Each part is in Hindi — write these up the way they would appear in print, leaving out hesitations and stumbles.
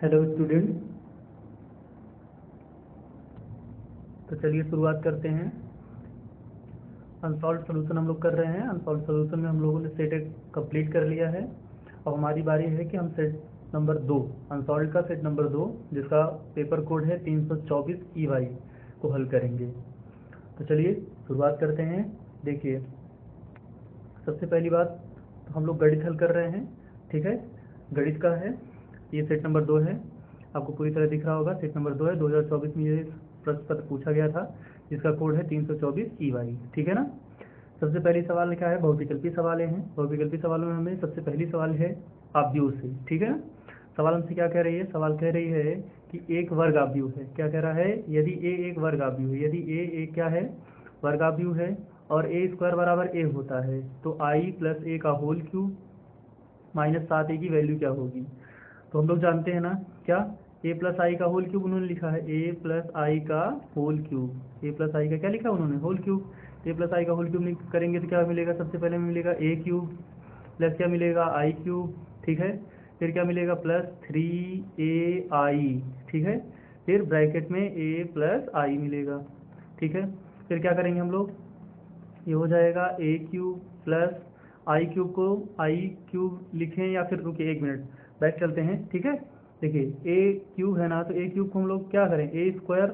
Hello student. तो चलिए शुरुआत करते हैं। अनसॉल्व सॉल्यूशन हम लोग कर रहे हैं। अनसॉल्व सॉल्यूशन में हम लोगों ने सेट एक कंप्लीट कर लिया है। अब हमारी बारी है कि हम सेट नंबर 2, अनसॉल्व का सेट नंबर 2, जिसका पेपर कोड है 324 EY को हल करेंगे। तो चलिए शुरुआत करते हैं। देखिए, सबसे पहली बात तो हम लोग गणित हल कर रहे हैं। ठीक है, गणित का है, ये सेट नंबर 2 है। आपको पूरी तरह दिख रहा होगा, सेट नंबर 2 है। 2024 में ये प्रश्न पत्र पूछा गया था, जिसका कोड है 324 EY। ठीक है ना। सबसे पहली सवाल लिखा है, बहुविकल्पी सवालें हैं। बहुविकल्पी सवालों में हमें सबसे पहली सवाल है आव्यूह से। ठीक है ना। सवाल हमसे क्या कह रही है? सवाल कह रही है कि एक वर्ग आव्यूह है। क्या कह रहा है? यदि ए एक वर्ग आव्यूह है, यदि ए एक क्या है, वर्ग आव्यूह है, और ए स्क्वायर बराबर ए होता है, तो आई प्लस ए का होल क्यूब माइनस 7a की वैल्यू क्या होगी? तो हम लोग जानते हैं ना क्या, ए प्लस आई का होल क्यूब उन्होंने लिखा है, ए प्लस आई का whole cube. A plus I का क्या लिखा है उन्होंने? Whole cube. A plus I का होल क्यूब करेंगे तो क्या मिलेगा? सबसे पहले मिलेगा ए क्यूब प्लस क्या मिलेगा? आई क्यूब। ठीक है, फिर क्या मिलेगा? Plus 3ai। ठीक है, फिर ब्रैकेट में ए प्लस आई मिलेगा। ठीक है, फिर क्या करेंगे हम लोग? ये हो जाएगा ए क्यूब प्लस आई क्यूब को आई क्यूब लिखें, या फिर रुकिए 1 मिनट बैक चलते हैं। ठीक है, देखिए ए क्यूब है ना, तो ए क्यूब को हम लोग क्या करें? ए स्क्वायर,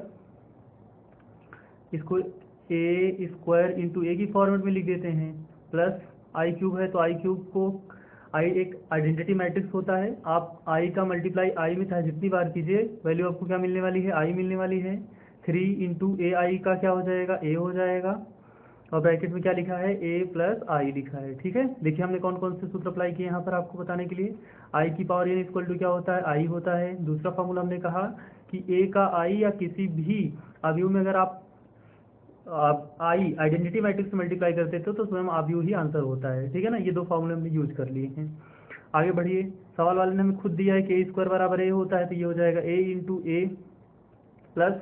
इसको ए स्क्वायर इंटू ए की फॉर्मेट में लिख देते हैं, प्लस आई क्यूब है तो आई क्यूब को, आई एक आइडेंटिटी मैट्रिक्स होता है, आप आई का मल्टीप्लाई आई में चाहे जितनी बार कीजिए वैल्यू आपको क्या मिलने वाली है? आई मिलने वाली है। 3 इंटू ए आई का क्या हो जाएगा? ए हो जाएगा। और ब्रैकेट में क्या लिखा है? ए प्लस आई लिखा है। ठीक है, देखिए हमने कौन कौन से सूत्र अप्लाई किए यहाँ पर आपको बताने के लिए। आई की पावर एन इक्वल टू क्या होता है? आई होता है। दूसरा फॉर्मूला हमने कहा कि ए का आई या किसी भी अवयव में अगर आप आई आइडेंटिटी मैट्रिक्स से मल्टीप्लाई करते थे तो स्वयं अवयव ही आंसर होता है। ठीक है ना, ये दो फॉर्मूले हमने यूज कर लिए हैं। आगे बढ़िए, सवाल वाले ने हमें खुद दिया है कि ए स्क्वायर बराबर ए होता है, तो ये हो जाएगा ए इंटू ए प्लस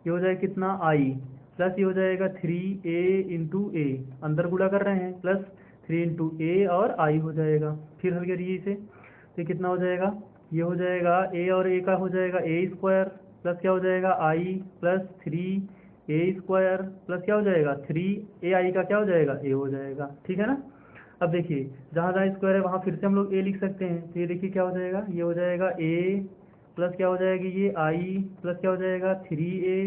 ये हो जाएगा कितना? आई, प्लस ये हो जाएगा 3a इंटू ए, अंदर गुणा कर रहे हैं, प्लस 3 इंटू ए और आई हो जाएगा। फिर हल करिए इसे, तो ये कितना हो जाएगा? ये हो जाएगा ए और ए का हो जाएगा ए स्क्वायर, प्लस क्या हो जाएगा? आई प्लस 3a स्क्वायर, प्लस क्या हो जाएगा? 3ai का क्या हो जाएगा? ए हो जाएगा। ठीक है ना। अब देखिए, जहाँ जहाँ स्क्वायर है वहाँ फिर से हम लोग ए लिख सकते हैं, तो ये देखिए क्या हो जाएगा? ये हो जाएगा ए प्लस क्या हो जाएगी? ये आई प्लस क्या हो जाएगा? 3a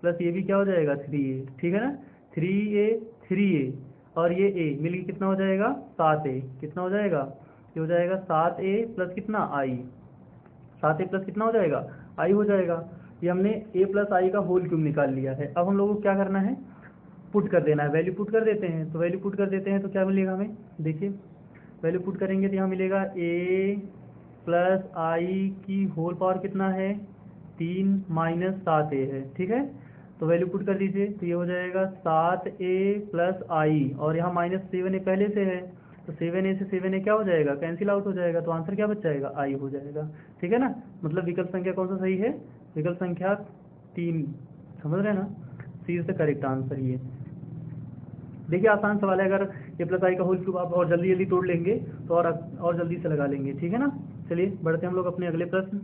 प्लस ये भी क्या हो जाएगा? 3a। ठीक है ना, 3a और ये a मिलके कितना हो जाएगा? 7a। कितना हो जाएगा? ये हो जाएगा 7a प्लस कितना? आई। 7a प्लस कितना हो जाएगा? आई हो जाएगा। ये हमने a प्लस आई का होल क्यूब निकाल लिया है। अब हम लोगों को क्या करना है? पुट कर देना है, वैल्यू पुट कर देते हैं। तो वैल्यू पुट कर देते हैं तो क्या मिलेगा हमें? देखिए, वैल्यू पुट करेंगे तो यहाँ मिलेगा a प्लस आई की होल पावर कितना है? 3 माइनस 7a है। ठीक है, तो वैल्यू पुट कर दीजिए, तो ये हो जाएगा 7a प्लस आई, और यहाँ माइनस 7a पहले से है, तो 7a से 7a क्या हो जाएगा? कैंसिल आउट हो जाएगा, तो आंसर क्या बच जाएगा? आई हो जाएगा। ठीक है ना, मतलब विकल्प संख्या कौन सा सही है? विकल्प संख्या 3। समझ रहे हैं ना, सी इज द करेक्ट आंसर। ये देखिए आसान सवाल है, अगर ए प्लस आई का होल क्यूब आप और जल्दी जल्दी तोड़ लेंगे तो और जल्दी से लगा लेंगे। ठीक है ना, चलिए बढ़ते हैं हम लोग अपने अगले प्रश्न।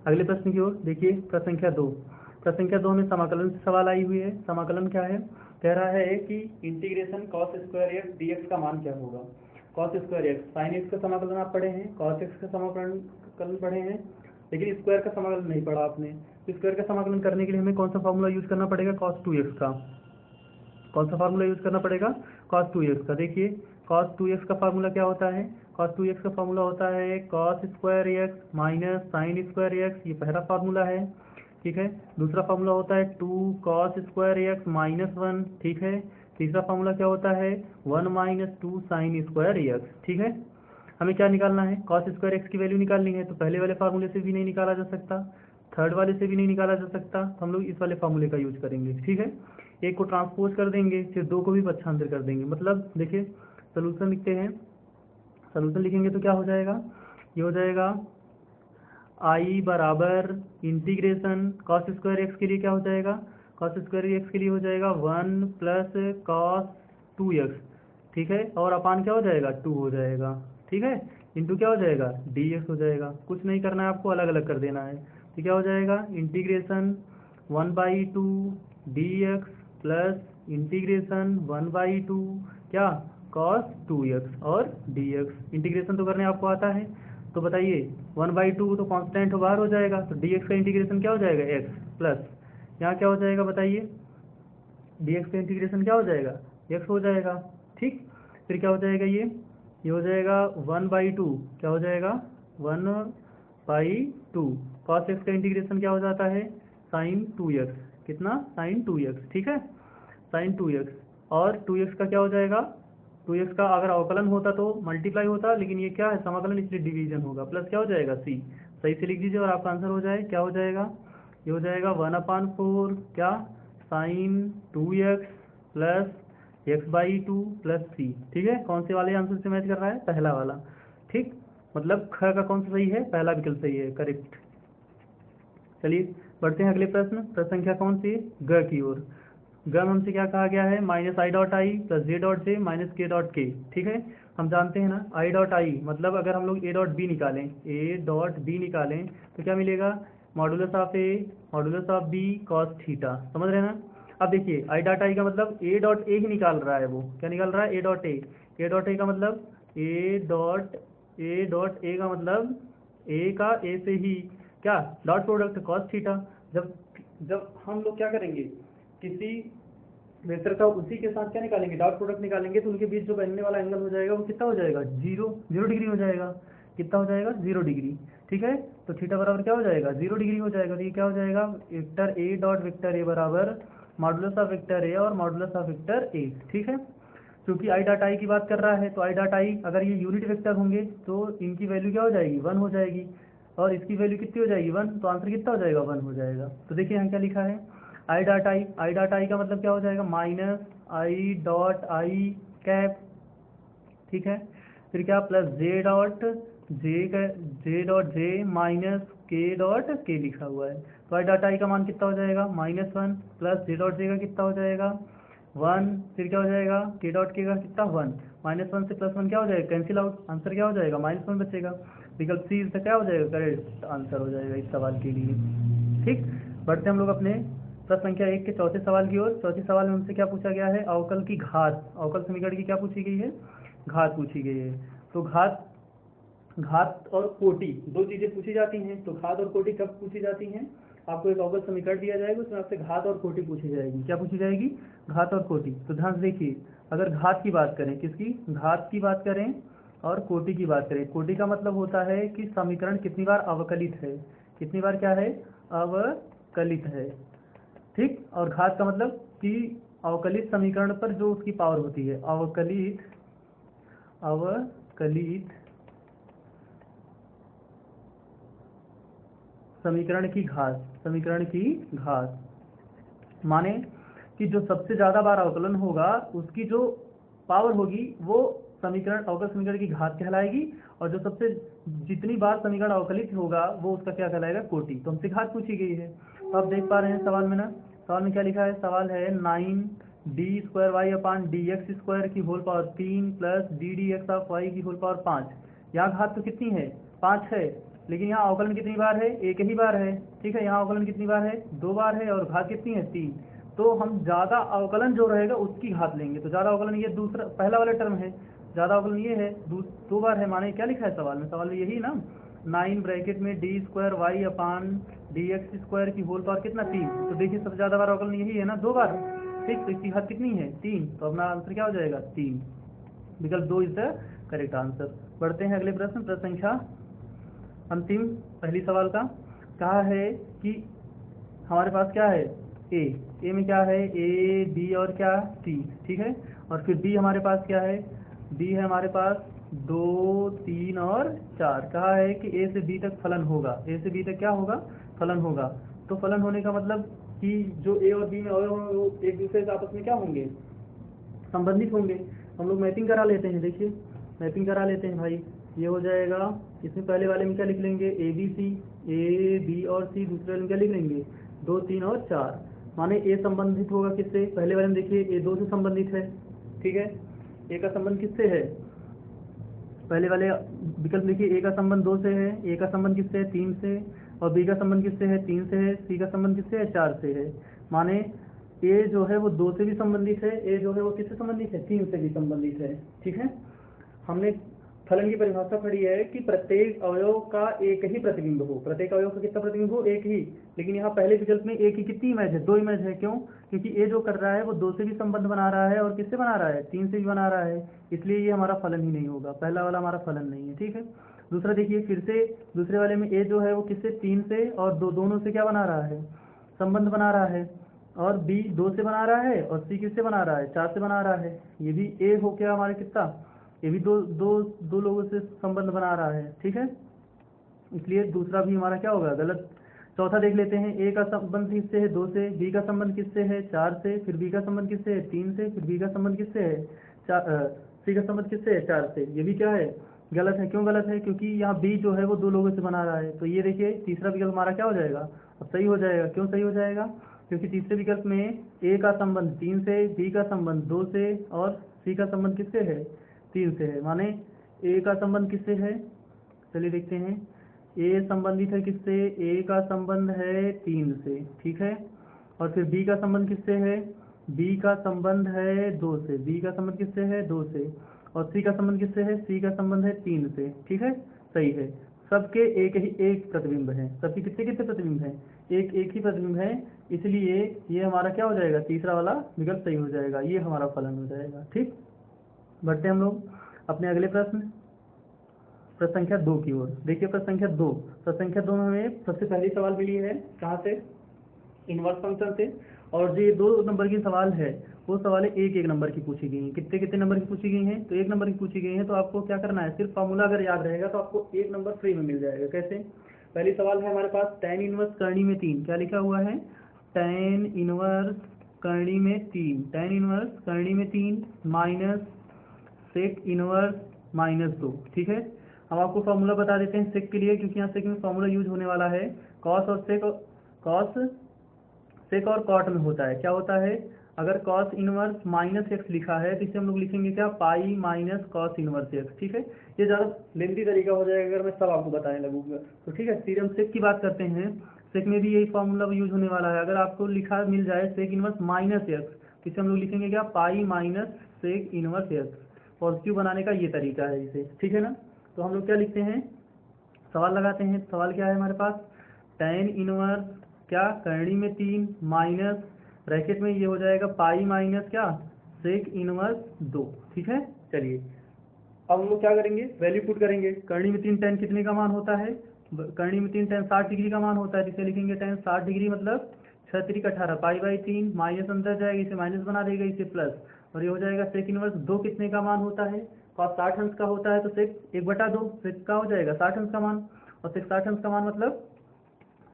अगले प्रश्न की ओर देखिए, प्रश्न संख्या 2। प्रश्न संख्या 2 में समाकलन से सवाल आई हुई है। समाकलन क्या है? कह रहा है कि integration cos square x D x का मान क्या होगा? Cos square x, sine x का समाकलन आप पढ़े हैं, कॉस एक्स का समाकलन पढ़े हैं, लेकिन स्क्वायर का समाकलन नहीं पढ़ा आपने। तो स्क्वायर का समाकलन करने के लिए हमें कौन सा फॉर्मूला यूज करना पड़ेगा? कॉस 2x का। कौन सा फार्मूला यूज करना पड़ेगा? cos 2x का। देखिए cos 2x का फार्मूला क्या होता है? cos 2x का फार्मूला होता है cos square x minus sine square x, ये पहला फार्मूला है। ठीक है, दूसरा फार्मूला होता है 2 cos स्क्वायर एक्स माइनस 1। ठीक है, तीसरा फार्मूला क्या होता है? 1 माइनस 2 साइन स्क्वायर एक्स। ठीक है, हमें क्या निकालना है? cos स्क्वायर एक्स की वैल्यू निकालनी है, तो पहले वाले फार्मूले से भी नहीं निकाला जा सकता, थर्ड वाले से भी नहीं निकाला जा सकता, तो हम लोग इस वाले फार्मूले का यूज करेंगे। ठीक है, एक को ट्रांसपोज कर देंगे, फिर दो को भी पक्षांतर कर देंगे। मतलब देखिए, सोल्यूशन लिखते हैं, सोल्यूशन लिखेंगे तो क्या हो जाएगा? ये हो जाएगा आई बराबर इंटीग्रेशन कॉस स्क्वायर एक्स के लिए क्या हो जाएगा? कॉस स्क्वायर एक्स के लिए हो जाएगा 1 प्लस कॉस 2x, ठीक है, और अपान क्या हो जाएगा 2 हो जाएगा, ठीक है, इंटू क्या हो जाएगा dx हो जाएगा। कुछ नहीं करना है आपको, अलग अलग कर देना है। तो क्या हो जाएगा इंटीग्रेशन 1/2 dx प्लस इंटीग्रेशन 1/2 क्या कॉस 2x और dx। इंटीग्रेशन तो करने आपको आता है, तो बताइए 1/2 तो कांस्टेंट बाहर हो जाएगा, तो dx का इंटीग्रेशन क्या हो जाएगा x प्लस यहाँ क्या हो जाएगा बताइए, dx का इंटीग्रेशन क्या हो जाएगा x हो जाएगा, ठीक। फिर क्या हो जाएगा ये हो जाएगा 1/2, क्या हो जाएगा 1/2 cos x का इंटीग्रेशन क्या हो जाता है sin 2x, कितना sin 2x, ठीक है, sin 2x, और 2x का क्या हो जाएगा 2x का अगर अवकलन होता तो मल्टीप्लाई होता, लेकिन ये क्या है समाकलन, इसलिए डिवीजन होगा, प्लस क्या हो जाएगा c, सही से लिख दीजिए और आपका आंसर हो जाए, क्या हो जाएगा ये हो जाएगा 1/4 क्या sin 2x plus x/2 plus c, ठीक है। कौन से वाले आंसर से मैच कर रहा है, पहला वाला, ठीक, मतलब ख का कौन सा सही है, पहला विकल्प सही है, करेक्ट। चलिए बढ़ते हैं अगले प्रश्न, प्रश्न संख्या कौन सी, ग की ओर। ग में हमसे क्या कहा गया है -i.i plus j.j minus k.k, ठीक है। हम जानते हैं ना i.i मतलब अगर हम लोग a.b निकालें तो क्या मिलेगा modulus of a modulus of b cos theta, समझ रहे हैं ना। अब देखिए i.i का मतलब a.a ही निकाल रहा है, वो क्या निकाल रहा है a.a का मतलब a.a का मतलब a का a से ही क्या डॉट प्रोडक्ट cos थीटा। जब हम लोग क्या करेंगे किसी वेक्टर का उसी के साथ क्या निकालेंगे डॉट प्रोडक्ट निकालेंगे, तो उनके बीच जो बनने वाला एंगल हो जाएगा वो कितना हो जाएगा 0 डिग्री हो जाएगा, कितना हो जाएगा 0 डिग्री, ठीक है। तो थीटा बराबर क्या हो जाएगा 0 डिग्री हो जाएगा। तो ये क्या हो जाएगा vector A dot vector A बराबर मॉडुलस ऑफ वेक्टर ए और मॉडुलस ऑफ वेक्टर ए, ठीक है। क्योंकि आई डॉट आई की बात कर रहा है तो आई डॉट आई अगर ये यूनिट वेक्टर होंगे तो इनकी वैल्यू क्या हो जाएगी 1 हो जाएगी, और इसकी वैल्यू कितनी हो जाएगी 1, तो आंसर कितना हो जाएगा 1 हो जाएगा। तो देखिए यहाँ क्या लिखा है आई डॉट आई का मतलब क्या हो जाएगा -i.i कैप, ठीक है। फिर क्या प्लस जे माइनस के लिखा हुआ है। तो आई डॉट आई का मान कितना हो जाएगा -1 प्लस जे का कितना हो जाएगा 1, फिर क्या हो जाएगा के का कितना 1, -1 से +1 क्या हो जाएगा कैंसिल आउट, आंसर क्या हो जाएगा -1 बचेगा। विकल्प सी से क्या हो जाएगा करेक्ट आंसर हो जाएगा इस सवाल के लिए, ठीक। बढ़ते हम लोग अपने प्रश्न संख्या 1 के चौथे सवाल की ओर। चौथे सवाल में हमसे क्या पूछा गया है अवकल की घात, अवकल समीकरण की क्या पूछी गई है घात पूछी गई है। तो घात और कोटि दो चीजें पूछी जाती हैं। तो घात और कोटि कब पूछी जाती हैं, आपको एक अवकल समीकरण दिया जाएगा उसमें आपसे घात और कोटि पूछी जाएगी, क्या पूछी जाएगी घात और कोटि। तो ध्यान से देखिए अगर घात की बात करें, किसकी घात की बात करें और कोटि की बात करें, कोटि का मतलब होता है कि समीकरण कितनी बार अवकलित है, कितनी बार क्या है अवकलित है, ठीक। और घात का मतलब कि अवकलित समीकरण पर जो उसकी पावर होती है, अवकलित समीकरण की घात माने कि जो सबसे ज्यादा बार अवकलन होगा उसकी जो पावर होगी वो समीकरण अवकल समीकरण की घात कहलाएगी, और जो सबसे जितनी बार समीकरण अवकलित होगा वो उसका क्या कहलाएगा कोटि। तो हमसे घात पूछी गई है। तो आप देख पा रहे हैं सवाल में ना, सवाल में क्या लिखा है, सवाल है 9d2y/dx² की होल पावर 3 प्लस ddx/y की होल पावर 5। यहाँ घात तो कितनी है 5 है, लेकिन यहाँ अवकलन कितनी बार है एक ही बार है, ठीक है। यहाँ अवकलन कितनी बार है 2 बार है, और घात कितनी है 3। तो हम ज्यादा अवकलन जो रहेगा उसकी घात लेंगे। तो ज्यादा अवकलन ये दूसरा पहला वाला टर्म है, ज्यादा अवकलन ये है 2 बार है, माने क्या लिखा है सवाल में, सवाल में यही ना 9 ब्रैकेट में d2y/dx² की होल पावर कितना 3। तो देखिए सबसे ज्यादा बार अवकलन यही है ना 2 बार, ठीक। तो इसकी घात कितनी है 3, तो अपना आंसर क्या हो जाएगा 3, विकल्प 2 इज द करेक्ट आंसर। बढ़ते हैं अगले प्रश्न, प्रश्न संख्या अंतिम पहली सवाल का। कहा है कि हमारे पास क्या है ए में क्या है ए बी और क्या सी, ठीक है। और फिर डी हमारे पास क्या है, डी है हमारे पास 2 3 और 4। कहा है कि ए से बी तक फलन होगा, ए से बी तक क्या होगा फलन होगा। तो फलन होने का मतलब कि जो ए और बी में अवयव होंगे वो एक दूसरे से आपस में क्या होंगे संबंधित होंगे। हम लोग मैपिंग करा लेते हैं, देखिए मैपिंग करा लेते हैं भाई। ये हो जाएगा इसमें पहले वाले में क्या लिख लेंगे A B C, A B और सी, दूसरे वाले में क्या लिख लेंगे 2 3 और 4। माने ए संबंधित होगा किससे, पहले वाले में देखिए ए 2 से संबंधित है, ठीक है। ए का संबंध किससे है, पहले वाले विकल्प देखिए, ए का संबंध 2 से है, ए का संबंध किससे है 3 से, और बी का संबंध किससे है 3 से है, सी का संबंध किससे है 4 से है। माने ए जो है वो 2 से भी संबंधित है, ए जो है वो किससे संबंधित है 3 से भी संबंधित है, ठीक है। हमने फलन की परिभाषा पढ़ी है कि प्रत्येक अवयव का एक ही प्रतिबिंब हो, प्रत्येक अवयव का कितना प्रतिबिंब हो, एक ही। लेकिन यहाँ पहले विकल्प में एक ही कितनी इमेज है, 2 इमेज है, क्यों, क्योंकि ए जो कर रहा है वो 2 से भी संबंध बना रहा है और किससे बना रहा है 3 से भी बना रहा है, इसलिए ये हमारा फलन ही नहीं होगा, पहला वाला हमारा फलन नहीं है, ठीक है। दूसरा देखिए फिर से दूसरे वाले में ए जो है वो किससे 3 से और दोनों से क्या बना रहा है, संबंध बना रहा है, और बी 2 से बना रहा है, और सी किससे बना रहा है 4 से बना रहा है। ये भी ए हो गया हमारे कितना, ये भी दो लोगों से संबंध बना रहा है, ठीक है, इसलिए दूसरा भी हमारा क्या होगा गलत। चौथा देख लेते हैं, ए का संबंध किससे है 2 से, बी का संबंध किससे है 4 से, फिर बी का संबंध किससे है 3 से, फिर बी का संबंध किससे है सी का संबंध किससे है 4 से। ये भी क्या है गलत है, क्यों गलत है, क्योंकि यहाँ बी जो है वो 2 लोगों से बना रहा है। तो ये देखिए तीसरा विकल्प हमारा क्या हो जाएगा, अब सही हो जाएगा। क्यों सही हो जाएगा, क्योंकि तीसरे विकल्प में ए का संबंध 3 से, बी का संबंध 2 से, और सी का संबंध किससे है 3 से है। माने ए का संबंध किससे है, चलिए देखते हैं, ए संबंधित है किससे, ए का संबंध है 3 से, ठीक है, और फिर बी का संबंध किससे है, बी का संबंध है 2 से, बी का संबंध किससे है 2 से, और सी का संबंध किससे है, सी का संबंध है 3 से, ठीक है, सही है। सबके एक प्रतिबिंब है, सबके कितने कितने प्रतिबिंब हैं, एक ही प्रतिबिंब है, इसलिए ये हमारा क्या हो जाएगा, तीसरा वाला विकल्प सही हो जाएगा, ये हमारा फलन हो जाएगा, ठीक। बढ़ते हैं हम लोग अपने अगले प्रश्न संख्या 2 की ओर। देखिए प्रश्न संख्या 2 में हमें सबसे पहली सवाल मिली है कहाँ से, इनवर्स फंक्शन से, और जो ये 2 नंबर की सवाल है वो सवाल एक नंबर की पूछी गई हैं। कितने कितने नंबर की पूछी गई हैं, तो 1 नंबर की पूछी गई हैं। तो आपको क्या करना है, सिर्फ फार्मूला अगर याद रहेगा तो आपको 1 नंबर फ्री में मिल जाएगा। कैसे, पहली सवाल है हमारे पास tan इनवर्स करनी में 3, क्या लिखा हुआ है, tan इनवर्स करनी में 3, tan इनवर्स करनी में 3 माइनस सेक इनवर्स -2, ठीक है। हम आपको फॉर्मूला बता देते हैं सेक के लिए, क्योंकि यहाँ सेक में फॉर्मूला यूज होने वाला है। कॉस और सेक और कॉट में होता है, क्या होता है, अगर कॉस इनवर्स -x लिखा है तो इसे हम लोग लिखेंगे क्या, pi minus cos inverse x, ठीक है। ये ज़्यादा लेंथी तरीका हो जाएगा अगर मैं सब आपको बताने लगूंगा, तो ठीक है। फिर हम सेक की बात करते हैं, सेक में भी यही फॉर्मूला यूज होने वाला है। अगर आपको लिखा मिल जाए सेक इनवर्स -x तो इसे हम लोग लिखेंगे क्या, pi minus sec inverse x। Positive बनाने का ये तरीका है इसे, ठीक है ना। तो हम लोग क्या लिखते हैं, सवाल लगाते हैं। सवाल क्या है हमारे पास, tan इनवर्स क्या करनी में 3 माइनस ब्रैकेट में ये हो जाएगा पाई माइनस क्या सेक इनवर्स 2, ठीक है। चलिए अब हम लोग क्या करेंगे, वैल्यू पुट करेंगे। करनी में 3 tan कितने का मान होता है, करनी में 3 tan 60 डिग्री का मान होता है, जिसे लिखेंगे tan 60 डिग्री मतलब 6 3 18, पाई बाई 3, माइनस अंदर जाएगा इसे माइनस बना देगा इसे प्लस, और ये हो जाएगा सेक इनवर्स 2 कितने का मान होता है, कॉस 60 अंश का होता है, तो सेक 1/2 सेक का हो जाएगा 60 अंश का मान, और सेक 60 अंश का मान मतलब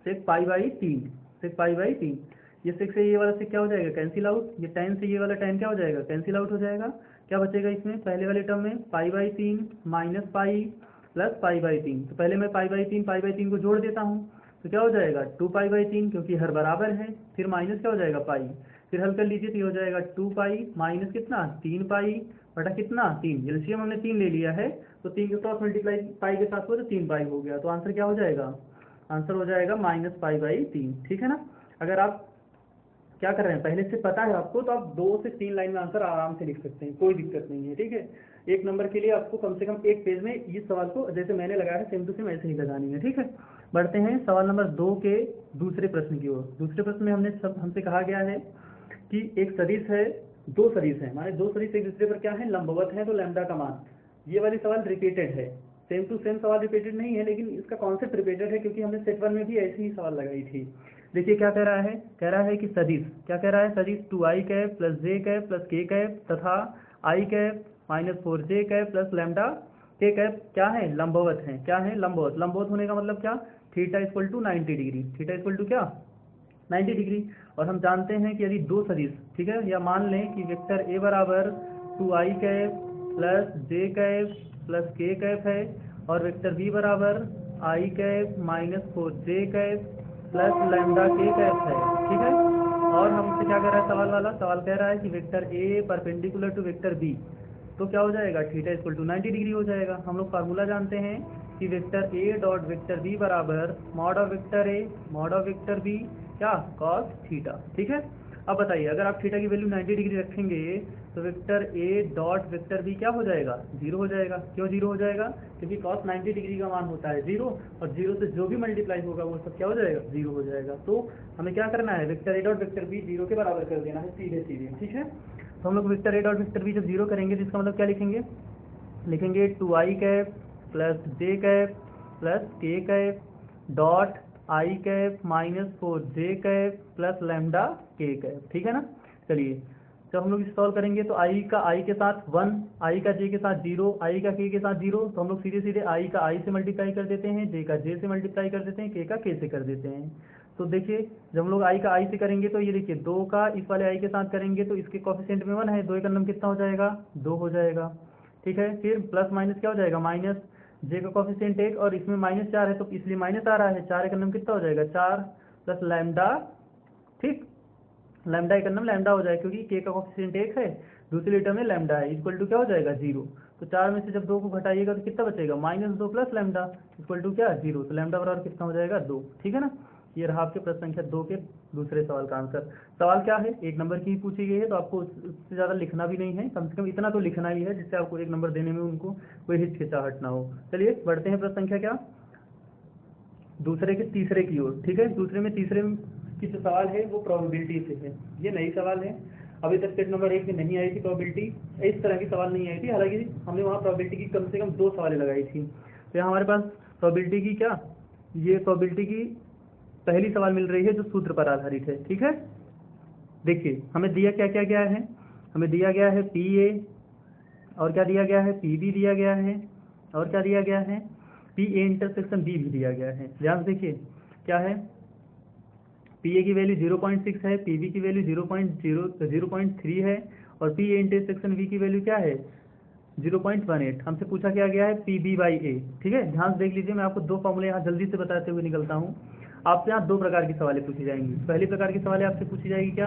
सेक pi by 3, sec pi by 3। ये सेक से ये वाला सेक क्या हो जाएगा, कैंसिल आउट, ये tan से ये वाला tan क्या हो जाएगा, कैंसिल आउट हो जाएगा। क्या बचेगा इसमें, पहले वाले टर्म में pi by 3 minus pi plus pi by 3, तो पहले मैं पाई बाई 3 को जोड़ देता हूँ, तो क्या हो जाएगा 2 पाई बाई 3, क्योंकि हर बराबर है, फिर माइनस क्या हो जाएगा पाई, फिर हल कर लीजिए तो ये हो जाएगा 2 पाई माइनस कितना 3 पाई बटा कितना 3, एलसीएम हमने 3 ले लिया है, तो 3 के क्रॉस मल्टीप्लाई पाई के साथ हो तो 3 पाई हो गया, तो आंसर क्या हो जाएगा, आंसर हो जाएगा माइनस पाई बाई 3, ठीक है ना। अगर आप क्या कर रहे हैं पहले से पता है आपको, तो आप 2 से 3 लाइन में आंसर आराम से लिख सकते हैं, कोई दिक्कत नहीं है, ठीक है। 1 नंबर के लिए आपको कम से कम 1 पेज में इस सवाल को जैसे मैंने लगाया है सेम टू सेम ऐसे ही लगानी है, ठीक है। बढ़ते हैं सवाल नंबर 2 के दूसरे प्रश्न की ओर। दूसरे प्रश्न में हमसे कहा गया है कि एक सदिश है, 2 सदिश है, माने 2 सदिश एक दूसरे पर क्या है लंबवत है, तो लैम्डा का मान, ये वाली सवाल रिपीटेड है, सेम टू सेम सवाल रिपीटेड नहीं है, लेकिन इसका कॉन्सेप्ट रिपीटेड है, क्योंकि हमने सेट 1 में भी ऐसी ही सवाल लगाई थी। देखिए क्या कह रहा है, कह रहा है कि सदिश, क्या कह रहा है, सदिश 2i cap plus j cap plus k cap तथा i cap minus 4j cap plus lambda के कैप क्या है लंबवत है, क्या है लंबवत। लंबवत होने का मतलब क्या, theta equal to 90 degree, theta equal to क्या 90 डिग्री। और हम जानते हैं कि यदि 2 सदिश, ठीक है, या मान लें कि वेक्टर a बराबर 2i cap plus j cap plus k cap है, और वेक्टर b बराबर i cap minus 4j cap plus lambda के कैप है, ठीक है। और हमसे क्या कर रहा है सवाल वाला, सवाल कह रहा है कि vector A perpendicular to vector B, तो क्या हो जाएगा थीटा इक्वल टू 90 डिग्री हो जाएगा। हम लोग फार्मूला जानते हैं कि vector A dot vector B बराबर mod of vector A mod of vector B क्या कॉस थीटा। ठीक है, अब बताइए अगर आप थीटा की वैल्यू 90 डिग्री रखेंगे तो vector A dot vector B क्या हो जाएगा, जीरो हो जाएगा। क्यों जीरो हो जाएगा, क्योंकि कॉस 90 डिग्री का मान होता है जीरो, और जीरो से जो भी मल्टीप्लाई होगा वो सब क्या हो जाएगा, जीरो हो जाएगा। तो हमें क्या करना है, vector A dot vector B zero के बराबर कर देना है सीधे सीधे। ठीक है, तो हम लोग vector A dot vector B जब जीरो करेंगे तो इसका मतलब क्या लिखेंगे, लिखेंगे 2i cap plus j cap plus k cap dot i cap minus 4j cap plus lambda के कैप। ठीक है ना। चलिए जब हम लोग इसे सॉल्व करेंगे तो i का i के साथ 1, i का j के साथ 0, i का k के साथ 0, तो हम लोग सीधे सीधे i का i से मल्टीप्लाई कर देते हैं, j का j से मल्टीप्लाई कर देते हैं, k का k से कर देते हैं। तो देखिए जब हम लोग i का i से करेंगे तो ये देखिए 2 का इस वाले i के साथ करेंगे तो इसके कोफिशिएंट में 1 है, 2 का नंबर कितना हो जाएगा, 2 हो जाएगा। ठीक है, फिर प्लस माइनस क्या हो जाएगा, माइनस j का कोफिशिएंट 1 और इसमें -4 है तो इसलिए माइनस आ रहा है, 4 का नंबर कितना हो जाएगा 4 प्लस लैम्डा। ठीक, लैम्डा एक नंबर लैम्डा हो जाएगा क्योंकि के का कोफिशिएंट 1 है, दूसरी टर्म में लैम्डा है, इक्वल टू क्या हो जाएगा 0। तो 4 में से जब 2 को घटाइएगा तो कितना बचेगा, -2 प्लस लैम्डा इक्वल टू क्या 0, तो लैम्डा बराबर कितना हो जाएगा 2। ठीक है ना, ये रहा आपके प्रश्न संख्या 2 के दूसरे सवाल का आंसर। सवाल क्या है, 1 नंबर की ही पूछी गई है तो आपको उससे ज़्यादा लिखना भी नहीं है, कम से कम इतना तो लिखना ही है जिससे आपको 1 नंबर देने में उनको कोई हिचकिचाहट ना हो। चलिए बढ़ते हैं प्रश्न संख्या क्या, दूसरे के तीसरे की ओर। ठीक है, दूसरे में तीसरे की जो सवाल है वो प्रोबेबिलिटी से है, ये नई सवाल है, अभी तक सेट नंबर 1 में नहीं आई थी प्रोबेबिलिटी, इस तरह की सवाल नहीं आई थी, हालांकि हमने वहाँ प्रोबेबिलिटी की कम से कम 2 सवालें लगाई थी। तो यहाँ हमारे पास प्रोबेबिलिटी की क्या, ये प्रोबेबिलिटी की पहली सवाल मिल रही है जो सूत्र पर आधारित है। ठीक है, देखिए हमें दिया क्या क्या गया है, हमें दिया गया है पी ए, और क्या दिया गया है पी बी दिया गया है, और क्या दिया गया है पी ए इंटरसेक्शन बी भी दिया गया है। ध्यान से देखिए क्या है, पी ए की वैल्यू 0.6 है, पी बी की वैल्यू 0.3 है, और पी ए इंटरसेक्शन बी की वैल्यू क्या है 0.18। हमसे पूछा क्या गया है पी बी बाई ए। ठीक है, ध्यान से देख लीजिए, मैं आपको 2 फॉर्मूले यहाँ जल्दी से बताते हुए निकलता हूँ। आपसे यहाँ 2 प्रकार की सवालें पूछी जाएंगी। पहली प्रकार की सवालें आपसे पूछी जाएगी क्या,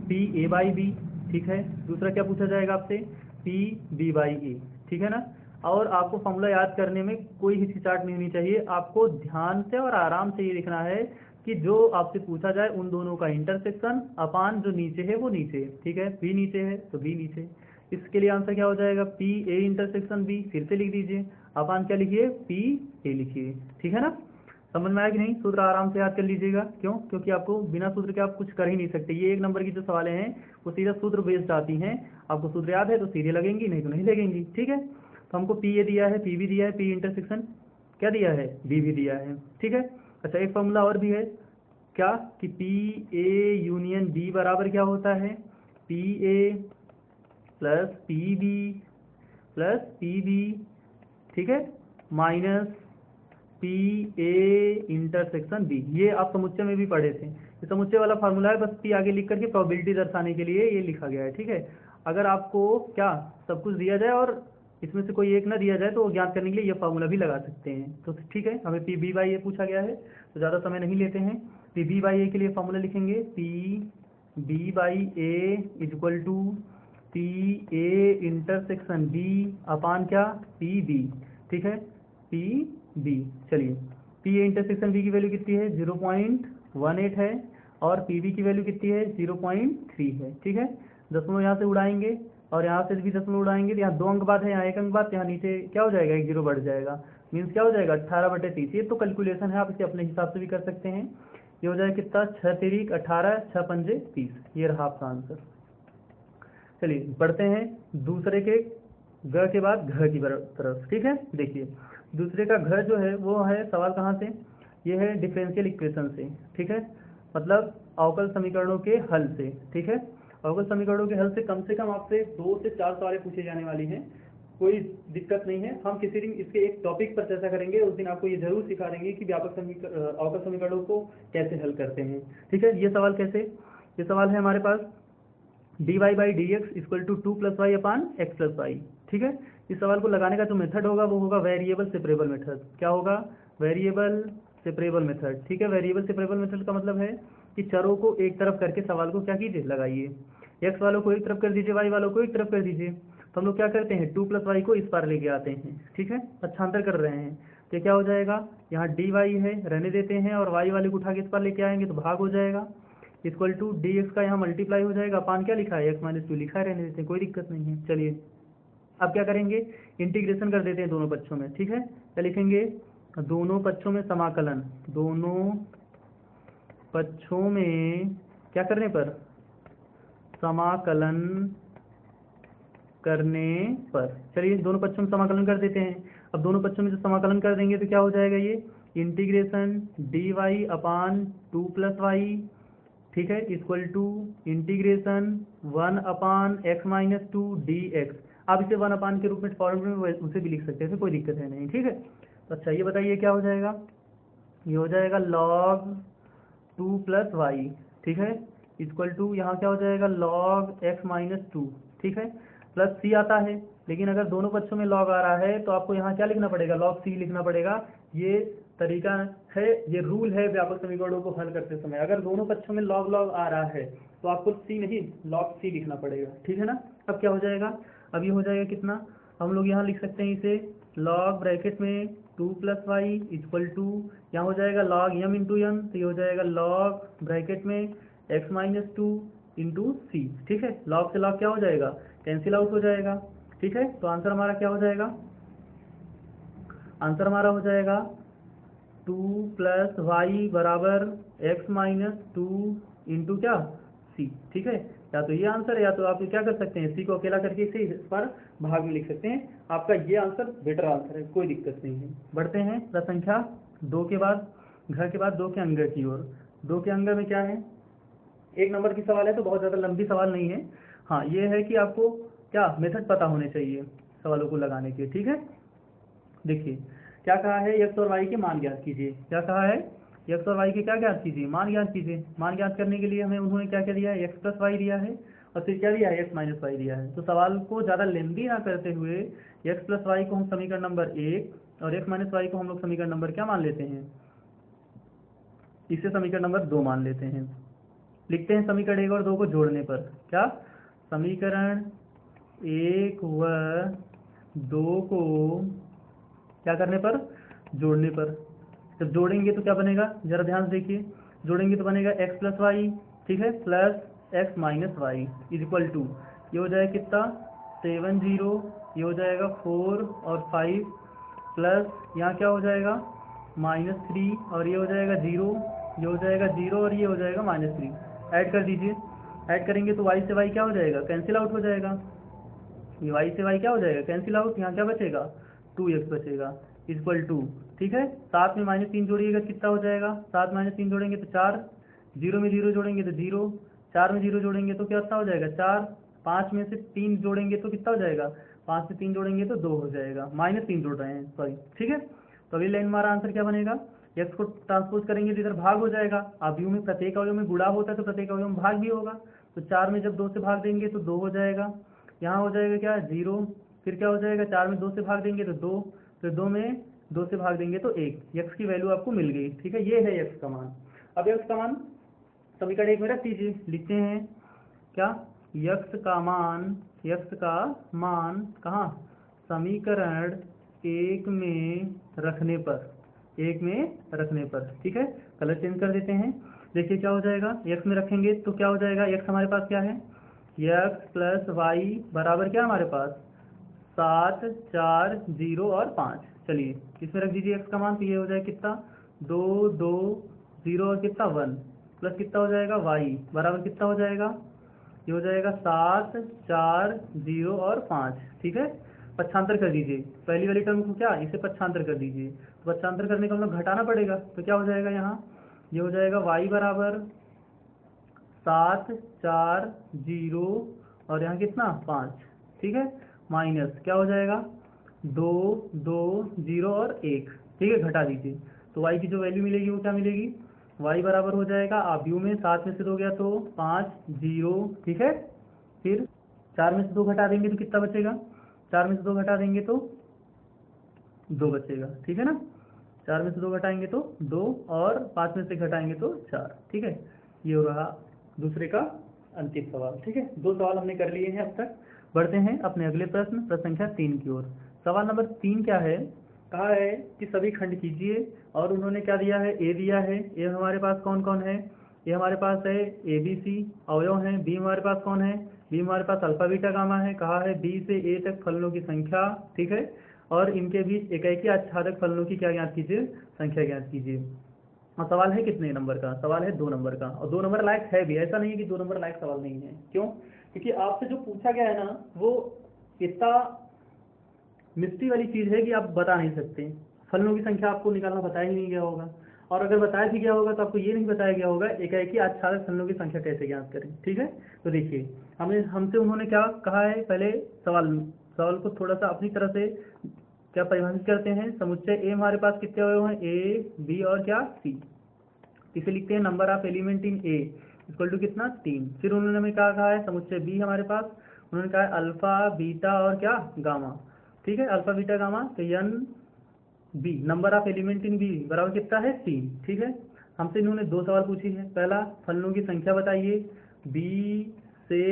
पी ए बाई बी। ठीक है, दूसरा क्या पूछा जाएगा आपसे, पी बी बाई ए। ठीक है ना, और आपको फॉर्मूला याद करने में कोई हिचकिचाहट नहीं होनी चाहिए, आपको ध्यान से और आराम से ये लिखना है कि जो आपसे पूछा जाए उन दोनों का इंटरसेक्शन अपान जो नीचे है वो नीचे। ठीक है, बी नीचे है तो बी नीचे, इसके लिए आंसर क्या हो जाएगा पी ए इंटरसेक्शन बी, फिर से लिख दीजिए, अपान क्या लिखिए पी ए लिखिए। ठीक है ना, समझ में आया कि नहीं, सूत्र आराम से याद कर लीजिएगा। क्यों, क्योंकि आपको बिना सूत्र के आप कुछ कर ही नहीं सकते, ये 1 नंबर की जो सवालें हैं वो सीधा सूत्र बेस्ड आती हैं, आपको सूत्र याद है तो सीधे लगेंगी, नहीं तो नहीं लगेंगी। ठीक है, तो हमको पी ए दिया है, पी बी दिया है, पी इंटरसेक्शन क्या दिया है बी भी दिया है। ठीक है, अच्छा एक फॉर्मूला और भी है क्या, कि पी ए यूनियन बी बराबर क्या होता है, P A plus P B plus P B. ठीक है, minus P A intersection B, ये आप समुच्चय में भी पढ़े थे, ये समुच्चय वाला फार्मूला है, बस पी आगे लिख करके प्रोबेबिलिटी दर्शाने के लिए ये लिखा गया है। ठीक है, अगर आपको क्या सब कुछ दिया जाए और इसमें से कोई एक ना दिया जाए तो ज्ञात करने के लिए ये फार्मूला भी लगा सकते हैं। तो ठीक है, हमें पी बी बाई ए पूछा गया है तो ज़्यादा समय नहीं लेते हैं, पी बी बाई ए के लिए फार्मूला लिखेंगे, P B by A equal to P A intersection B upon क्या पी बी। ठीक है, पी बी, चलिए पी ए इंटरसेक्शन बी की वैल्यू कितनी है 0.18 है, और पी बी की वैल्यू कितनी है 0.3 है। ठीक है, दशमलव यहाँ से उड़ाएंगे और यहाँ से भी दशमलव उड़ाएंगे, तो यहाँ 2 अंक बाद है, यहाँ 1 अंक बाद, यहाँ नीचे क्या हो जाएगा 1 0 बढ़ जाएगा, मीन्स क्या हो जाएगा 18/30। ये तो कैलकुलेशन है, आप इसे अपने हिसाब से भी कर सकते हैं। ये हो जाएगा कितना 6 तिरिक 18, 6 पंजे 30, ये रहा आपका आंसर। चलिए बढ़ते हैं दूसरे के घ के बाद घ की तरफ। ठीक है, देखिए दूसरे का घ जो है वो है सवाल कहाँ से, ये है डिफरेंशियल इक्वेशन से। ठीक है, मतलब अवकल समीकरणों के हल से। ठीक है, अवकल समीकरणों के हल से कम आपसे 2 से 4 सवालें पूछे जाने वाली हैं, कोई दिक्कत नहीं है। हम किसी दिन इसके एक टॉपिक पर चर्चा करेंगे, उस दिन आपको ये जरूर सिखा देंगे कि व्यापक अवकल समीकरणों को कैसे हल करते हैं। ठीक है, ये सवाल कैसे, ये सवाल है हमारे पास dy by d x equal to 2 + y upon x + y। ठीक है, इस सवाल को लगाने का जो मेथड होगा वो होगा वेरिएबल सेपरेबल मेथड। क्या होगा, वेरिएबल सेपरेबल मेथड। ठीक है, वेरिएबल सेपरेबल मेथड का मतलब है कि चरों को एक तरफ करके सवाल को क्या कीजिए, लगाइए। एक्स वालों को एक तरफ कर दीजिए, वाई वालों को एक तरफ कर दीजिए। तो हम लोग क्या करते हैं, 2 + y को इस पार लेके आते हैं, ठीक है, पक्षांतर कर रहे हैं। तो क्या हो जाएगा, यहाँ dy है रहने देते हैं, और y वाले को उठा के इस पार लेके आएंगे तो भाग हो जाएगा, इक्वल टू dx का यहाँ मल्टीप्लाई हो जाएगा, अपान क्या लिखा है, x - 2 लिखा है, रहने देते हैं, कोई दिक्कत नहीं है। चलिए अब क्या करेंगे, इंटीग्रेशन कर देते हैं दोनों पक्षों में, ठीक है। क्या लिखेंगे, दोनों पक्षों में समाकलन, दोनों पक्षों में क्या करने पर, समाकलन करने पर। चलिए दोनों पक्षों में समाकलन कर देते हैं। अब दोनों पक्षों में जो समाकलन कर देंगे तो क्या हो जाएगा, ये इंटीग्रेशन dy अपान 2 + y, ठीक है, equal to integration 1 upon x - 2 dx। आप इसे 1 अपान के रूप में फॉर्म में उसे भी लिख सकते हैं, कोई दिक्कत है नहीं, ठीक है। तो अच्छा ये बताइए क्या हो जाएगा, ये हो जाएगा log 2 + y, ठीक है, इक्वल टू यहाँ क्या हो जाएगा log x - 2, ठीक है, प्लस c आता है। लेकिन अगर दोनों पक्षों में log आ रहा है तो आपको यहाँ क्या लिखना पड़ेगा, log c लिखना पड़ेगा। ये तरीका है, ये रूल है व्यापक समीकरणों को हल करते समय, अगर दोनों पक्षों में log आ रहा है तो आपको c नहीं log c लिखना पड़ेगा, ठीक है ना। अब क्या हो जाएगा, अब ये हो जाएगा कितना, हम लोग यहाँ लिख सकते हैं इसे log ब्रैकेट में 2 + y इक्वल टू, यहाँ हो जाएगा log m × n, तो ये हो जाएगा log ब्रैकेट में x - 2 × c, ठीक है। log से log क्या हो जाएगा, कैंसिल आउट हो जाएगा, ठीक है। तो आंसर हमारा क्या हो जाएगा, आंसर हमारा हो जाएगा 2 + y बराबर x - 2 × क्या, c, ठीक है। या तो ये आंसर है, या तो आप क्या कर सकते हैं, c को अकेला करके इसे इस पर भाग में लिख सकते हैं। आपका ये आंसर बेटर आंसर है, कोई दिक्कत नहीं है। बढ़ते हैं प्रश्न संख्या 2 के बाद, घर के बाद 2 के अंगर की ओर। 2 के अंगर में क्या है, 1 नंबर की सवाल है तो बहुत ज़्यादा लंबी सवाल नहीं है। हाँ ये है कि आपको क्या मेथड पता होने चाहिए सवालों को लगाने के, ठीक है। देखिए क्या कहा है, x और y के मान ज्ञात कीजिए। क्या कहा है, x और y के क्या ज्ञात कीजिए, मान ज्ञात कीजिए। मान ज्ञात करने के लिए हमें उन्होंने क्या क्या दिया है, x + y दिया है, और फिर क्या दिया है, x - y दिया है। तो सवाल को ज़्यादा लेंदी ना करते हुए x + y को हम समीकरण नंबर 1 और x - y को हम लोग समीकरण नंबर क्या मान लेते हैं, इसे समीकरण नंबर 2 मान लेते हैं। लिखते हैं समीकरण 1 और 2 को जोड़ने पर, क्या, समीकरण 1 व 2 को क्या करने पर, जोड़ने पर। जब जोड़ेंगे तो क्या बनेगा, जरा ध्यान से देखिए, जोड़ेंगे तो बनेगा x + y, ठीक है, plus x - y equal to, ये हो जाएगा कितना 7 0, ये हो जाएगा 4 और 5, प्लस यहाँ क्या हो जाएगा -3, और ये हो जाएगा 0, ये हो जाएगा 0, और ये हो जाएगा -3। ऐड कर दीजिए, ऐड करेंगे तो y से y क्या हो जाएगा, कैंसिल आउट हो जाएगा। ये y से y क्या हो जाएगा, कैंसिल आउट, यहाँ क्या बचेगा 2x बचेगा, इक्वल टू, ठीक है। साथ में -3 जोड़िएगा कितना हो जाएगा, 7 - 3 जोड़ेंगे तो 4, 0 में 0 जोड़ेंगे तो 0, 4 में 0 जोड़ेंगे तो कितना हो जाएगा 4, 5 में से 3 जोड़ेंगे तो कितना हो जाएगा, 5 से 3 जोड़ेंगे तो 2 हो जाएगा, -3 जोड़ रहे हैं, सॉरी, ठीक है। तो अगली लाइन हमारा आंसर क्या बनेगा, x को ट्रांसपोज करेंगे तो इधर भाग हो जाएगा। अवयव में प्रत्येक अवयव में गुणा होता है तो प्रत्येक अवयव में भाग भी होगा। तो 4 में जब 2 से भाग देंगे तो 2 हो जाएगा, यहाँ हो जाएगा क्या 0, फिर क्या हो जाएगा 4 में 2 से भाग देंगे तो 2, फिर 2 में 2 से भाग देंगे तो 1, x की वैल्यू आपको मिल गई, ठीक है। ये है x का मान। अब x का मान समीकरण 1 में रख दीजिए, लिखते हैं क्या, x का मान कहाँ, समीकरण 1 में रखने पर, 1 में रखने पर, ठीक है। कलर चेंज कर देते हैं, देखिए क्या हो जाएगा, x में रखेंगे तो क्या हो जाएगा, x हमारे पास क्या है, x + y बराबर क्या हमारे पास 7 4 0 और 5। चलिए इसमें रख दीजिए x का मान, तो ये हो जाएगा कितना 2 2 0 और कितना 1, प्लस कितना हो जाएगा y बराबर कितना हो जाएगा, ये हो जाएगा 7 4 0 और 5, ठीक है। पक्षांतर कर दीजिए, पहली वाली टर्म को क्या, इसे पक्षांतर कर दीजिए। तो पक्षांतर करने का हम लोग घटाना पड़ेगा, तो क्या हो जाएगा यहाँ, ये हो जाएगा y बराबर 7 4 0 और यहाँ कितना 5, ठीक है, माइनस क्या हो जाएगा 2 2 0 और 1, ठीक है, घटा दीजिए। तो y की जो वैल्यू मिलेगी वो क्या मिलेगी, y बराबर हो जाएगा, आप यू में 7 में से 2 गया तो 5 0, ठीक है। फिर 4 में से 2 घटा देंगे तो कितना बचेगा, 4 में से 2 घटा देंगे तो 2 बचेगा, ठीक है ना। 4 में से 2 घटाएंगे तो 2 और 5 में से घटाएंगे तो 4, ठीक है। ये हो रहा दूसरे का अंतिम सवाल। ठीक है, 2 सवाल हमने कर लिए हैं अब तक। बढ़ते हैं अपने अगले प्रश्न संख्या 3 की ओर। सवाल नंबर 3 क्या है, कहा है कि सभी खंड कीजिए, और उन्होंने क्या दिया है, ए दिया है। ए हमारे पास कौन कौन है, ए हमारे पास है ए बी सी अवयव हैं। बी हमारे पास कौन है, बी हमारे पास अल्फा बीटा गामा है। कहा है बी से ए तक फलनों की संख्या। ठीक है, और इनके बीच एकाकी आच्छादक फलनों की क्या ज्ञात कीजिए, संख्या ज्ञात कीजिए। और सवाल है कितने नंबर का, सवाल है 2 नंबर का, और 2 नंबर लायक है भी, ऐसा नहीं है कि 2 नंबर लायक सवाल नहीं है। क्यों, क्योंकि आपसे जो पूछा गया है ना, वो इतना मिस्ट्री वाली चीज़ है कि आप बता नहीं सकते। फलनों की संख्या आपको निकालना बताया ही नहीं गया होगा, और अगर बताया भी गया होगा तो आपको ये नहीं बताया गया होगा एकाएकी आच्छादक फलनों की संख्या कैसे ज्ञात करें। ठीक है, तो देखिए हमसे उन्होंने क्या कहा है, पहले सवाल को थोड़ा सा अपनी तरह से क्या परिभाषित करते हैं। समुच्चय ए हमारे पास कितने अवयव हैं, ए बी और क्या सी। इसे लिखते हैं number of element in A equal to कितना, 3। फिर उन्होंने हमें क्या कहा है, समुच्चय बी हमारे पास, उन्होंने कहा है अल्फा बीटा और क्या गामा। ठीक है, अल्फा बीटा गामा, तो n B number of element in B बराबर कितना है, 3। ठीक है, हमसे इन्होंने 2 सवाल पूछी है। पहला, फलनों की संख्या बताइए बी से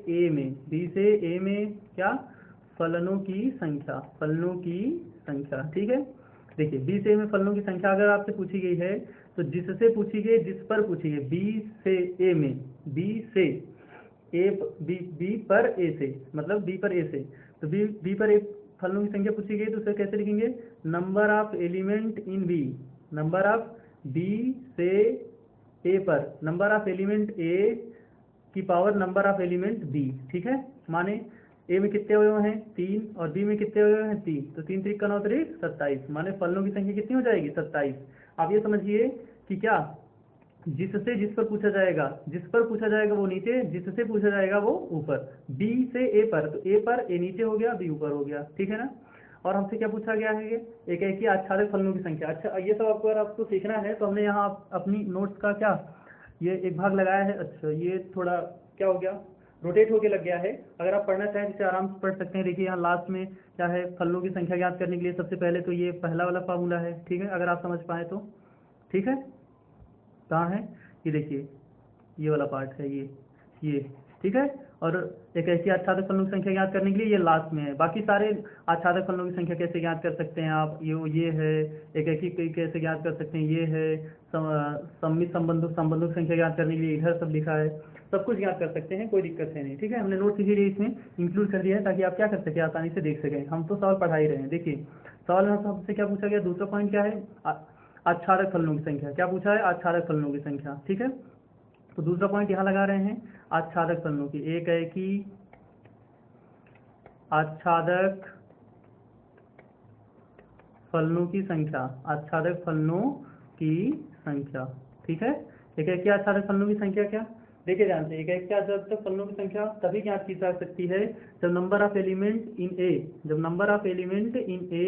ए में, बी से ए में क्या, फलनों की संख्या, फलनों की संख्या। ठीक है, देखिए बी से ए में फलनों की संख्या अगर आपसे पूछी गई है, तो जिससे पूछी गई, जिस पर पूछी गई, बी से ए में, बी से ए, बी पर ए से, मतलब बी पर ए से, तो बी पर ए फलनों की संख्या पूछी गई, तो उसे कैसे लिखेंगे, number of element in B, number of B से ए पर, नंबर ऑफ एलिमेंट ए की power number of element B. ठीक है, माने ए में कितने अवयव हैं, 3, और बी में कितने अवयव हैं, 3, तो 3 3 का 9 3 27, माने फलनों की संख्या कितनी हो जाएगी, 27। आप ये समझिए कि क्या, जिससे जिस पर पूछा जाएगा, जिस पर पूछा जाएगा वो नीचे, जिससे पूछा जाएगा वो ऊपर। बी से ए पर, तो ए पर ए नीचे हो गया, बी ऊपर हो गया। ठीक है ना, और हमसे क्या पूछा गया है, एकाएकी आच्छादक फलनों की संख्या। अच्छा, ये सब आपको अगर आपको सीखना है तो हमने यहाँ अपनी नोट्स का क्या ये एक भाग लगाया है। अच्छा, ये थोड़ा क्या हो गया, रोटेट होके लग गया है। अगर आप पढ़ना चाहें इसे आराम से पढ़ सकते हैं। देखिए यहाँ लास्ट में क्या है, फलनों की संख्या ज्ञात करने के लिए सबसे पहले तो ये पहला वाला फार्मूला है। ठीक है, अगर आप समझ पाए तो। ठीक है, कहाँ है, ये देखिए ये वाला पार्ट है, ये ठीक है। और एक ऐसी आच्छादक फलनों की संख्या ज्ञात करने के लिए ये लास्ट में है। बाकी सारे आच्छादक फलनों की संख्या कैसे ज्ञात कर सकते हैं आप, ये है एक ऐसी कैसे ज्ञात कर सकते हैं, ये है सम्मित संबंधों की संख्या ज्ञात करने के लिए इधर सब लिखा है, सब कुछ ज्ञात कर सकते हैं, कोई दिक्कत है नहीं। ठीक है, हमने नोट्स इसीलिए इसमें इंक्लूड कर दिया है ताकि आप क्या कर सकें, आसानी से देख सकें। हम तो सवाल पढ़ा ही रहे हैं। देखिए सवाल में हमसे क्या पूछा गया, दूसरा पॉइंट क्या है, आच्छादक फलनों की संख्या। क्या पूछा है, आच्छादक फलनों की संख्या। ठीक है, तो दूसरा पॉइंट यहाँ लगा रहे हैं, आच्छादक फलनों की, एक है कि आच्छादक फलनों की संख्या, आच्छादक फलनों की संख्या। ठीक है, एक है कि आच्छादक फलनों की संख्या क्या, देखिए ध्यान से, एक है कि आच्छादक फलनों की संख्या तभी ज्ञात की जा सकती है जब number of element in A, जब number of element in A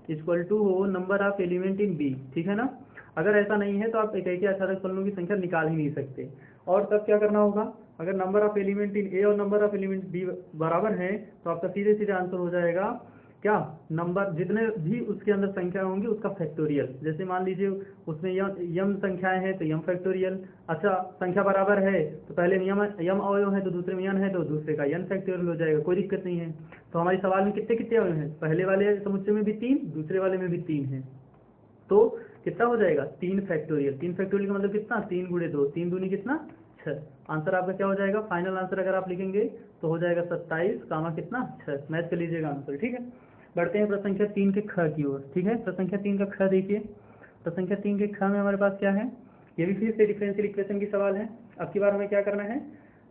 equal to हो number of element in B. ठीक है ना, अगर ऐसा नहीं है तो आप एक ही आच्छादक फलनों की संख्या निकाल ही नहीं सकते। और तब क्या करना होगा, अगर नंबर ऑफ एलिमेंट इन ए और नंबर ऑफ एलिमेंट बी बराबर हैं तो आपका सीधे सीधे आंसर हो जाएगा क्या, नंबर जितने भी उसके अंदर संख्या होंगी उसका फैक्टोरियल। जैसे मान लीजिए उसमें यम संख्याएं हैं तो यम फैक्टोरियल। अच्छा, संख्या बराबर है तो पहले में यम अवयव है तो दूसरे में यन है तो दूसरे का यन फैक्टोरियल हो जाएगा, कोई दिक्कत नहीं है। तो हमारे सवाल में कितने कितने अवयव हैं, पहले वाले समुच्चय में भी 3, दूसरे वाले में भी 3 है, तो कितना हो जाएगा, 3 फैक्टोरियल। 3 फैक्टोरियल का मतलब कितना, 3 गुणे 2, 3 दूनी कितना 6। आंसर आपका क्या हो जाएगा, फाइनल आंसर अगर आप लिखेंगे तो हो जाएगा 27, कामा कितना 6। मैच कर लीजिएगा आंसर। ठीक है, बढ़ते हैं प्रश्न संख्या 3 के ख की ओर। ठीक है, प्रश्न संख्या 3 का ख देखिए, प्रश्न संख्या 3 के ख में हमारे पास क्या है, ये भी फिर से डिफरेंशियल इक्वेशन की सवाल है। अब की बार हमें क्या करना है,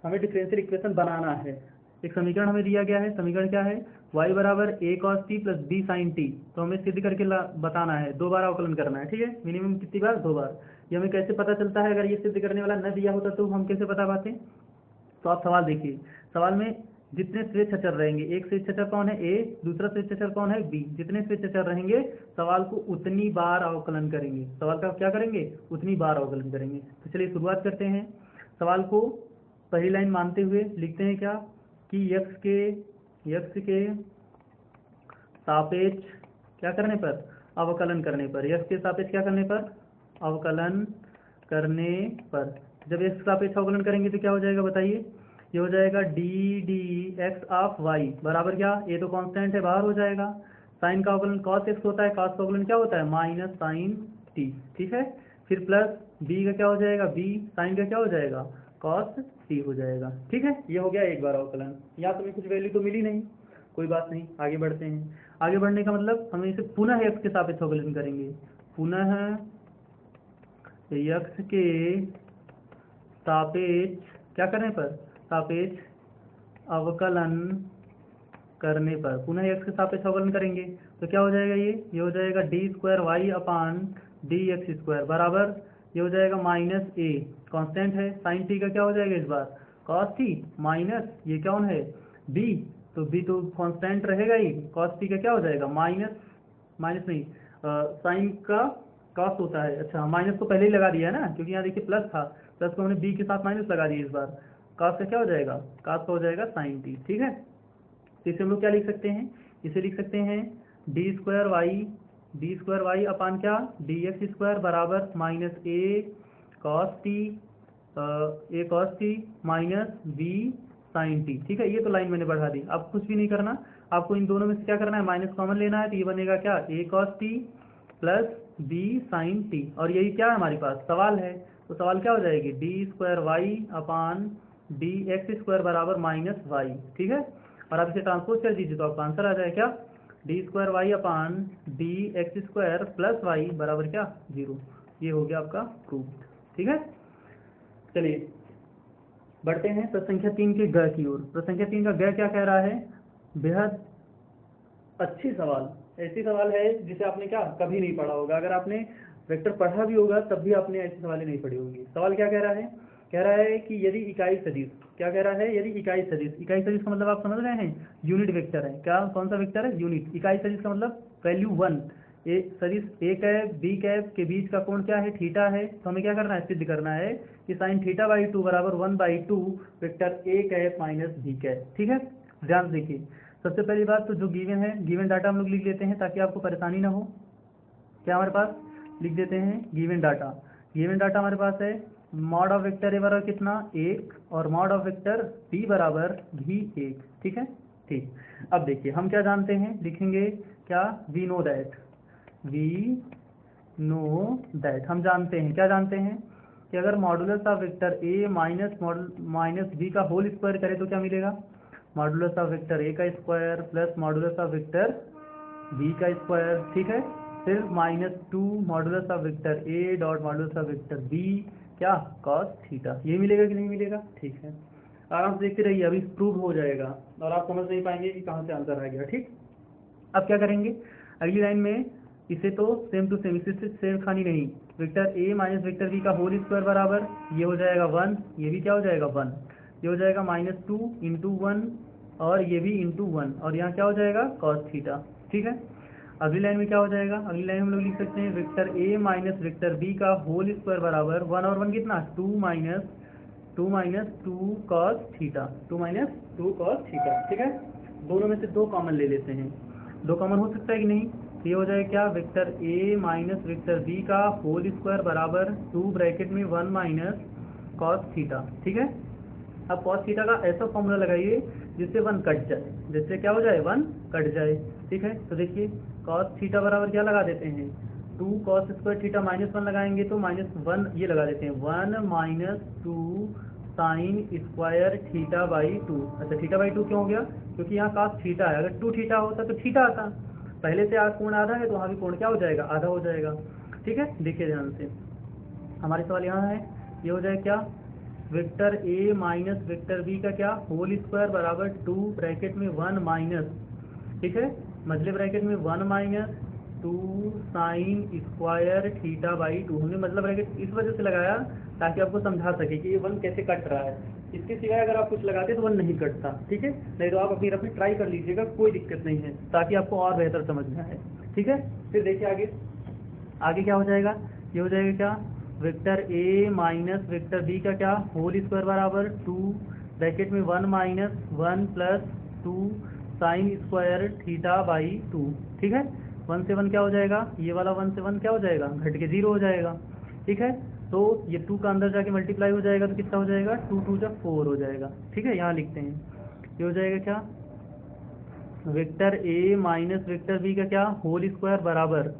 हमें डिफरेंशियल इक्वेशन बनाना है। एक समीकरण हमें दिया गया है, समीकरण क्या है, y बराबर a cos t plus b sin t, तो हमें सिद्ध करके बताना है, 2 बार अवकलन करना है। ठीक है, मिनिमम कितनी बार, 2 बार। ये हमें कैसे पता चलता है, अगर ये सिद्ध करने वाला न दिया होता तो हम कैसे बता पाते। तो आप सवाल देखिए, सवाल में जितने स्वेच्छ अचर रहेंगे, एक स्वेच्छ अचर कौन है a, दूसरा स्वेच्छ अचर कौन है b, जितने स्वेच्छ अचर रहेंगे सवाल को उतनी बार अवकलन करेंगे, सवाल का क्या करेंगे, उतनी बार अवकलन करेंगे। तो चलिए शुरुआत करते हैं। सवाल को पहली लाइन मानते हुए लिखते हैं क्या, कि यक्स के सापेक्ष क्या करने पर, अवकलन करने पर, यक्स के सापेक्ष क्या करने पर, अवकलन करने पर जब एक्स का सापेक्ष अवकलन करेंगे तो क्या हो जाएगा बताइए, ये हो जाएगा d d x of y बराबर क्या, ये तो कांस्टेंट है बाहर हो जाएगा। साइन का अवकलन कॉस एक्स होता है, कॉस का अवकलन क्या होता है माइनस साइन टी, ठीक है। फिर प्लस बी का क्या हो जाएगा, बी साइन का क्या हो जाएगा कॉस टी हो जाएगा, ठीक है। ये हो गया एक बार अवकलन। यहाँ तुम्हें कुछ वैल्यू तो मिली नहीं, कोई बात नहीं, आगे बढ़ते हैं। आगे बढ़ने का मतलब हम इसे पुनः एक्स के सापेक्ष अवकलन करेंगे, पुनः एक्स के सापेक्ष क्या करने पर, सापेक्ष अवकलन करने पर, पुनः एक्स के सापेक्ष अवकलन करेंगे तो क्या हो जाएगा, ये हो जाएगा D square Y upon D X square बराबर, ये हो जाएगा माइनस ए, कांस्टेंट है, साइन टी का क्या हो जाएगा इस बार कॉस टी, माइनस ये कौन है बी, तो बी तो कांस्टेंट रहेगा ही, कॉस टी का क्या हो जाएगा माइनस, माइनस नहीं साइन का कॉस होता है, अच्छा माइनस को पहले ही लगा दिया है ना, क्योंकि यहाँ देखिए प्लस था, प्लस को हमने बी के साथ माइनस लगा दिया इस बार, कॉस का क्या हो जाएगा, कॉस का हो जाएगा साइन टी, ठीक है। तो इसे हम लोग क्या लिख सकते हैं, इसे लिख सकते हैं डी स्क्वायर वाई अपान क्या डी एक्स स्क्वायर बराबर minus A cos T minus B sine T, ठीक है। ये तो लाइन मैंने बढ़ा दी, अब कुछ भी नहीं करना, आपको इन दोनों में से क्या करना है माइनस कॉमन लेना है, तो ये बनेगा क्या A cos T plus B sine T, और यही क्या है हमारे पास सवाल है, तो सवाल क्या हो जाएगी D square Y upon D X square बराबर माइनस वाई, ठीक है। और आप इसे ट्रांसपोज कर दीजिए तो आपका आंसर आ जाए क्या, D square Y upon D X square plus Y बराबर क्या 0, ये हो गया आपका प्रूफ, ठीक है। चलिए बढ़ते हैं प्रश्न संख्या 3 के ग की ओर। प्रश्न संख्या 3 का ग क्या कह रहा है, बेहद अच्छी सवाल, ऐसी सवाल है जिसे आपने क्या कभी नहीं पढ़ा होगा, अगर आपने वेक्टर पढ़ा भी होगा तब भी आपने ऐसी सवालें नहीं पढ़ी होंगी। सवाल क्या कह रहा है, कह रहा है कि यदि इकाई सदिश, क्या कह रहा है, यदि इकाई सदिश, इकाई सदिश का मतलब आप समझ रहे हैं यूनिट वेक्टर है, क्या कौन सा वेक्टर है यूनिट, इकाई सदिश का मतलब वैल्यू 1, ए सदिश ए कैप बी कैप के बीच का कोण क्या है थीटा है, तो हमें क्या करना है सिद्ध करना है कि साइन थीटा बाई 2 बराबर 1/2 vector A cap minus B cap, ठीक है। ध्यान से देखिए, सबसे पहली बात तो जो गिवन है, गिवन डाटा हम लोग लिख लेते हैं ताकि आपको परेशानी ना हो। क्या हमारे पास लिख देते हैं गिवन डाटा, गिवन डाटा हमारे पास है मॉड ऑफ वेक्टर ए बराबर कितना 1 और मॉड ऑफ वेक्टर बी बराबर भी 1, ठीक है। ठीक, अब देखिए हम क्या जानते हैं, लिखेंगे क्या वी नो दैट, हम जानते हैं, क्या जानते हैं कि अगर modulus of vector A minus B का होल स्क्वायर करें तो क्या मिलेगा, मॉडुलस ऑफ वेक्टर ए का square plus modulus of vector B का स्क्वायर, ठीक है। फिर -2 modulus of vector A dot modulus of vector B क्या कॉस थीटा, ये मिलेगा कि नहीं मिलेगा, ठीक है। आराम से देखते रहिए, अभी प्रूव हो जाएगा और आप समझ नहीं पाएंगे कि कहाँ से आंसर आ गया, ठीक। अब क्या करेंगे अगली लाइन में, इसे तो सेम टू सेम, इसे सेम खानी नहीं, vector A minus vector B का होल स्क्वायर बराबर ये हो जाएगा 1, ये भी क्या हो जाएगा 1, ये हो जाएगा -2 × 1 और ये भी × 1 और यहाँ क्या हो जाएगा cos थीटा, ठीक है। अगली लाइन में क्या हो जाएगा, अगली लाइन हम लोग लिख सकते हैं vector A minus vector B का होल स्क्वायर बराबर 1 और 1 कितना 2 cos थीटा, 2 cos थीटा, ठीक है। दोनों में से 2 कॉमन ले लेते हैं, 2 कॉमन हो सकता है कि नहीं, ये हो जाएगा क्या vector A minus vector B का होल स्क्वायर बराबर 2 ब्रैकेट में 1 cos थीटा, ठीक है। अब cos थीटा का ऐसा फॉर्मूला लगाइए जिससे 1 कट जाए, जिससे क्या हो जाए 1 कट जाए, ठीक है। तो देखिए cos थीटा बराबर क्या लगा देते हैं 2 cos स्क्वायर थीटा -1 लगाएंगे तो -1 ये लगा देते हैं 1 - 2 साइन स्क्वायर थीटा बाई 2। अच्छा थीटा बाई 2 क्यों हो गया, क्योंकि यहाँ cos थीटा है, अगर 2 थीटा होता तो थीटा आता, पहले से कोण आधा है तो वहाँ भी कोण क्या हो जाएगा आधा हो जाएगा, ठीक है। देखिए ध्यान से, हमारे सवाल यहाँ है, ये हो जाए क्या vector A minus vector B का क्या होल स्क्वायर बराबर 2 ब्रैकेट में 1 ठीक है, मझले ब्रैकेट में 1 - 2 साइन स्क्वायर थीटा बाई 2। हमने मतलब ब्रैकेट इस वजह से लगाया ताकि आपको समझा सके कि ये 1 कैसे कट रहा है, इसके सिवाय अगर आप कुछ लगाते तो 1 नहीं कटता, ठीक है। नहीं तो आप अपनी रफ में ट्राई कर लीजिएगा, कोई दिक्कत नहीं है, ताकि आपको और बेहतर समझ में आए, ठीक है। फिर देखिए आगे क्या हो जाएगा, ये हो जाएगा क्या vector A minus vector B का क्या होल स्क्वायर बराबर 2 ब्रैकेट में 1 plus 2 sine square theta by 2, ठीक है। 1 से 1 क्या हो जाएगा, ये वाला 1 से 1 क्या हो जाएगा घट के 0 हो जाएगा, ठीक है। तो ये 2 का अंदर जाके मल्टीप्लाई हो जाएगा तो कितना हो जाएगा, 2 2 जा 4 हो जाएगा। ठीक है, यहाँ लिखते हैं, ये हो जाएगा क्या, vector A minus vector B का क्या होल स्क्वायर बराबर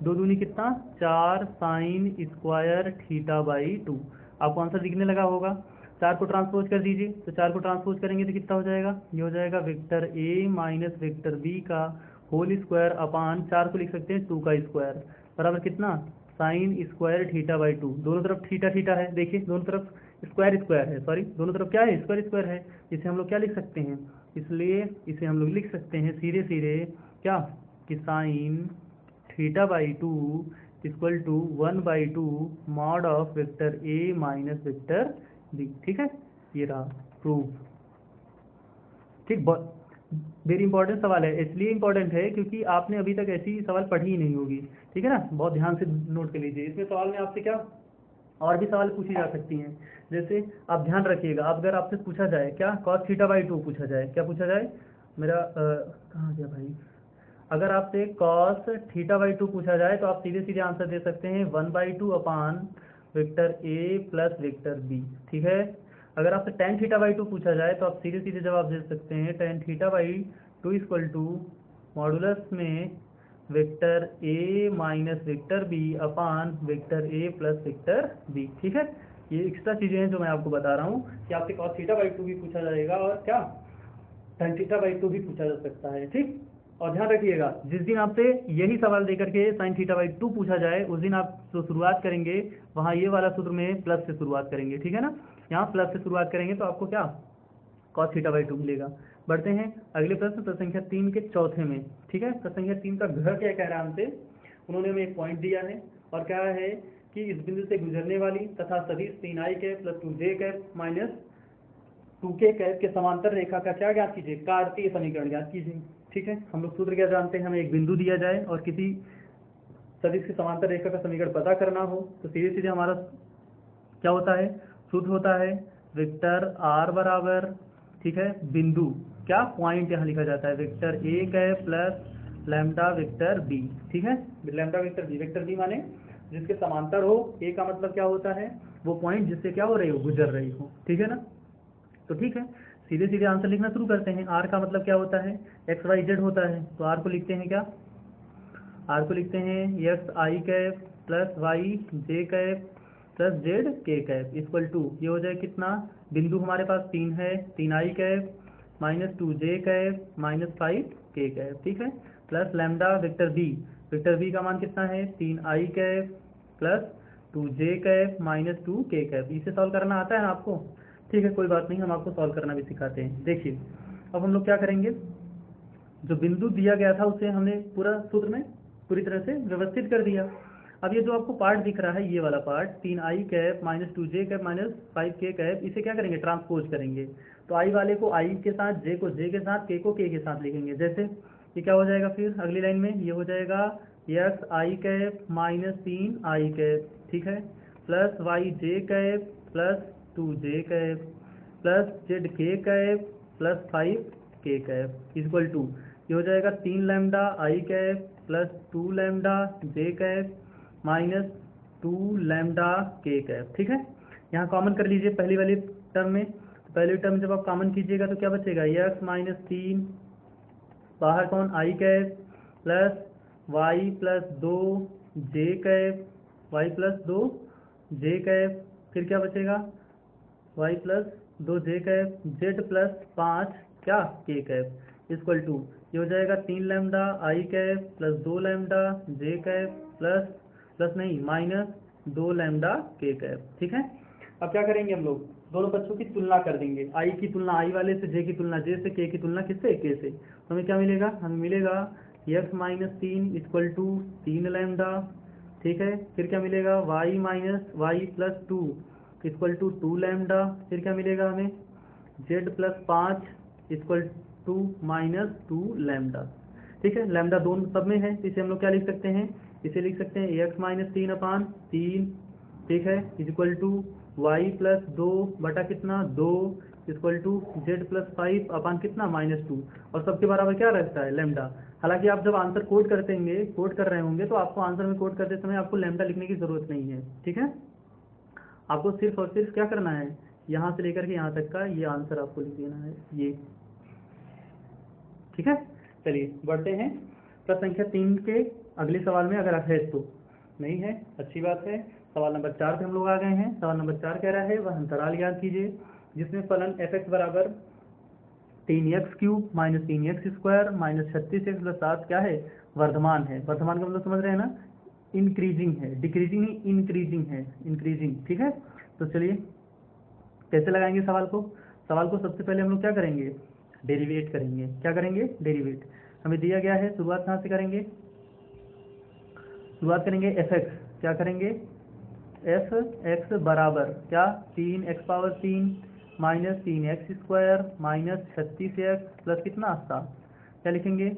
2 दूनी कितना 4 साइन स्क्वायर थीटा बाई 2। आपको आंसर दिखने लगा होगा। 4 को ट्रांसपोज कर दीजिए, तो 4 को ट्रांसपोज करेंगे तो कितना हो जाएगा, ये हो जाएगा vector A minus vector B का होल स्क्वायर अपान 4 को लिख सकते हैं 2 का स्क्वायर बराबर कितना साइन स्क्वायर थीटा बाई 2। दोनों तरफ थीटा थीटा है, देखिए दोनों तरफ स्क्वायर स्क्वायर है, सॉरी दोनों तरफ क्या है, स्क्वायर स्क्वायर है। इसे हम लोग क्या लिख सकते हैं, इसलिए इसे हम लोग लिख सकते हैं सीधे सीधे क्या कि sine theta by 2 equal to 1/2 mod of vector A minus vector B. ठीक है, ये रहा प्रूफ। ठीक, वेरी इंपॉर्टेंट सवाल है, इसलिए इंपॉर्टेंट है क्योंकि आपने अभी तक ऐसी सवाल पढ़ी ही नहीं होगी। ठीक है ना, बहुत ध्यान से नोट कर लीजिए। इसमें सवाल में आपसे क्या और भी सवाल पूछी जा सकती हैं, जैसे आप ध्यान रखिएगा, अब अगर आपसे पूछा जाए क्या cos थीटा बाई 2 पूछा जाए, क्या पूछा जाए मेरा कहाँ गया भाई, अगर आपसे cos थीटा बाई 2 पूछा जाए तो आप सीधे सीधे आंसर दे सकते हैं 1/2 upon vector A plus vector B. ठीक है, अगर आपसे tan थीटा बाई 2 पूछा जाए तो आप सीधे सीधे जवाब दे सकते हैं tan theta by 2 equal to modulus में vector A minus vector B upon vector A plus vector B. ठीक है, ये एक्स्ट्रा चीज़ें हैं जो मैं आपको बता रहा हूँ कि आपसे cos थीटा बाई 2 भी पूछा जाएगा और क्या tan थीटा बाई 2 भी पूछा जा सकता है। ठीक, और ध्यान रखिएगा जिस दिन आपसे यही सवाल देकर के sin थीटा बाई 2 पूछा जाए उस दिन आप जो शुरुआत करेंगे वहाँ ये वाला सूत्र में प्लस से शुरुआत करेंगे। ठीक है ना, यहाँ प्लस से शुरुआत करेंगे तो आपको क्या cos थीटा बाई 2 मिलेगा। बढ़ते हैं अगले प्रश्न, प्रश्न संख्या 3 के चौथे में। ठीक है, प्रश्न संख्या 3 का घर क्या कह रहा है हमसे, उन्होंने हमें एक पॉइंट दिया है और क्या है कि इस बिंदु से गुजरने वाली तथा सदिश 3i cap plus 2j cap minus 2k cap के समांतर रेखा का क्या ज्ञात कीजिए, कार्तीय समीकरण ज्ञात कीजिए। ठीक है, हम लोग सूत्र क्या जानते हैं, हमें एक बिंदु दिया जाए और किसी सदिश की समांतर रेखा का समीकरण पता करना हो तो सीधे सीधे हमारा क्या होता है, सूत्र होता है वेक्टर r बराबर, ठीक है, बिंदु क्या पॉइंट यहाँ लिखा जाता है vector A cap plus lambda vector B. ठीक है, lambda vector B, vector B माने जिसके समांतर हो, ए का मतलब क्या होता है वो पॉइंट जिससे क्या हो रही हो, गुजर रही हो। ठीक है ना, तो ठीक है सीधे सीधे आंसर लिखना शुरू करते हैं। आर का मतलब क्या होता है, एक्स वाई जेड होता है, तो आर को लिखते हैं क्या, आर को लिखते हैं x I cap plus Y J cap plus Z K cap equal to, ये हो जाए कितना, बिंदु हमारे पास 3 है, 3i cap minus 2j cap minus 5k cap. ठीक है, plus lambda vector B, vector B का मान कितना है 3i cap plus 2j cap minus 2k cap. इसे सॉल्व करना आता है आपको, ठीक है कोई बात नहीं, हम आपको सॉल्व करना भी सिखाते हैं। देखिए अब हम लोग क्या करेंगे, जो बिंदु दिया गया था उसे हमने पूरा सूत्र में पूरी तरह से व्यवस्थित कर दिया। अब ये जो आपको पार्ट दिख रहा है, ये वाला part 3i cap minus 2j cap minus 5k cap, इसे क्या करेंगे ट्रांसपोज करेंगे। तो i वाले को i के साथ, j को j के साथ, k को k के साथ लिखेंगे। जैसे ये क्या हो जाएगा, फिर अगली लाइन में ये हो जाएगा X I cap minus 3i cap, ठीक है, plus Y J cap plus 2j cap plus Z K cap plus 5k cap equal to, ये हो जाएगा 3 lambda I cap plus 2 lambda J cap minus 2 lambda के कैप। ठीक है, यहाँ कॉमन कर लीजिए पहली वाली टर्म में, तो पहली टर्म जब आप कॉमन कीजिएगा तो क्या बचेगा, एक्स माइनस 3 बाहर कौन आई कैप प्लस वाई प्लस 2 जे कैप, वाई प्लस 2 जे कैप, फिर क्या बचेगा वाई प्लस 2 जे कैप, जेड प्लस 5 क्या के कैप इक्वल टू, ये हो जाएगा 3 lambda I cap plus 2 lambda J cap plus नहीं माइनस 2 लैम्डा के कैप। ठीक है, अब क्या करेंगे हम लोग, दोनों बच्चों की तुलना कर देंगे, आई की तुलना आई वाले से, जे की तुलना जे से, के की तुलना किससे, के से। तो हमें क्या मिलेगा, हमें मिलेगा x minus 3 equal to 3 lambda, ठीक है, फिर क्या मिलेगा y minus y plus 2 equal to 2 lambda, फिर क्या मिलेगा हमें z plus 5 equal to minus 2 lambda. ठीक है, लैम्डा दोनों सब में है, तो इसे हम लोग क्या लिख सकते हैं, इसे लिख सकते हैं एक्स माइनस 3 अपान 3, ठीक है, इक्वल टू वाई प्लस 2 बटा कितना 2 इक्वल टू जेड प्लस 5 अपान कितना माइनस 2, और सबके बराबर क्या रहता है लैम्डा। हालांकि आप जब आंसर कोड कर रहे होंगे तो आपको आंसर में कोड करते समय आपको लैम्डा लिखने की जरूरत नहीं है। ठीक है, आपको सिर्फ और सिर्फ क्या करना है, यहाँ से लेकर के यहाँ तक का ये आंसर आपको लिख देना है ये। ठीक है, चलिए बढ़ते हैं प्रश्न संख्या 3 के अगले सवाल में, अगर है तो। नहीं है, अच्छी बात है। सवाल नंबर 4 पे हम लोग आ गए हैं। सवाल नंबर 4 कह रहा है वह अंतराल याद कीजिए जिसमें फलन f(x) बराबर 3x³ minus 3x² minus 36x plus 7 क्या है, वर्धमान है। वर्धमान का मतलब समझ रहे हैं ना, इंक्रीजिंग है, डिक्रीजिंग नहीं, इंक्रीजिंग है, इंक्रीजिंग। ठीक है, तो चलिए कैसे लगाएंगे सवाल को। सवाल को सबसे पहले हम लोग क्या करेंगे, डेरिवेट करेंगे। क्या करेंगे, डेरिवेट। हमें दिया गया है, शुरुआत कहाँ से करेंगे, शुरुआत करेंगे f(x), क्या करेंगे, f(x) बराबर क्या, 3x³ minus 3x² minus 36x plus कितना 7। क्या लिखेंगे,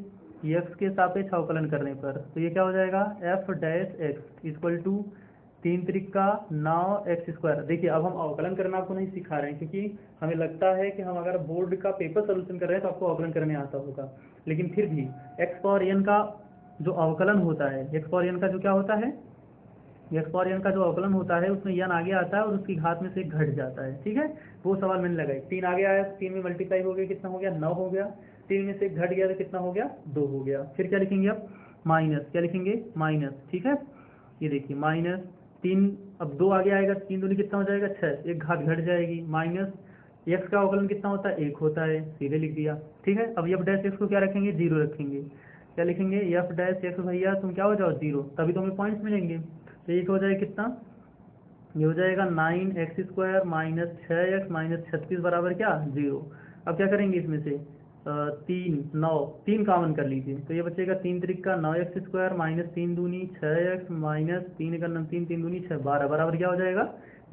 x के सापेक्ष अवकलन करने पर तो ये क्या हो जाएगा, f(x) equal to 3 Trika 9x²। देखिए अब हम अवकलन करना आपको नहीं सिखा रहे हैं, क्योंकि हमें लगता है कि हम अगर बोर्ड का पेपर सोल्यूशन कर रहे हैं तो आपको अवकलन करने आता होगा, लेकिन फिर भी x पावर n का जो अवकलन होता है, x पावर n का जो क्या होता है, x पावर n का जो अवकलन होता है उसमें n आगे आता है और उसकी घात में से घट जाता है। ठीक है, वो सवाल मैंने लगाई, 3 आगे आया, 3 में मल्टीप्लाई हो गया, कितना हो गया, 9 हो गया, 3 में से घट गया तो कितना हो गया, 2 हो गया। फिर क्या लिखेंगे अब, माइनस, क्या लिखेंगे, माइनस। ठीक है, ये देखिए माइनस 3, अब 2 आगे आएगा, 3 दूनी कितना हो जाएगा 6, एक घात घट जाएगी, माइनस x का अवकलन कितना होता है, 1 होता है, सीधे लिख दिया। ठीक है, अब f' को क्या रखेंगे, 0 रखेंगे। क्या लिखेंगे, f' भैया तुम क्या हो जाओ, 0, तभी तो हमें पॉइंट्स मिलेंगे। तो एक हो जाएगा कितना, ये हो जाएगा 9x² माइनस 6x माइनस 36 बराबर क्या, 0। अब क्या करेंगे, इसमें से 3 कामन कर लीजिए, तो ये बचेगा 3 त्रिका 9x² माइनस 3 दूनी 6x माइनस 3 का 3 दूनी 6, 12 बराबर क्या हो जाएगा,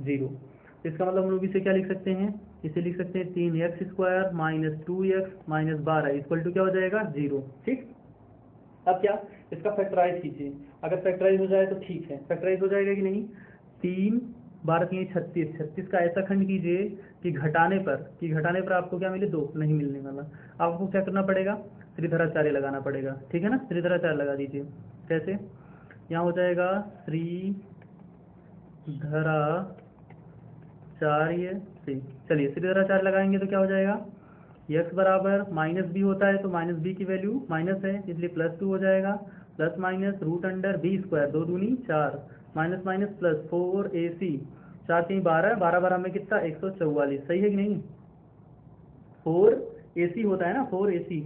0। तो इसका मतलब हम लोग इसे क्या लिख सकते हैं, इसे लिख सकते हैं 3x² minus 2x minus 12 equal to क्या हो जाएगा, 0। ठीक, अब क्या, इसका फैक्टराइज कीजिए। अगर फैक्टराइज हो जाए तो ठीक है, फैक्टराइज हो जाएगा कि नहीं, 3 12 3 36, 36 का ऐसा खंड कीजिए कि घटाने पर आपको क्या मिले, 2 नहीं मिलने वाला। आपको क्या करना पड़ेगा, त्रिधराचार्य लगाना पड़ेगा। ठीक है ना, त्रिधराचार्य लगा दीजिए। कैसे, यहाँ हो जाएगा त्रिधराचार्य से, चलिए त्रिधराचार्य लगाएंगे तो क्या हो जाएगा, x बराबर माइनस बी होता है तो माइनस बी की वैल्यू माइनस है इसलिए प्लस 2 हो जाएगा, plus minus root under b², 2 दूनी 4 माइनस माइनस प्लस 4ac, 4 3 12, 12 12 में कितना 144, सही है कि नहीं, 4ac होता है ना, 4ac,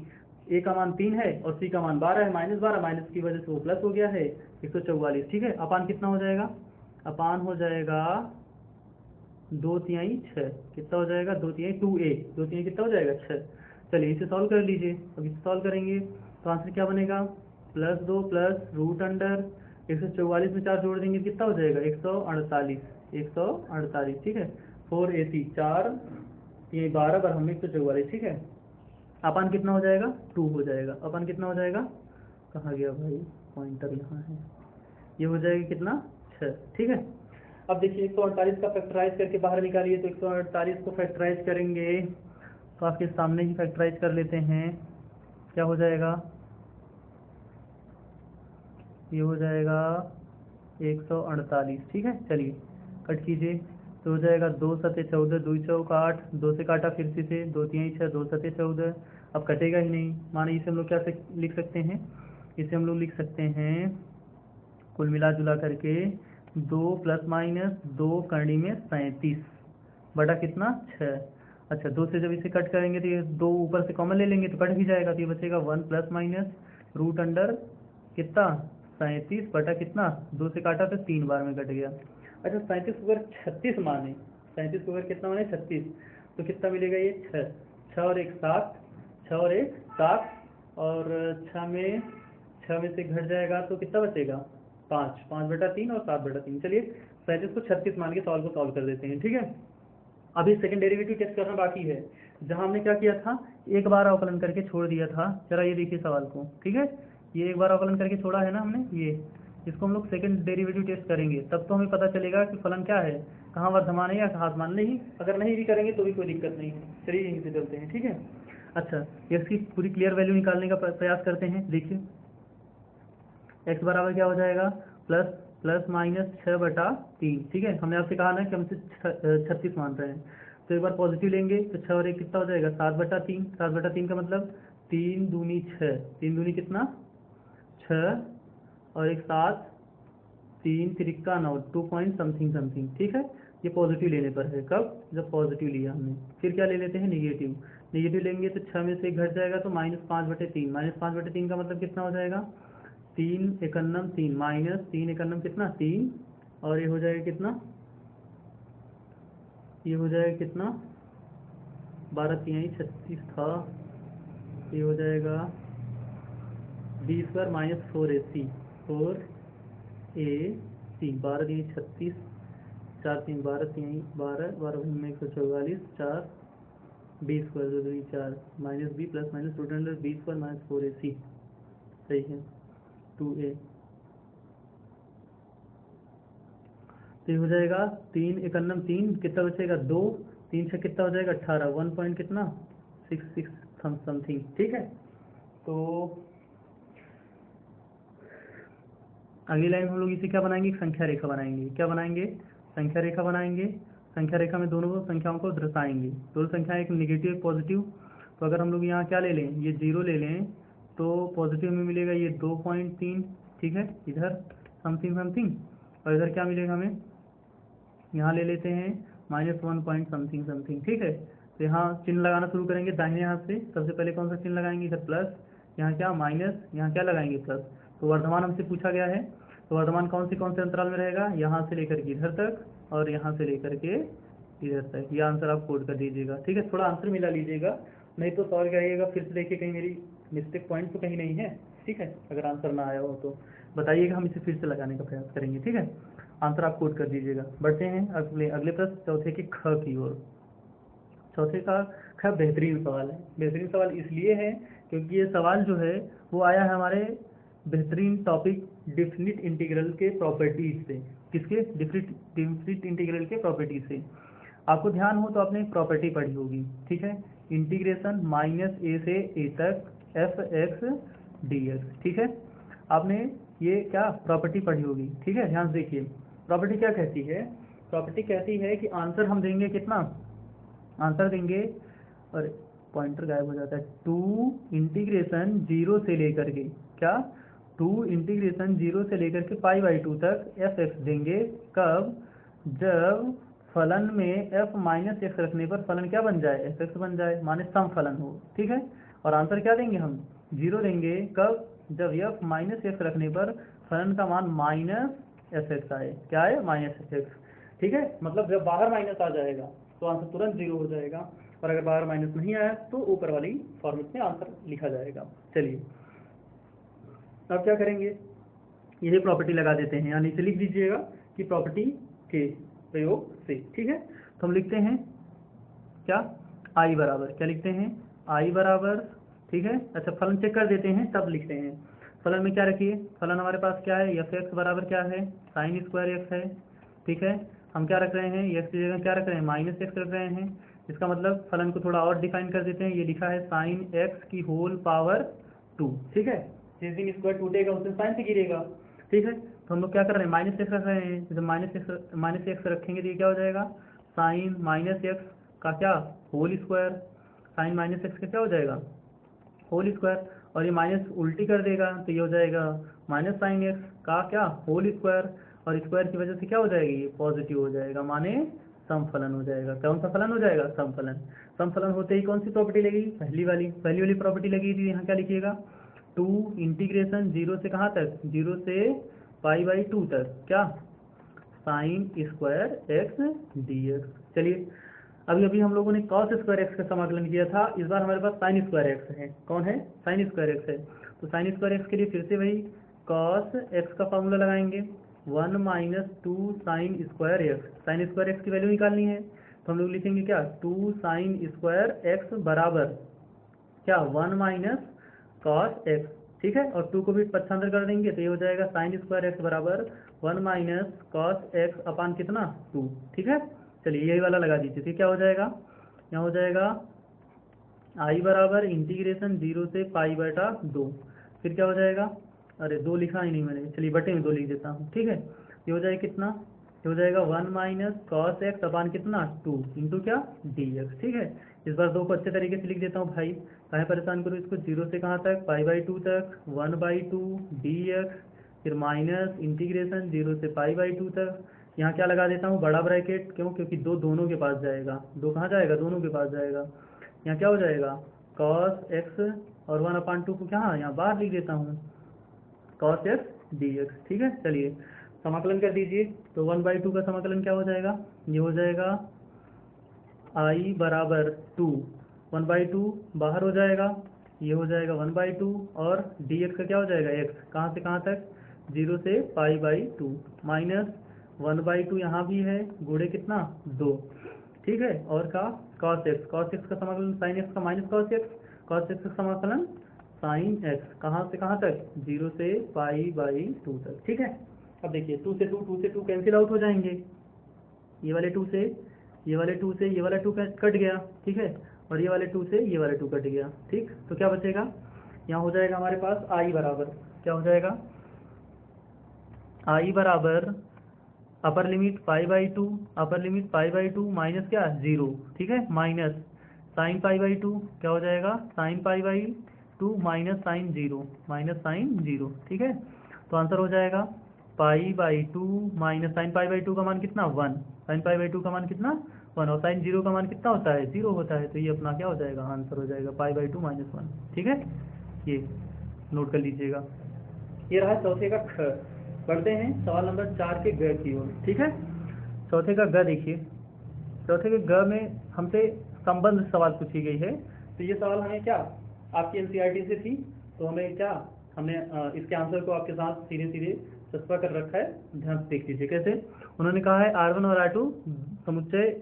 a का मान 3 है और c का मान 12 है, माइनस 12 माइनस की वजह से वो प्लस हो गया है 144। ठीक है, अपान कितना हो जाएगा, अपान हो जाएगा 2/3 6, कितना हो जाएगा 2/3 2a, 2/3 कितना हो जाएगा 6। चलिए इसे सॉल्व कर लीजिए। अब इसे सॉल्व करेंगे तो आंसर क्या बनेगा, +2 प्लस रूट अंडर 144 में 4 जोड़ देंगे कितना हो जाएगा 148, 148। ठीक है, 4ac 4 ये 12 पर हम 144। ठीक है, अपान कितना हो जाएगा 2 हो जाएगा, अपान कितना हो जाएगा, कहाँ गया भाई पॉइंटर, यहाँ है, ये हो जाएगा कितना 6। ठीक है, अब देखिए 148 का फैक्टराइज करके बाहर निकालिए, तो 148 को फैक्टराइज करेंगे तो आपके सामने ही फैक्टराइज कर लेते हैं। क्या हो जाएगा, ये हो जाएगा 148। ठीक है, चलिए कट कीजिए, तो हो जाएगा 2 7 14, 2 चौक 8, 2 से काटा फिर से 2 3 6, 2 7 14, अब कटेगा ही नहीं। माने इसे हम लोग क्या लिख सकते हैं, इसे हम लोग लिख सकते हैं कुल मिला जुला करके 2 प्लस माइनस 2 करनी में 37 बटा कितना 6। अच्छा, 2 से जब इसे कट करेंगे तो ये 2 ऊपर से कॉमन ले लेंगे तो कट भी जाएगा, तो ये बचेगा 1 प्लस माइनस रूट अंडर कितना 37 बटा कितना 2 से काटा तो 3 बार में कट गया। अच्छा, 37 को अगर 36 माने, 37 को अगर कितना माने 36, तो कितना मिलेगा ये 6, 6 और 1 7, 6 और 1 7, और 6 में से घट जाएगा तो कितना बचेगा 5, 5/3 और 7/3। चलिए 37 को 36 मान के सवाल को सॉल्व कर देते हैं। ठीक है, अभी सेकंड डेरिवेटिव टेस्ट करना बाकी है, जहां हमने क्या किया था, एक बार अवकलन करके छोड़ दिया था। जरा ये देखिए सवाल को, ठीक है, ये एक बार अवकलन करके छोड़ा है ना हमने, ये इसको हम लोग सेकंड डेरिवेटिव टेस्ट करेंगे, तब तो हमें पता चलेगा कि फलन क्या है, कहाँ वर्धमान है या कहाँ मान। नहीं, अगर नहीं भी करेंगे तो भी कोई दिक्कत नहीं है। चलिए यहीं से चलते हैं। ठीक है, अच्छा इसकी पूरी क्लियर वैल्यू निकालने का प्रयास करते हैं। देखिए x बराबर क्या हो जाएगा, प्लस प्लस माइनस 6/3। ठीक है, हमने आपसे कहा ना कि हमसे 36 मान रहे हैं, तो एक बार पॉजिटिव लेंगे तो 6 और 1 कितना हो जाएगा 7/3। 7/3 का मतलब 3 दूनी 6, 3 दूनी कितना 6 और एक 7, 3 तिरिक्का 9, 2 पॉइंट समथिंग समथिंग। ठीक है, ये पॉजिटिव लेने पर है, कब जब पॉजिटिव लिया हमने। फिर क्या ले लेते हैं निगेटिव, निगेटिव लेंगे तो 6 में से 1 घट जाएगा तो -5/3। -5/3 का मतलब कितना हो जाएगा 3 एकन्नम 3, माइनस 3 एकन्नम कितना 3, और ये हो जाएगा कितना, ये हो जाएगा कितना 12 36 था, ये हो जाएगा b² -4ac 4ac 12 36, 4 3 12 3 12 12 में 144, 4 b² 2 2 4 minus b plus minus root under b² -4ac। सही है 2a। तो ये हो जाएगा 3 एकन्नम 3 कितना बचेगा 2, 3 से कितना हो जाएगा 18, 1 पॉइंट कितना 66 समथिंग। ठीक है, तो अगली लाइन हम लोग इसे क्या बनाएंगे, संख्या रेखा बनाएंगे। क्या बनाएंगे, संख्या रेखा बनाएंगे। संख्या रेखा में दोनों संख्याओं को दर्शाएंगे, दोनों संख्याएं एक निगेटिव एक पॉजिटिव। तो अगर हम लोग यहाँ क्या ले लें, ये 0 ले लें तो पॉजिटिव में मिलेगा ये 2.3। ठीक है, इधर समथिंग समथिंग, और इधर क्या मिलेगा हमें, यहाँ ले लेते हैं -1 पॉइंट समथिंग समथिंग। ठीक है, तो यहाँ चिन्ह लगाना शुरू करेंगे दाहिने हाथ से। सबसे पहले कौन सा चिन्ह लगाएंगे, इधर प्लस, यहाँ क्या माइनस, यहाँ क्या लगाएंगे प्लस। तो वर्धमान हमसे पूछा गया है, तो वर्धमान कौन से अंतराल में रहेगा, यहाँ से लेकर के इधर तक और यहाँ से लेकर के इधर तक। ये आंसर आप कोड कर दीजिएगा। ठीक है, थोड़ा आंसर मिला लीजिएगा, नहीं तो सॉल्व करिएगा फिर से, देखिए कहीं मेरी मिस्टेक पॉइंट तो कहीं नहीं है। ठीक है, अगर आंसर ना आया हो तो बताइएगा, हम इसे फिर से लगाने का प्रयास करेंगे। ठीक है, आंसर आप कोड कर दीजिएगा। बढ़ते हैं अगले प्रश्न, चौथे के ख की ओर। चौथे का ख बेहतरीन सवाल है। बेहतरीन सवाल इसलिए है क्योंकि ये सवाल जो है वो आया है हमारे बेहतरीन टॉपिक डिफिनिट इंटीग्रल के प्रॉपर्टीज से। किसके, डिफिनिट इंटीग्रल के प्रॉपर्टीज से। आपको ध्यान हो तो आपने एक प्रॉपर्टी पढ़ी होगी। ठीक है, इंटीग्रेशन -a से a तक f(x) dx। ठीक है, आपने ये क्या प्रॉपर्टी पढ़ी होगी। ठीक है, ध्यान से देखिए प्रॉपर्टी क्या कहती है। प्रॉपर्टी कहती है कि आंसर हम देंगे कितना, आंसर देंगे, और पॉइंटर गायब हो जाता है, 2 इंटीग्रेशन 0 से लेकर के क्या 2 इंटीग्रेशन 0 से लेकर के π/2 तक f(x) देंगे। कब, जब फलन में f -x रखने पर फलन क्या बन जाए, f(x) बन जाए, माने सम फलन हो। ठीक है, और आंसर क्या देंगे हम 0 देंगे। कब, जब f -x रखने पर फलन का मान -fx आए। क्या आए, -fx। ठीक है, मतलब जब बाहर माइनस आ जाएगा तो आंसर तुरंत 0 हो जाएगा, और अगर बाहर माइनस नहीं आया तो ऊपर वाली फॉर्मेट में आंसर लिखा जाएगा। चलिए अब क्या करेंगे, यही प्रॉपर्टी लगा देते हैं, यानी इसे लिख दीजिएगा कि प्रॉपर्टी के प्रयोग से। ठीक है, तो हम लिखते हैं क्या, आई बराबर, क्या लिखते हैं आई बराबर। ठीक है, अच्छा फलन चेक कर देते हैं तब लिखते हैं। फलन में क्या रखिए, फलन हमारे पास क्या है, f(x) बराबर क्या है sin² है। ठीक है, हम क्या रख रहे हैं, x की जगह क्या रख रहे हैं -x रख रहे हैं। इसका मतलब फलन को थोड़ा और डिफाइन कर देते हैं, ये लिखा है sin x की होल पावर 2। ठीक है, जिस दिन स्क्वायर टूटेगा उस दिन साइन से गिरेगा। ठीक है, तो हम लोग क्या कर रहे हैं -x रख रहे हैं, जब -x रखेंगे तो ये क्या हो जाएगा साइन -x का क्या होल स्क्वायर, साइन -x का क्या हो जाएगा होल स्क्वायर, और ये माइनस उल्टी कर देगा तो ये हो जाएगा -sin x का क्या होल स्क्वायर, और स्क्वायर की वजह से क्या हो जाएगी, ये पॉजिटिव हो जाएगा, माने समफलन हो जाएगा। कौन सा फलन हो जाएगा, समफलन। समफलन होते ही कौन सी प्रॉपर्टी लगेगी, पहली वाली प्रॉपर्टी लगी थी। यहाँ क्या लिखिएगा 2 इंटीग्रेशन 0 से कहाँ तक, 0 से π/2 तक क्या sin² x dx। चलिए अभी हम लोगों ने cos² x का समाकलन किया था, इस बार हमारे पास sin² x है। कौन है, sin² x है। तो sin² x के लिए फिर से वही cos x का फॉर्मूला लगाएंगे, 1 - 2 sin² x। sin² x की वैल्यू निकालनी है, तो हम लोग लिखेंगे क्या 2 sin² x बराबर क्या 1 - cos x। ठीक है, और 2 को भी पक्षांतर कर देंगे तो ये हो जाएगा sin² x बराबर 1 - cos x अपान कितना 2। ठीक है, चलिए यही वाला लगा दीजिए। फिर क्या हो जाएगा, यहाँ हो जाएगा आई बराबर इंटीग्रेशन 0 से π/2। फिर क्या हो जाएगा, अरे 2 लिखा ही नहीं मैंने, चलिए बटे में 2 लिख देता हूँ। ठीक है, ये हो जाएगा कितना, ये हो जाएगा 1 माइनस कॉस एक्स अपान कितना 2 इंटू क्या dx। ठीक है, इस बार 2 को अच्छे तरीके से लिख देता हूँ भाई, कहाँ परेशान करूँ इसको, 0 से कहाँ तक π/2 तक 1/2 dx, फिर माइनस इंटीग्रेशन 0 से π/2 तक। यहाँ क्या लगा देता हूँ बड़ा ब्रैकेट, क्यों, क्योंकि 2 दोनों के पास जाएगा, 2 कहाँ जाएगा, दोनों के पास जाएगा। यहाँ क्या हो जाएगा कॉस एक्स और 1/2 को क्या यहाँ बाहर लिख देता हूँ कॉस एक्स dx। ठीक है, चलिए समाकलन कर दीजिए। तो 1/2 का समाकलन क्या हो जाएगा, ये हो जाएगा I बराबर 2, 1/2 बाहर हो जाएगा, ये हो जाएगा 1/2 और dx का क्या हो जाएगा x, कहाँ से कहाँ तक 0 से π/2 माइनस 1/2 यहाँ भी है, गुणे कितना 2। ठीक है, और का cos x का समाकलन sin x का माइनस cos x का समाकलन sin x, कहाँ से कहाँ तक 0 से π/2 तक। ठीक है, अब देखिए 2 से 2 कैंसिल आउट हो जाएंगे, ये वाले 2 से ये वाले 2 से ये वाला 2 कट गया। ठीक है, और ये वाले 2 से ये वाला 2 कट गया। ठीक, तो क्या बचेगा, यहाँ हो जाएगा हमारे पास I बराबर क्या हो जाएगा, I बराबर अपर लिमिट π/2 माइनस क्या 0। ठीक है, माइनस साइन π/2 क्या हो जाएगा साइन π/2 माइनस साइन 0। ठीक है, तो आंसर हो जाएगा π/2 माइनस साइन π/2 का मान कितना 1, साइन π/2 का मान कितना 1 और साइन 0 का मान कितना होता है 0 होता है। तो ये अपना क्या हो जाएगा आंसर हो जाएगा π/2 माइनस 1। ठीक है, ये नोट कर लीजिएगा। ये रहा चौथे का ख। बढ़ते हैं सवाल नंबर 4 के ग की ओर। ठीक है, चौथे का ग देखिए, चौथे के ग में हमसे संबंध सवाल पूछी गई है। तो ये सवाल हमें क्या आपकी एनसीईआरटी से थी, तो हमें क्या हमने इसके आंसर को आपके साथ सीधे सीधे चस्पा कर रखा है, ध्यान से देख लीजिए कैसे। उन्होंने कहा है R1 और R2 समुच्चय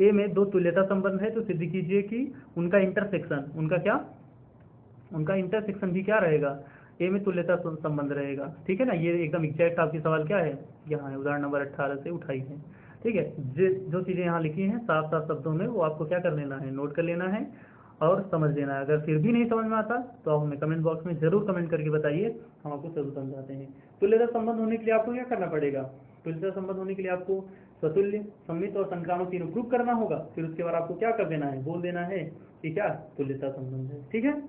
ए में 2 तुल्यता संबंध है, तो सिद्ध कीजिए कि उनका इंटरसेक्शन, उनका क्या, उनका इंटरसेक्शन भी क्या रहेगा ए में तुल्यता संबंध रहेगा। ठीक है ना, ये एकदम एग्जैक्ट आपकी सवाल क्या है यहाँ है, उदाहरण नंबर 18 से उठाई है। ठीक है, जो चीज़ें यहाँ लिखी हैं साफ साफ शब्दों में, वो आपको क्या कर लेना है, नोट कर लेना है और समझ लेना है। अगर फिर भी नहीं समझ में आता तो आप हमें कमेंट बॉक्स में जरूर कमेंट करके बताइए, हम आपको जरूर समझाते हैं। तुल्यता संबंध होने के लिए आपको क्या करना पड़ेगा, तुल्यता संबंध होने के लिए आपको स्वतुल्य, सममित और संक्रामक तीनों प्रूव करना होगा। फिर उसके बाद आपको क्या कर देना है, बोल देना है कि क्या तुल्यता संबंध है। ठीक है,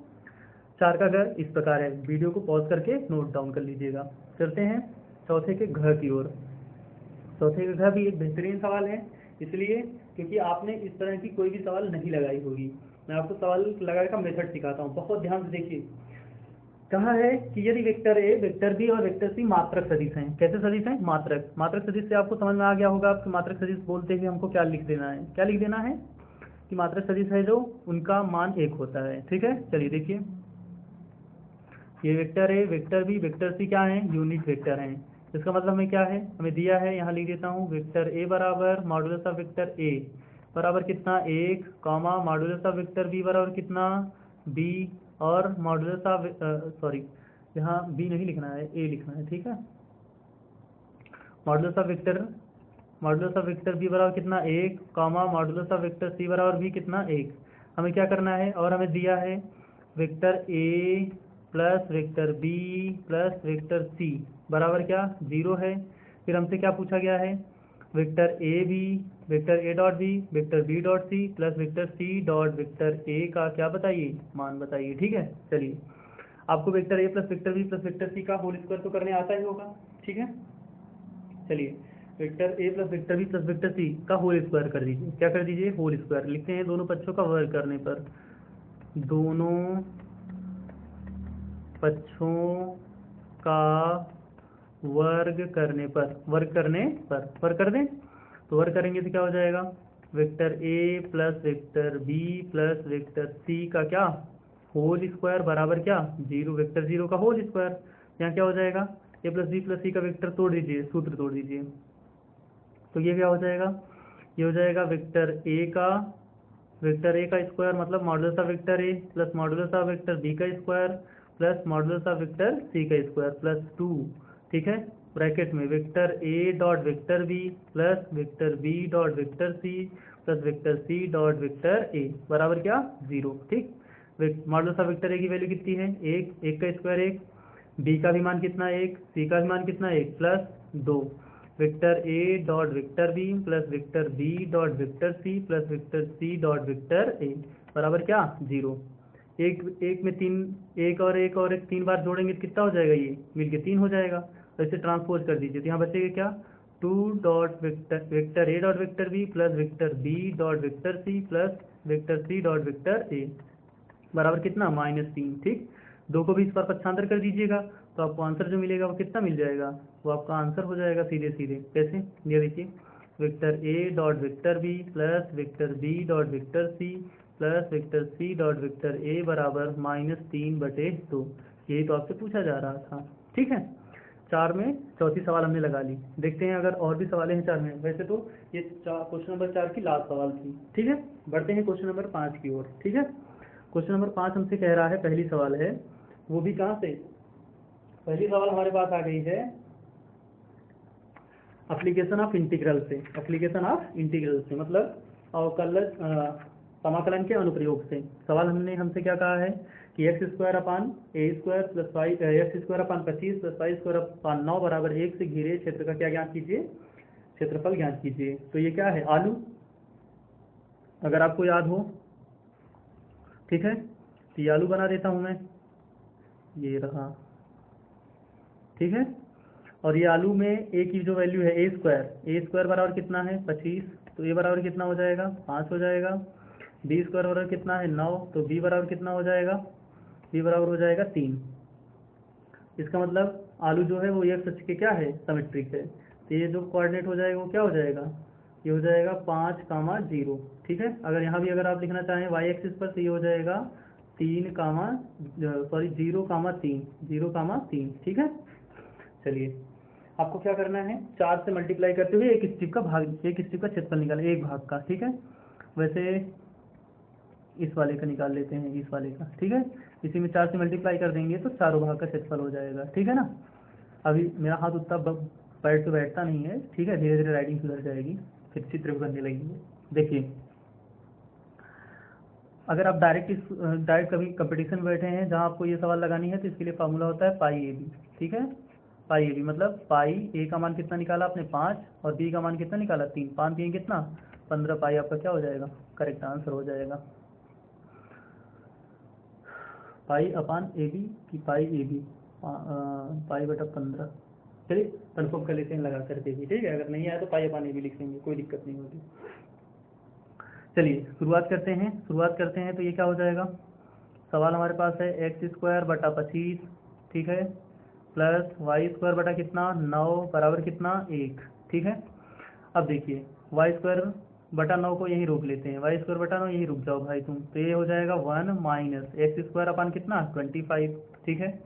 4 का ग इस प्रकार है, वीडियो को पॉज करके नोट डाउन कर लीजिएगा। चलते हैं चौथे के घ की ओर। चौथे का घ भी एक बेहतरीन सवाल है, इसलिए क्योंकि आपने इस तरह की कोई भी सवाल नहीं लगाई होगी। मैं आपको सवाल लगाने का मेथड सिखाता हूँ, बहुत ध्यान से देखिए। कहा है कि यदि वेक्टर ए, वेक्टर बी और वेक्टर सी मात्रक सदिश हैं। कैसे सदिश हैं, मात्रक। मात्रक सदिश से आपको समझ में आ गया होगा, आपके मात्रक सदिश बोलते ही हमको क्या लिख देना है, क्या लिख देना है कि मात्रक सदिश है जो उनका मान 1 होता है। ठीक है, चलिए देखिए, ये vector A, vector B, vector C क्या है, यूनिट वेक्टर हैं। इसका मतलब हमें क्या है, हमें दिया है, यहाँ लिख देता हूँ, वेक्टर ए बराबर मॉडुलस ऑफ वेक्टर ए बराबर कितना 1, comma modulus of vector B बराबर कितना बी, और मॉडुलस ऑफ सॉरी यहाँ बी नहीं लिखना है, ए लिखना है। ठीक है, मॉडुलस ऑफ वेक्टर बी बराबर कितना 1, comma modulus of vector C बराबर भी कितना 1। हमें क्या करना है, और हमें दिया है vector A plus vector B plus vector C बराबर क्या 0 है। फिर हमसे क्या पूछा गया है, vector A B, vector A dot B, vector B dot C plus vector C dot vector A का क्या बताइए, मान बताइए। ठीक है, चलिए आपको vector A plus vector B plus vector C का होल स्क्वायर तो करने आता ही होगा। ठीक है, चलिए vector A plus vector B plus vector C का होल स्क्वायर कर दीजिए। क्या कर दीजिए, होल स्क्वायर लिखते हैं, दोनों पक्षों का वर्ग करने पर, दोनों पक्षों का वर्ग करने पर, वर्ग कर दें, तो वर्ग करेंगे तो क्या हो जाएगा, vector A plus vector B plus vector C का क्या होल स्क्वायर बराबर क्या 0, वेक्टर 0 का होल स्क्वायर। यहाँ क्या हो जाएगा, ए प्लस बी प्लस सी का वेक्टर तोड़ दीजिए, सूत्र तोड़ दीजिए, तो ये क्या हो जाएगा, ये हो जाएगा वेक्टर ए का स्क्वायर मतलब modulus of vector A plus modulus of vector B का square plus modulus of vector C का स्क्वायर प्लस 2। ठीक है, ब्रैकेट में vector A dot vector B plus vector B dot vector C plus vector C dot vector A बराबर क्या 0। ठीक, मॉडुलस ऑफ वेक्टर ए की वैल्यू कितनी है 1, 1 का स्क्वायर 1, बी का भी मान कितना 1, सी का भी मान कितना 1 plus 2। Vector A dot vector B plus vector B dot vector C plus vector C dot vector A बराबर क्या 0। एक में तीन, एक और एक 3 बार जोड़ेंगे तो कितना हो जाएगा, ये मिलके 3 हो जाएगा। तो इसे ट्रांसपोज कर दीजिए तो यहाँ बचेगा क्या 2 dot vector A dot vector B plus vector B dot vector C plus vector C dot vector A बराबर कितना -3। ठीक, 2 को भी इस पर पक्षांतर कर दीजिएगा तो आपको आंसर जो मिलेगा वो कितना मिल जाएगा, वो आपका आंसर हो जाएगा सीधे सीधे। कैसे, ये देखिए vector A dot vector B plus vector B dot vector C plus vector C dot vector A बराबर -3/2। यही तो आपसे पूछा जा रहा था। ठीक है, 4 में चौथी सवाल हमने लगा ली। देखते हैं अगर और भी सवाल हैं 4 में। वैसे तो ये क्वेश्चन नंबर 4 की लास्ट सवाल थी। ठीक है, बढ़ते हैं क्वेश्चन नंबर 5 की ओर। ठीक है, क्वेश्चन नंबर 5 हमसे कह रहा है, पहली सवाल है वो भी कहाँ से, पहली सवाल हमारे पास आ गई है एप्लीकेशन ऑफ इंटीग्रल से। एप्लीकेशन ऑफ इंटीग्रल से मतलब समाकलन के अनुप्रयोग से। सवाल हमसे क्या कहा है कि x² plus Y x² 25 plus y² 9 बराबर 1 से घिरे क्षेत्र का क्या ज्ञात कीजिए, क्षेत्रफल ज्ञात कीजिए। तो ये क्या है, आलू, अगर आपको याद हो। ठीक है, तो ये आलू बना देता हूं मैं, ये रहा। ठीक है, और ये आलू में ए की जो वैल्यू है a² बराबर कितना है 25, तो a बराबर कितना हो जाएगा 5 हो जाएगा। b² बराबर कितना है 9, तो b बराबर कितना हो जाएगा, b बराबर हो जाएगा 3। इसका मतलब आलू जो है वो एक अक्ष के क्या है, सिमेट्रिक है। तो ये जो कोऑर्डिनेट हो जाएगा वो क्या हो जाएगा, ये हो जाएगा 5,0। ठीक है, अगर यहाँ भी अगर आप लिखना चाहें y एक्सिस पर तो ये हो जाएगा 0,3। ठीक है, चलिए आपको क्या करना है, 4 से मल्टीप्लाई करते हुए एक स्ट्रिप का क्षेत्रफल निकालें, एक भाग का। ठीक है, वैसे इस वाले का निकाल लेते हैं, इस वाले का। ठीक है, इसी में 4 से मल्टीप्लाई कर देंगे तो चारों भाग का क्षेत्रफल हो जाएगा। ठीक है ना, अभी मेरा हाथ उतना पैर पे बैठता नहीं है। ठीक है, धीरे धीरे राइटिंग सुधर जाएगी, फिर चित्र करने लगेंगे। देखिए, अगर आप डायरेक्ट कभी कंपटीशन में बैठे हैं जहां आपको ये सवाल लगानी है तो इसके लिए फार्मूला होता है पाई ए बी। ठीक है, पाई ए बी मतलब पाई ए का मान कितना निकाला आपने 5 और बी का मान कितना निकाला 3, 5 3 कितना 15, पाई आपका क्या हो जाएगा, करेक्ट आंसर हो जाएगा। पाई अपान ए बी की पाई ए बी पाई/15। चलिए कन्फर्म कर लेते हैं लगा करके भी। ठीक है, अगर नहीं आया तो पाई अपान ए बी लिख लेंगे, कोई दिक्कत नहीं होगी। चलिए शुरुआत करते हैं तो ये क्या हो जाएगा, सवाल हमारे पास है x² 25। ठीक है, प्लस y² कितना 9 बराबर कितना 1। ठीक है, अब देखिए y²/9 को यहीं रोक लेते हैं, y²/9 यहीं रुक जाओ भाई तुम, तो ये हो जाएगा 1 माइनस x² अपान कितना 25। ठीक है,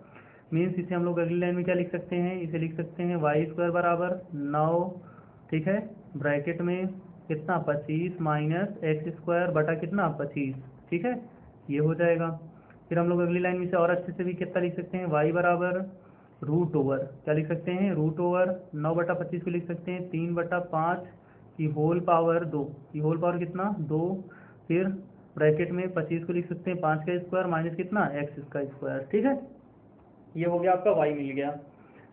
मीन्स इसे हम लोग अगली लाइन में क्या लिख सकते हैं, इसे लिख सकते हैं y² बराबर 9। ठीक है, ब्रैकेट में कितना 25 माइनस x² कितना 25। ठीक है, ये हो जाएगा। फिर हम लोग अगली लाइन में से और अच्छे से भी कितना लिख सकते हैं, y बराबर √, क्या लिख सकते हैं √, 9/25 को लिख सकते हैं 3/5 की होल पावर 2, की होल पावर कितना 2। फिर ब्रैकेट में 25 को लिख सकते हैं 5 का स्क्वायर माइनस कितना x²। ठीक है, ये हो गया आपका y मिल गया।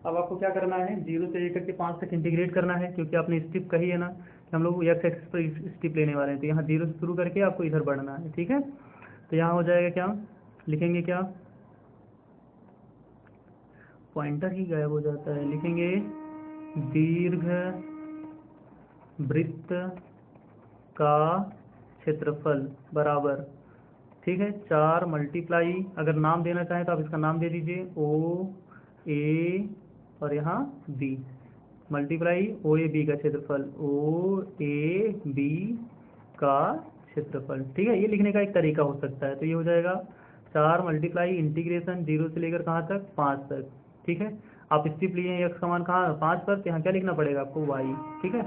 अब आपको क्या करना है, 0 से लेकर के 5 तक इंटीग्रेट करना है, क्योंकि आपने स्टेप कही है ना कि हम लोग x एक्सिस पर स्टेप लेने वाले हैं, तो यहाँ 0 से शुरू करके आपको इधर बढ़ना है। ठीक है, तो यहाँ हो जाएगा क्या, लिखेंगे क्या, पॉइंटर ही गायब हो जाता है, लिखेंगे दीर्घ वृत्त का क्षेत्रफल बराबर। ठीक है, 4 मल्टीप्लाई, अगर नाम देना चाहें तो आप इसका नाम दे दीजिए OA और यहाँ B मल्टीप्लाई OAB का क्षेत्रफल, OAB का क्षेत्रफल। ठीक है, ये लिखने का एक तरीका हो सकता है। तो ये हो जाएगा 4 मल्टीप्लाई इंटीग्रेशन 0 से लेकर कहाँ तक 5 तक। ठीक है, आप स्टेप लिए हैं x का मान कहाँ 5 पर, तो यहाँ क्या लिखना पड़ेगा आपको y। ठीक है,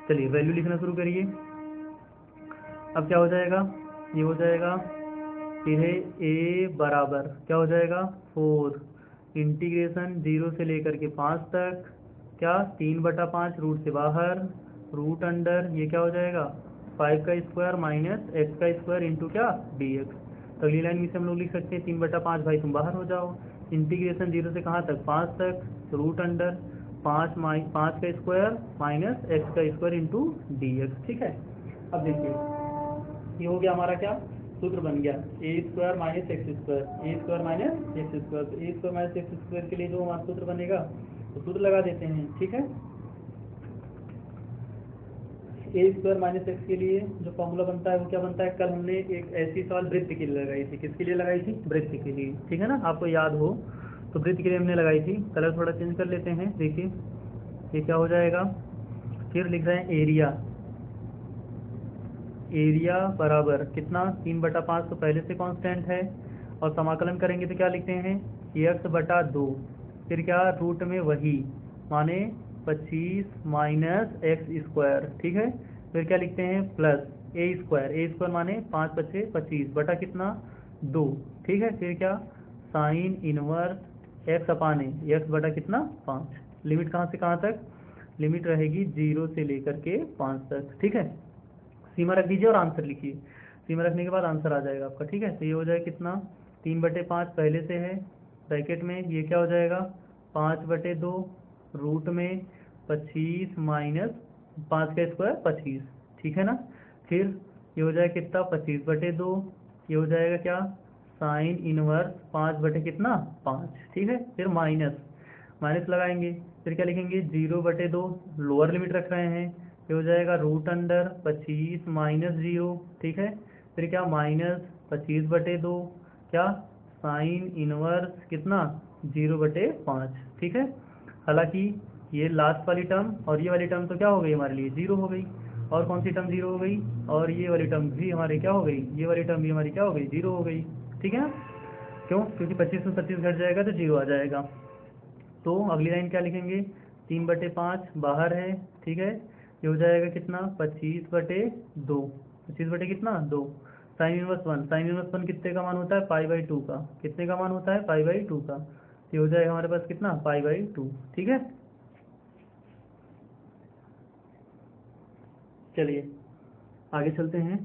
चलिए वैल्यू लिखना शुरू करिए। अब क्या हो जाएगा, ये हो जाएगा सीधे a बराबर क्या हो जाएगा 4 इंटीग्रेशन 0 से लेकर के 5 तक, क्या 3/5 रूट से बाहर रूट अंडर, ये क्या हो जाएगा 5 का स्क्वायर माइनस x का स्क्वायर इंटू क्या dx। तो अगली लाइन में से हम लोग लिख सकते हैं 3/5, भाई तुम बाहर हो जाओ, इंटीग्रेशन 0 से कहाँ तक 5 तक, रूट अंडर 5 का स्क्वायर माइनस एक्स का स्क्वायर इंटू डी एक्स। ठीक है, अब देखिए ये हो गया हमारा क्या सूत्र बन गया, ए स्क्वायर माइनस एक्स स्क्वायर, ए स्क्वायर माइनस एक्स स्क्वायर। तो ए स्क्वायर माइनस एक्स स्क्वायर के लिए जो हमारा सूत्र बनेगा तो सूत्र लगा देते हैं। ठीक है, ए स्क्वायर माइनस एक्स के लिए जो फॉर्मूला बनता है वो क्या बनता है, कल हमने एक ऐसी सवाल वृत्त के लिए लगाई थी। किसके लिए लगाई थी, वृत्त के लिए। ठीक है ना, आपको याद हो तो वृत्त के लिए हमने लगाई थी। कलर थोड़ा चेंज कर लेते हैं, देखिए ये क्या हो जाएगा, फिर लिख रहे हैं एरिया, एरिया बराबर कितना 3/5 तो पहले से कांस्टेंट है, और समाकलन करेंगे तो क्या लिखते हैं x/2, फिर क्या रूट में वही माने 25 माइनस एक्स स्क्वायर। ठीक है, फिर क्या लिखते हैं प्लस ए स्क्वायर माने 5 × 5 = 25 बटा कितना 2। ठीक है, फिर क्या साइन इनवर्स एक्स अपान ए, एक्स बटा कितना 5। लिमिट कहाँ से कहाँ तक, लिमिट रहेगी 0 से लेकर के 5 तक। ठीक है, सीमा रख दीजिए और आंसर लिखिए, सीमा रखने के बाद आंसर आ जाएगा आपका। ठीक है, तो ये हो जाएगा कितना 3/5 पहले से है, ब्रैकेट में ये क्या हो जाएगा 5/2 रूट में 25 माइनस 5 का स्क्वायर 25। ठीक है ना, फिर ये हो जाएगा कितना 25/2, ये हो जाएगा क्या साइन इनवर्स 5/5। ठीक है, फिर माइनस माइनस लगाएंगे, फिर क्या लिखेंगे 0/2, लोअर लिमिट रख रहे हैं, ये हो जाएगा रूट अंडर 25 माइनस 0। ठीक है, फिर क्या माइनस 25/2 क्या साइन इनवर्स कितना 0/5। ठीक है, हालांकि ये लास्ट वाली टर्म और ये वाली टर्म तो क्या हो गई हमारे लिए 0 हो गई, और कौन सी टर्म 0 हो गई, और ये वाली टर्म भी हमारी क्या हो गई, ये वाली टर्म भी हमारी क्या हो गई 0 हो गई। ठीक है ना, क्यों, क्योंकि 25 में 25 घट जाएगा तो 0 आ जाएगा। तो अगली लाइन क्या लिखेंगे 3/5 बाहर है। ठीक है, ये हो जाएगा कितना 25/2, 25 कितना 2, साइन इनवर्स 1, साइन इनवर्स 1 कितने का मान होता है π/2 का, कितने का मान होता है π/2 का, ये हो जाएगा हमारे पास कितना π/2। ठीक है, चलिए आगे चलते हैं।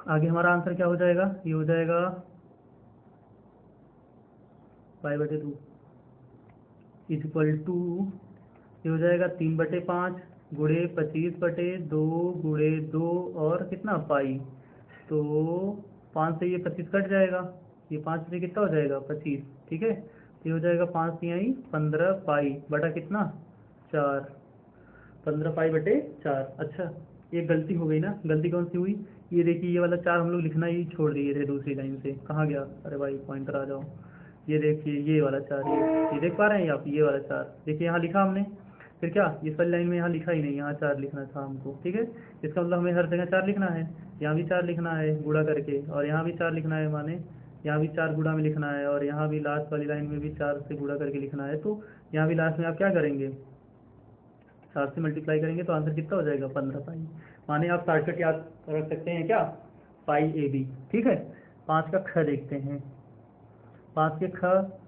आगे हमारा आंसर क्या हो जाएगा, ये हो जाएगा π/2 इज इक्वल टू, ये हो जाएगा 3/5 गुणे 25/2 गुणे 2 और कितना पाई, तो 5 से ये 25 कट जाएगा, ये 5 से कितना हो जाएगा 25। ठीक है, तो ये हो जाएगा 5 यहीं 15 पाई बटा कितना 4, 15 π/4। अच्छा ये गलती हो गई ना, गलती कौन सी हुई, ये देखिए ये वाला 4 हम लोग लिखना ही छोड़ दिए थे दूसरी लाइन से, कहाँ गया, अरे भाई पॉइंटर आ जाओ, ये देखिए ये वाला 4, ये देख पा रहे हैं आप, ये वाला 4 देखिए यहाँ लिखा हमने, फिर क्या इस वाली लाइन में यहाँ लिखा ही नहीं, यहाँ 4 लिखना था हमको। ठीक है, इसका मतलब हमें हर जगह 4 लिखना है, यहाँ भी 4 लिखना है गुणा करके, और यहाँ भी 4 लिखना है, माने यहाँ भी 4 गुणा में लिखना है, और यहाँ भी लास्ट वाली लाइन में भी 4 से गुणा करके लिखना है। तो यहाँ भी लास्ट में आप क्या करेंगे 4 से मल्टीप्लाई करेंगे तो आंसर कितना हो जाएगा 15 पाई, माने आप शॉर्टकट याद रख सकते हैं क्या π/AB। ठीक है, 5 का ख देखते हैं, 5 के ख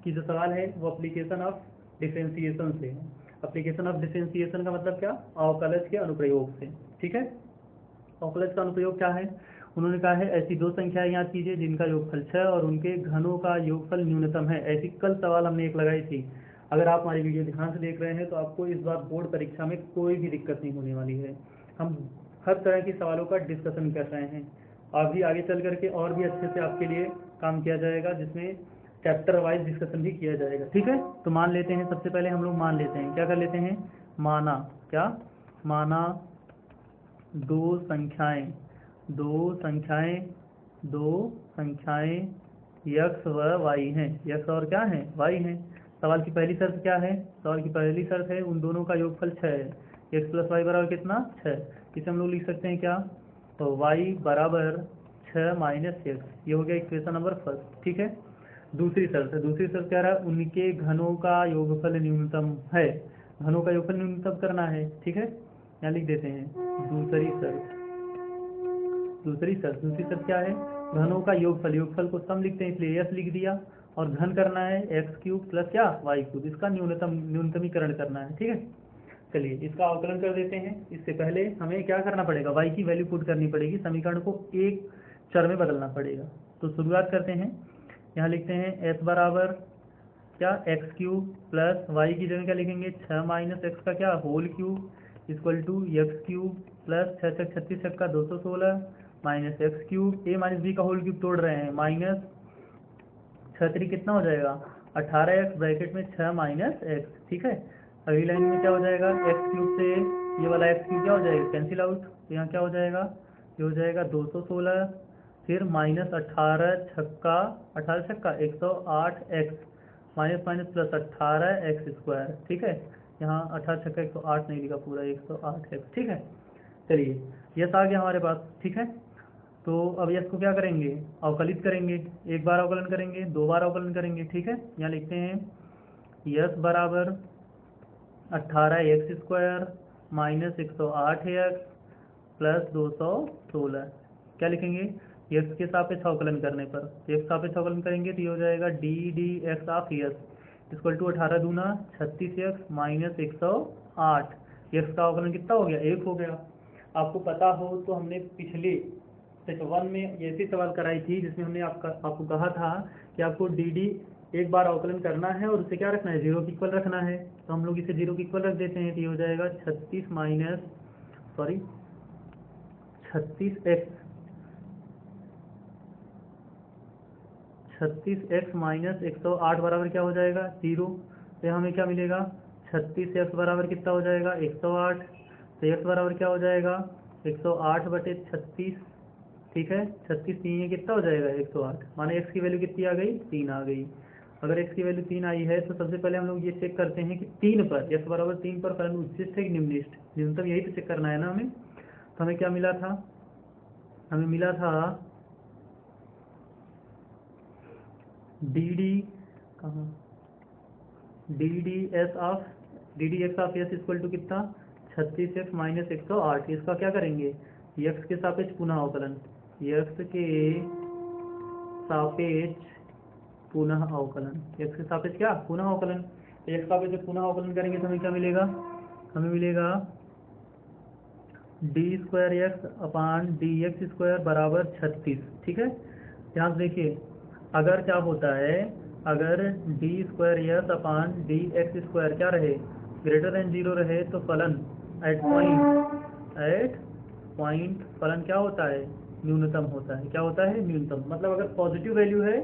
की जो सवाल है वो एप्लीकेशन ऑफ डिफरेंशिएशन से है। एप्लीकेशन ऑफ डिफरेंशिएशन का मतलब क्या, अवकलज के अनुप्रयोग से। ठीक है, अवकलज का अनुप्रयोग क्या है, उन्होंने कहा है ऐसी दो संख्याएं याद कीजिए जिनका योगफल 6 और उनके घनों का योगफल न्यूनतम है। ऐसी कल सवाल हमने एक लगाई थी, अगर आप हमारी वीडियो ध्यान से देख रहे हैं तो आपको इस बार बोर्ड परीक्षा में कोई भी दिक्कत नहीं होने वाली है। हम हर तरह के सवालों का डिस्कशन कर रहे हैं, अभी आगे चल करके और भी अच्छे से आपके लिए काम किया जाएगा, जिसमें चैप्टर वाइज डिस्कशन भी किया जाएगा। ठीक है, तो मान लेते हैं, सबसे पहले हम लोग मान लेते हैं, क्या कर लेते हैं, माना क्या, माना दो संख्याएं यक्स व वाई हैं, यक्स और क्या है वाई हैं। सवाल की पहली शर्त क्या है, सवाल की पहली शर्त है उन दोनों का योगफल 6 है, एक्स प्लस वाई बराबर कितना 6। इसे हम लोग लिख सकते हैं क्या, तो वाई बराबर 6 माइनस एक्स, ये हो गया इक्वेशन नंबर फर्स्ट। ठीक है, दूसरी शर्त क्या रहा, उनके घनों का योगफल न्यूनतम है, घनों का योगफल न्यूनतम करना है। ठीक है, यहाँ लिख देते हैं दूसरी शर्त क्या है, घनों का योगफल को सम लिखते हैं इसलिए यस लिख दिया, और घन करना है x³ प्लस क्या y³, इसका न्यूनतमीकरण करना है। ठीक है, चलिए इसका अवकलन कर देते हैं। इससे पहले हमें क्या करना पड़ेगा, y की वैल्यू पुट करनी पड़ेगी, समीकरण को एक चर में बदलना पड़ेगा। तो शुरुआत करते हैं, यहाँ लिखते हैं s बराबर क्या एक्स क्यूब प्लस वाई की जगह क्या लिखेंगे 6 माइनस एक्स का क्या whole cube equal to x cube plus 6 छक 36 का 216 minus x cube A minus B का होल क्यूब तोड़ रहे हैं माइनस 6 3 कितना हो जाएगा 18x ब्रैकेट में 6 माइनस एक्स। ठीक है, अगली लाइन में क्या हो जाएगा एक्स क्यूब से ये वाला एक्स क्यूब क्या हो जाएगा कैंसिल आउट, तो यहाँ क्या हो जाएगा ये हो जाएगा 216 फिर माइनस 18 छक्का 18 छक्का 108 x minus minus plus 18 x square. ठीक है, यहाँ 18 छक्का 108 नहीं लिखा पूरा 108 एक्स। ठीक है, चलिए यस आ गया हमारे पास। ठीक है, तो अब यस को क्या करेंगे अवकलित करेंगे, एक बार अवकलन करेंगे दो बार अवकलन करेंगे। ठीक है, यहाँ लिखते हैं यस बराबर 18 x square minus 108 x plus 216 क्या लिखेंगे एक्स के सापेक्ष अवकलन करने पर, एक्स सापेक्ष अवकलन करेंगे तो ये हो जाएगा d d x of S equal to 18 दूना 36 एक्स माइनस 108 एक्स का अवकलन कितना हो गया 1 हो गया। आपको पता हो तो हमने पिछले सेट 1 में ऐसी सवाल कराई थी जिसमें हमने आपको कहा था कि आपको डी डी एक बार अवकलन करना है और उसे क्या रखना है 0 के इक्वल रखना है, तो हम लोग इसे 0 के इक्वल रख देते हैं। तो ये हो जाएगा 36x माइनस 108 बराबर क्या हो जाएगा 0। तो यहाँ हमें क्या मिलेगा 36x बराबर कितना हो जाएगा 108, तो x बराबर क्या हो जाएगा 108 बटे 36। ठीक है, 36 3 कितना हो जाएगा 108, माने x की वैल्यू कितनी आ गई 3 आ गई। अगर x की वैल्यू 3 आई है तो सबसे पहले हम लोग ये चेक करते हैं कि 3 पर x बराबर 3 पर फलन उच्चिष्ट है कि निम्निष्ठ, न्यूनतम यही तो चेक करना है ना हमें। तो हमें क्या मिला था, हमें मिला था डी डी कहाँ d d x of S equal to कितना 36x माइनस 108। इसका क्या करेंगे x के सापेक्ष पुनः अवकलन, x के सापेक्ष पुनः अवकलन, x के सापेक्ष क्या पुनः अवकलन, x सापेक्ष पुनः अवकलन करेंगे तो हमें क्या मिलेगा, हमें मिलेगा डी स्क्वायर एक्स अपान डी एक्स स्क्वायर बराबर 36। ठीक है, ध्यान से देखिए अगर क्या होता है अगर डी स्क्वायर एस अपान डी एक्स स्क्वायर क्या रहे ग्रेटर देन 0 रहे तो फलन एट पॉइंट फलन क्या होता है न्यूनतम होता है। क्या होता है न्यूनतम, मतलब अगर पॉजिटिव वैल्यू है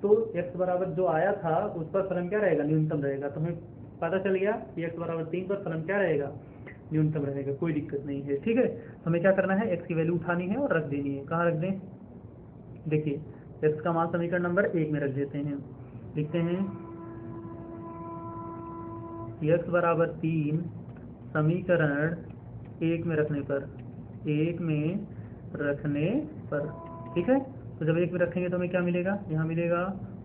तो x बराबर जो आया था उस पर फलन क्या रहेगा न्यूनतम रहेगा। तो हमें पता चल गया कि x बराबर 3 पर फलन क्या रहेगा न्यूनतम रहेगा, कोई दिक्कत नहीं है। ठीक है, हमें क्या करना है x की वैल्यू उठानी है और रख देनी है। कहाँ रख दें, देखिए x का मान समीकरण नंबर 1 में रख देते हैं, लिखते हैं x बराबर 3 समीकरण 1 में रखने पर ठीक है। तो जब 1 में रखेंगे तो हमें क्या मिलेगा, यहाँ मिलेगा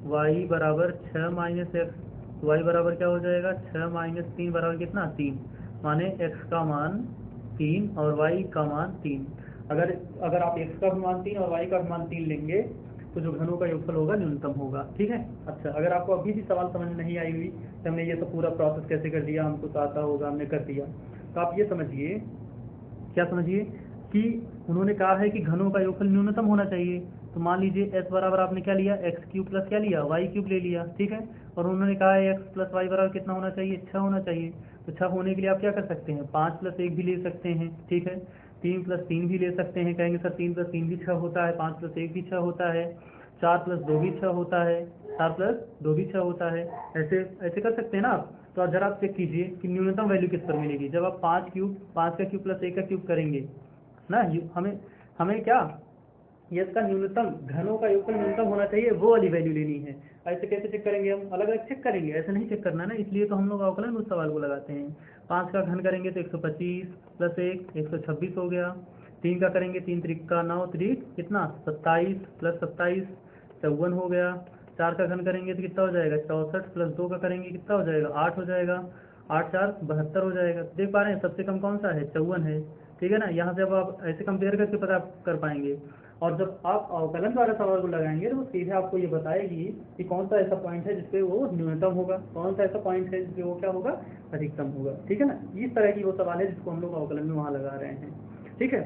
y बराबर 6 माइनस एक्स, वाई बराबर क्या हो जाएगा 6 माइनस 3 बराबर कितना 3, माने x का मान 3 और y का मान 3। अगर आप x का भी मान 3 और y का भी मान 3 लेंगे तो जो घनों का योगफल होगा न्यूनतम होगा। ठीक है, अच्छा अगर आपको अभी भी सवाल समझ नहीं आई हुई तो हमने ये तो पूरा प्रोसेस कैसे कर दिया, हमको तो आता होगा हमने कर दिया, तो आप ये समझिए क्या समझिए कि उन्होंने कहा है कि घनों का योगफल न्यूनतम होना चाहिए। तो मान लीजिए s बराबर आपने क्या लिया एक्स क्यूब प्लस क्या लिया वाई क्यूब ले लिया। ठीक है, और उन्होंने कहा है x प्लस वाई बराबर कितना होना चाहिए 6 होना चाहिए। तो 6 होने के लिए आप क्या कर सकते हैं 5 प्लस 1 भी ले सकते हैं। ठीक है, 3 प्लस 3 भी ले सकते हैं, कहेंगे सर 3 प्लस 3 भी 6 होता है, 5 प्लस 1 भी 6 होता है, 4 प्लस 2 भी 6 होता है, 4 प्लस 2 भी 6 होता है, ऐसे ऐसे कर सकते हैं ना आप। तो अब जरा आप चेक कीजिए कि न्यूनतम वैल्यू किस पर मिलेगी जब आप 5 का क्यूब प्लस 1 का क्यूब करेंगे ना। हमें क्या ये इसका न्यूनतम घनों का योगफल न्यूनतम होना चाहिए, वो वाली वैल्यू लेनी है। ऐसे कैसे चेक करेंगे, हम अलग अलग चेक करेंगे, ऐसे नहीं चेक करना ना, इसलिए तो हम लोग अवकलन उस सवाल को लगाते हैं। 5 का घन करेंगे तो 125 प्लस 1 126 हो गया, 3 का करेंगे 3 त्रिक 9 त्रिक कितना 27 प्लस 27 54 हो गया, 4 का घन करेंगे तो कितना हो जाएगा 64 प्लस 2 का करेंगे कितना हो जाएगा 8 हो जाएगा, 8 4 72 हो जाएगा। देख पा रहे हैं सबसे कम कौन सा है 54 है। ठीक है ना, यहाँ से अब आप ऐसे कंपेयर करके पता कर पाएंगे, और जब आप अवकलन द्वारा सवाल को लगाएंगे तो सीधे आपको ये बताएगी कि कौन सा ऐसा पॉइंट है जिसपे वो न्यूनतम होगा, कौन सा ऐसा पॉइंट है जिसपे वो क्या होगा अधिकतम होगा। ठीक है ना, इस तरह की वो सवाल है जिसको हम लोग अवकलन में वहाँ लगा रहे हैं। ठीक है,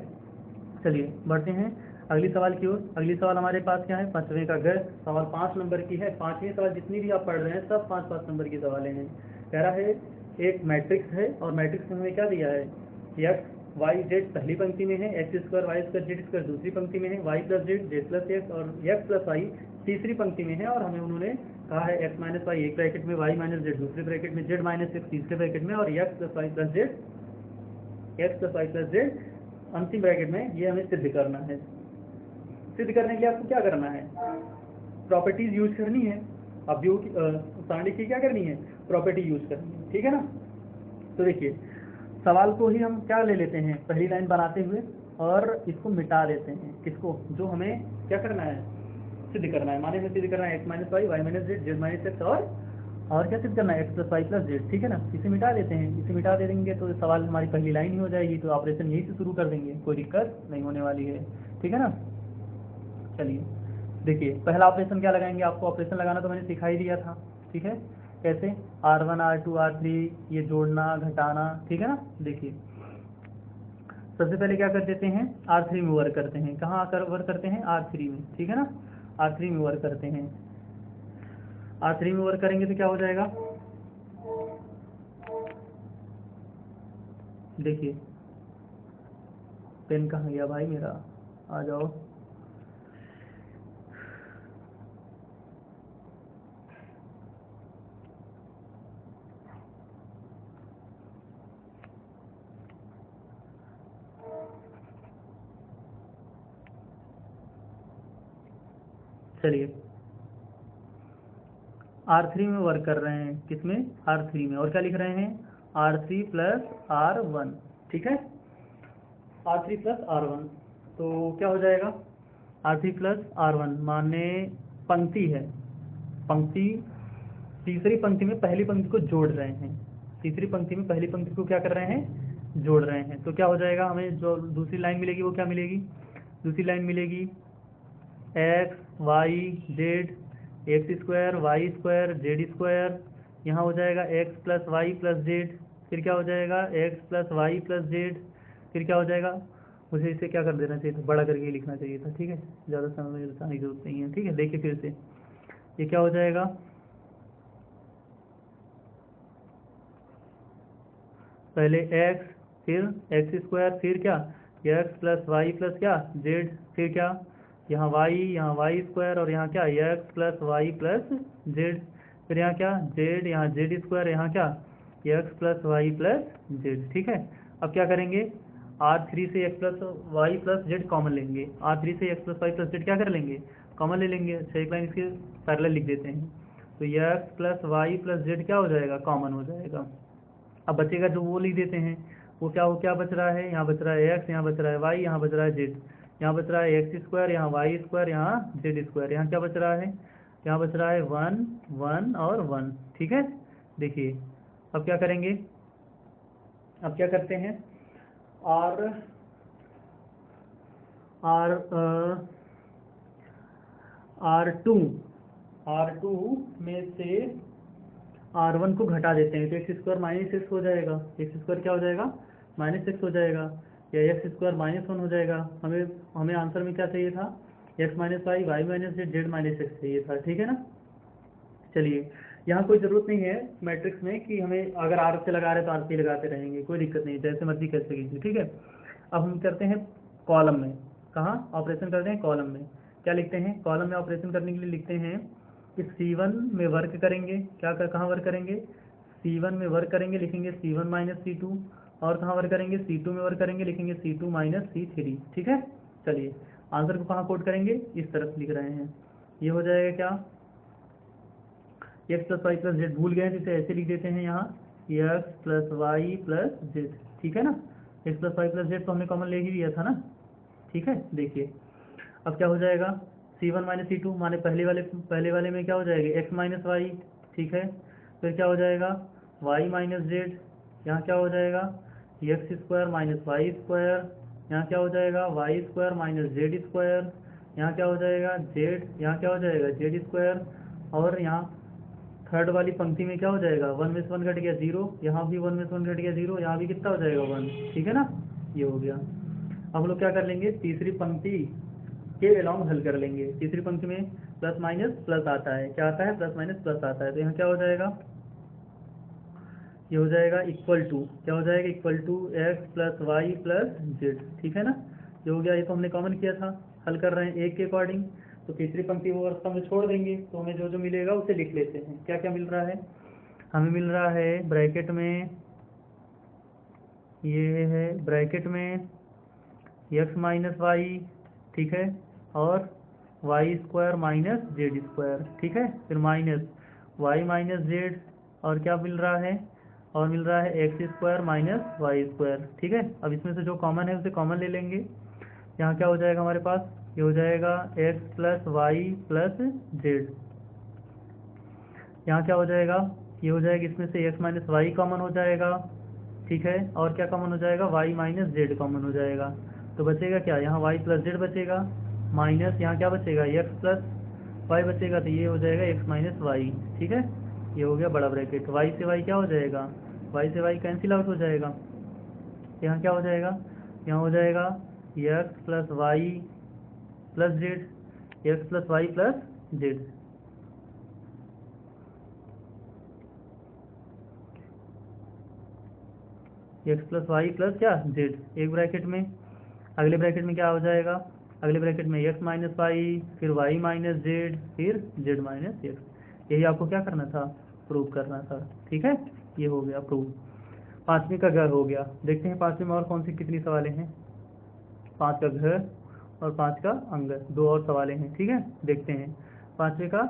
चलिए बढ़ते हैं। अगली सवाल की ओर। अगली सवाल हमारे पास क्या है, 5वें का ग। सवाल 5 नंबर की है। 5वें सवाल जितनी भी आप पढ़ रहे हैं सब 5-5 नंबर की सवालें हैं। कह रहा है एक मैट्रिक्स है और मैट्रिक्स में हमें क्या दिया है, एक्स वाई जेड पहली पंक्ति में है, x square y square z square दूसरी पंक्ति में है, y plus z z plus x और एक्स प्लस वाई तीसरी पंक्ति में है। और हमें उन्होंने कहा है एक्स माइनस वाई एक ब्रैकेट में, वाई माइनस जेड दूसरे ब्रैकेट में, जेड माइनस एक्स तीसरे ब्रैकेट में और x plus y plus z अंतिम ब्रैकेट में। ये हमें सिद्ध करना है। सिद्ध करने के लिए आपको क्या करना है, प्रॉपर्टीज यूज करनी है। अब व्यू सांडिक की क्या करनी है, प्रॉपर्टी यूज करनी है, ठीक है ना। तो देखिए सवाल को ही हम क्या ले लेते हैं, पहली लाइन बनाते हुए और इसको मिटा देते हैं। किसको, जो हमें क्या करना है, सिद्ध करना है। माने में सिद्ध करना है x minus y, y minus z, z minus x और क्या सिद्ध करना है, x plus y plus z, ठीक है ना। इसे मिटा देते हैं। इसे मिटा दे देंगे तो सवाल हमारी पहली लाइन ही हो जाएगी। तो ऑपरेशन यही से शुरू कर देंगे, कोई दिक्कत नहीं होने वाली है, ठीक है ना। चलिए देखिए पहला ऑपरेशन क्या लगाएंगे, आपको ऑपरेशन लगाना तो मैंने सिखा ही दिया था, ठीक है। कैसे, R1 R2 R3 ये जोड़ना घटाना, ठीक है ना। देखिए सबसे पहले क्या कर देते हैं, R3 में वर्क करते हैं। कहाँ आकर वर्क करते हैं, R3 में, ठीक है ना। R3 में वर्क करते हैं। R3 में वर्क करेंगे तो क्या हो जाएगा, देखिए पेन कहाँ गया भाई मेरा, आ जाओ। चलिए R3 में वर्क कर रहे हैं, किसमें, R3 में। और क्या लिख रहे हैं, R3 प्लस R1, ठीक है। R3 प्लस R1 तो क्या हो जाएगा, R3 प्लस R1 माने पंक्ति है, पंक्ति तीसरी पंक्ति में पहली पंक्ति को जोड़ रहे हैं। तीसरी पंक्ति में पहली पंक्ति को क्या कर रहे हैं, जोड़ रहे हैं। तो क्या हो जाएगा, हमें जो दूसरी लाइन मिलेगी वो क्या मिलेगी, दूसरी लाइन मिलेगी x y z, x square y square z square. यहाँ हो जाएगा x plus y plus z, फिर क्या हो जाएगा x plus y plus z, फिर क्या हो जाएगा। मुझे इसे क्या कर देना चाहिए था, बड़ा करके लिखना चाहिए था, ठीक है। ज़्यादा समय में बताने की जरूरत नहीं है, ठीक है। देखिए फिर से ये क्या हो जाएगा, पहले एक्स फिर एक्स स्क्वायर फिर क्या एक्स प्लस वाई प्लस क्या जेड, फिर क्या यहाँ वाई स्क्वायर और यहाँ क्या x plus y plus z, फिर यहाँ क्या जेड, यहाँ जेड स्क्वायर, यहाँ क्या x plus y plus z, ठीक है। अब क्या करेंगे, R3 से x plus y plus z common लेंगे। R3 से x plus y plus z क्या कर लेंगे, कॉमन ले लेंगे। अच्छा एक लाइन इसके पैरेलल लिख देते हैं। तो x plus y plus z क्या हो जाएगा, कॉमन हो जाएगा। अब बचेगा जो वो लिख देते हैं, वो क्या बच रहा है, यहाँ बच रहा है एक्स, यहाँ बच रहा है वाई, यहाँ बच रहा है जेड, यहाँ बच रहा है एक्स स्क्वायर, यहाँ वाई स्क्वायर, यहाँ जेड स्क्वायर। यहाँ क्या बच रहा है, यहाँ बच रहा है 1 1 और 1, ठीक है। देखिए अब क्या करेंगे, अब क्या करते हैं, R R2 में से R1 को घटा देते हैं। तो एक्स स्क्वायर माइनस एक्स हो जाएगा, एक्स स्क्वायर क्या हो जाएगा, माइनस एक्स हो जाएगा, या एक्स स्क्वायर -1 हो जाएगा। हमें आंसर में क्या चाहिए था, x minus y, y minus z, z minus x चाहिए था, ठीक है ना। चलिए यहाँ कोई ज़रूरत नहीं है मैट्रिक्स में कि हमें अगर आर से लगा रहे तो आर से लगाते रहेंगे, कोई दिक्कत नहीं, जैसे मर्जी कैसे कीजिए, ठीक है। अब हम करते हैं कॉलम में, कहाँ ऑपरेशन करते हैं, कॉलम में। क्या लिखते हैं, कॉलम में ऑपरेशन करने के लिए लिखते हैं कि C1 में वर्क करेंगे, कहाँ वर्क करेंगे, C1 में वर्क करेंगे, लिखेंगे C1 माइनस C2। और कहाँ वर्क करेंगे, C2 में वर्क करेंगे, लिखेंगे C2 माइनस C3, ठीक है। चलिए आंसर को कहाँ कोड करेंगे, इस तरफ लिख रहे हैं। ये हो जाएगा क्या, x plus y plus z, भूल गए तो इसे ऐसे लिख देते हैं यहाँ x plus y plus z, ठीक है ना। X plus y plus z तो हमने कॉमन ले ही लिया था ना, ठीक है। देखिए अब क्या हो जाएगा, C1 माइनस C2 माने पहले वाले में क्या हो जाएगा, x माइनस वाई, ठीक है। फिर क्या हो जाएगा y माइनस जेड, यहाँ क्या हो जाएगा x square minus y square, यहाँ क्या हो जाएगा y square minus z square, यहाँ क्या हो जाएगा जेड, यहाँ क्या हो जाएगा जेड स्क्वायर। और यहाँ थर्ड वाली पंक्ति में क्या हो जाएगा, 1 में से 1 घट गया 0, यहाँ भी 1 में से 1 घट गया 0, यहाँ भी कितना हो जाएगा 1, ठीक है ना। ये हो गया। अब हम लोग क्या कर लेंगे, तीसरी पंक्ति के अलोंग हल कर लेंगे। तीसरी पंक्ति में प्लस माइनस प्लस आता है, क्या आता है, प्लस माइनस प्लस आता है, तो यहाँ क्या हो जाएगा, ये हो जाएगा इक्वल टू, क्या हो जाएगा, equal to x plus y plus z, ठीक है ना। ये हो गया, ये तो हमने कॉमन किया था, हल कर रहे हैं एक के अकॉर्डिंग। तो तीसरी पंक्ति वो रास्ता में छोड़ देंगे, तो हमें जो जो मिलेगा उसे लिख लेते हैं। क्या क्या मिल रहा है, हमें मिल रहा है ब्रैकेट में, ये है ब्रैकेट में एक्स माइनस वाई, ठीक है, और y square minus z square, ठीक है, फिर माइनस वाई माइनस जेड, और क्या मिल रहा है, और मिल रहा है x square minus y square, ठीक है। अब इसमें से जो कॉमन है उसे कॉमन ले लेंगे। यहाँ क्या हो जाएगा हमारे पास, ये हो जाएगा x plus y plus z. यहाँ क्या हो जाएगा, ये हो जाएगा, इसमें से एक्स माइनस वाई कॉमन हो जाएगा, ठीक है, और क्या कॉमन हो जाएगा, वाई माइनस जेड कॉमन हो जाएगा। तो बचेगा क्या, यहाँ वाई प्लस जेड बचेगा, माइनस यहाँ क्या बचेगा, एक्स प्लस वाई बचेगा, तो ये हो जाएगा एक्स माइनस वाई, ठीक है। ये हो गया बड़ा ब्रैकेट, वाई से वाई क्या हो जाएगा, वाई से वाई कैंसिल आउट हो जाएगा। यहाँ क्या हो जाएगा, यहाँ हो जाएगा x plus y plus z, x plus y plus z, x plus y plus क्या जेड, एक ब्रैकेट में। अगले ब्रैकेट में क्या हो जाएगा, अगले ब्रैकेट में एक्स माइनस वाई, फिर वाई माइनस जेड, फिर जेड माइनस एक्स। यही आपको क्या करना था, प्रूव करना था, ठीक है। ये हो गया प्रूव। पांचवी का घर हो गया। देखते हैं पांचवी में और कौन सी कितनी सवालें हैं। पांच का घर और पांच का अंग, दो और सवालें हैं, ठीक है। देखते हैं पांचवे का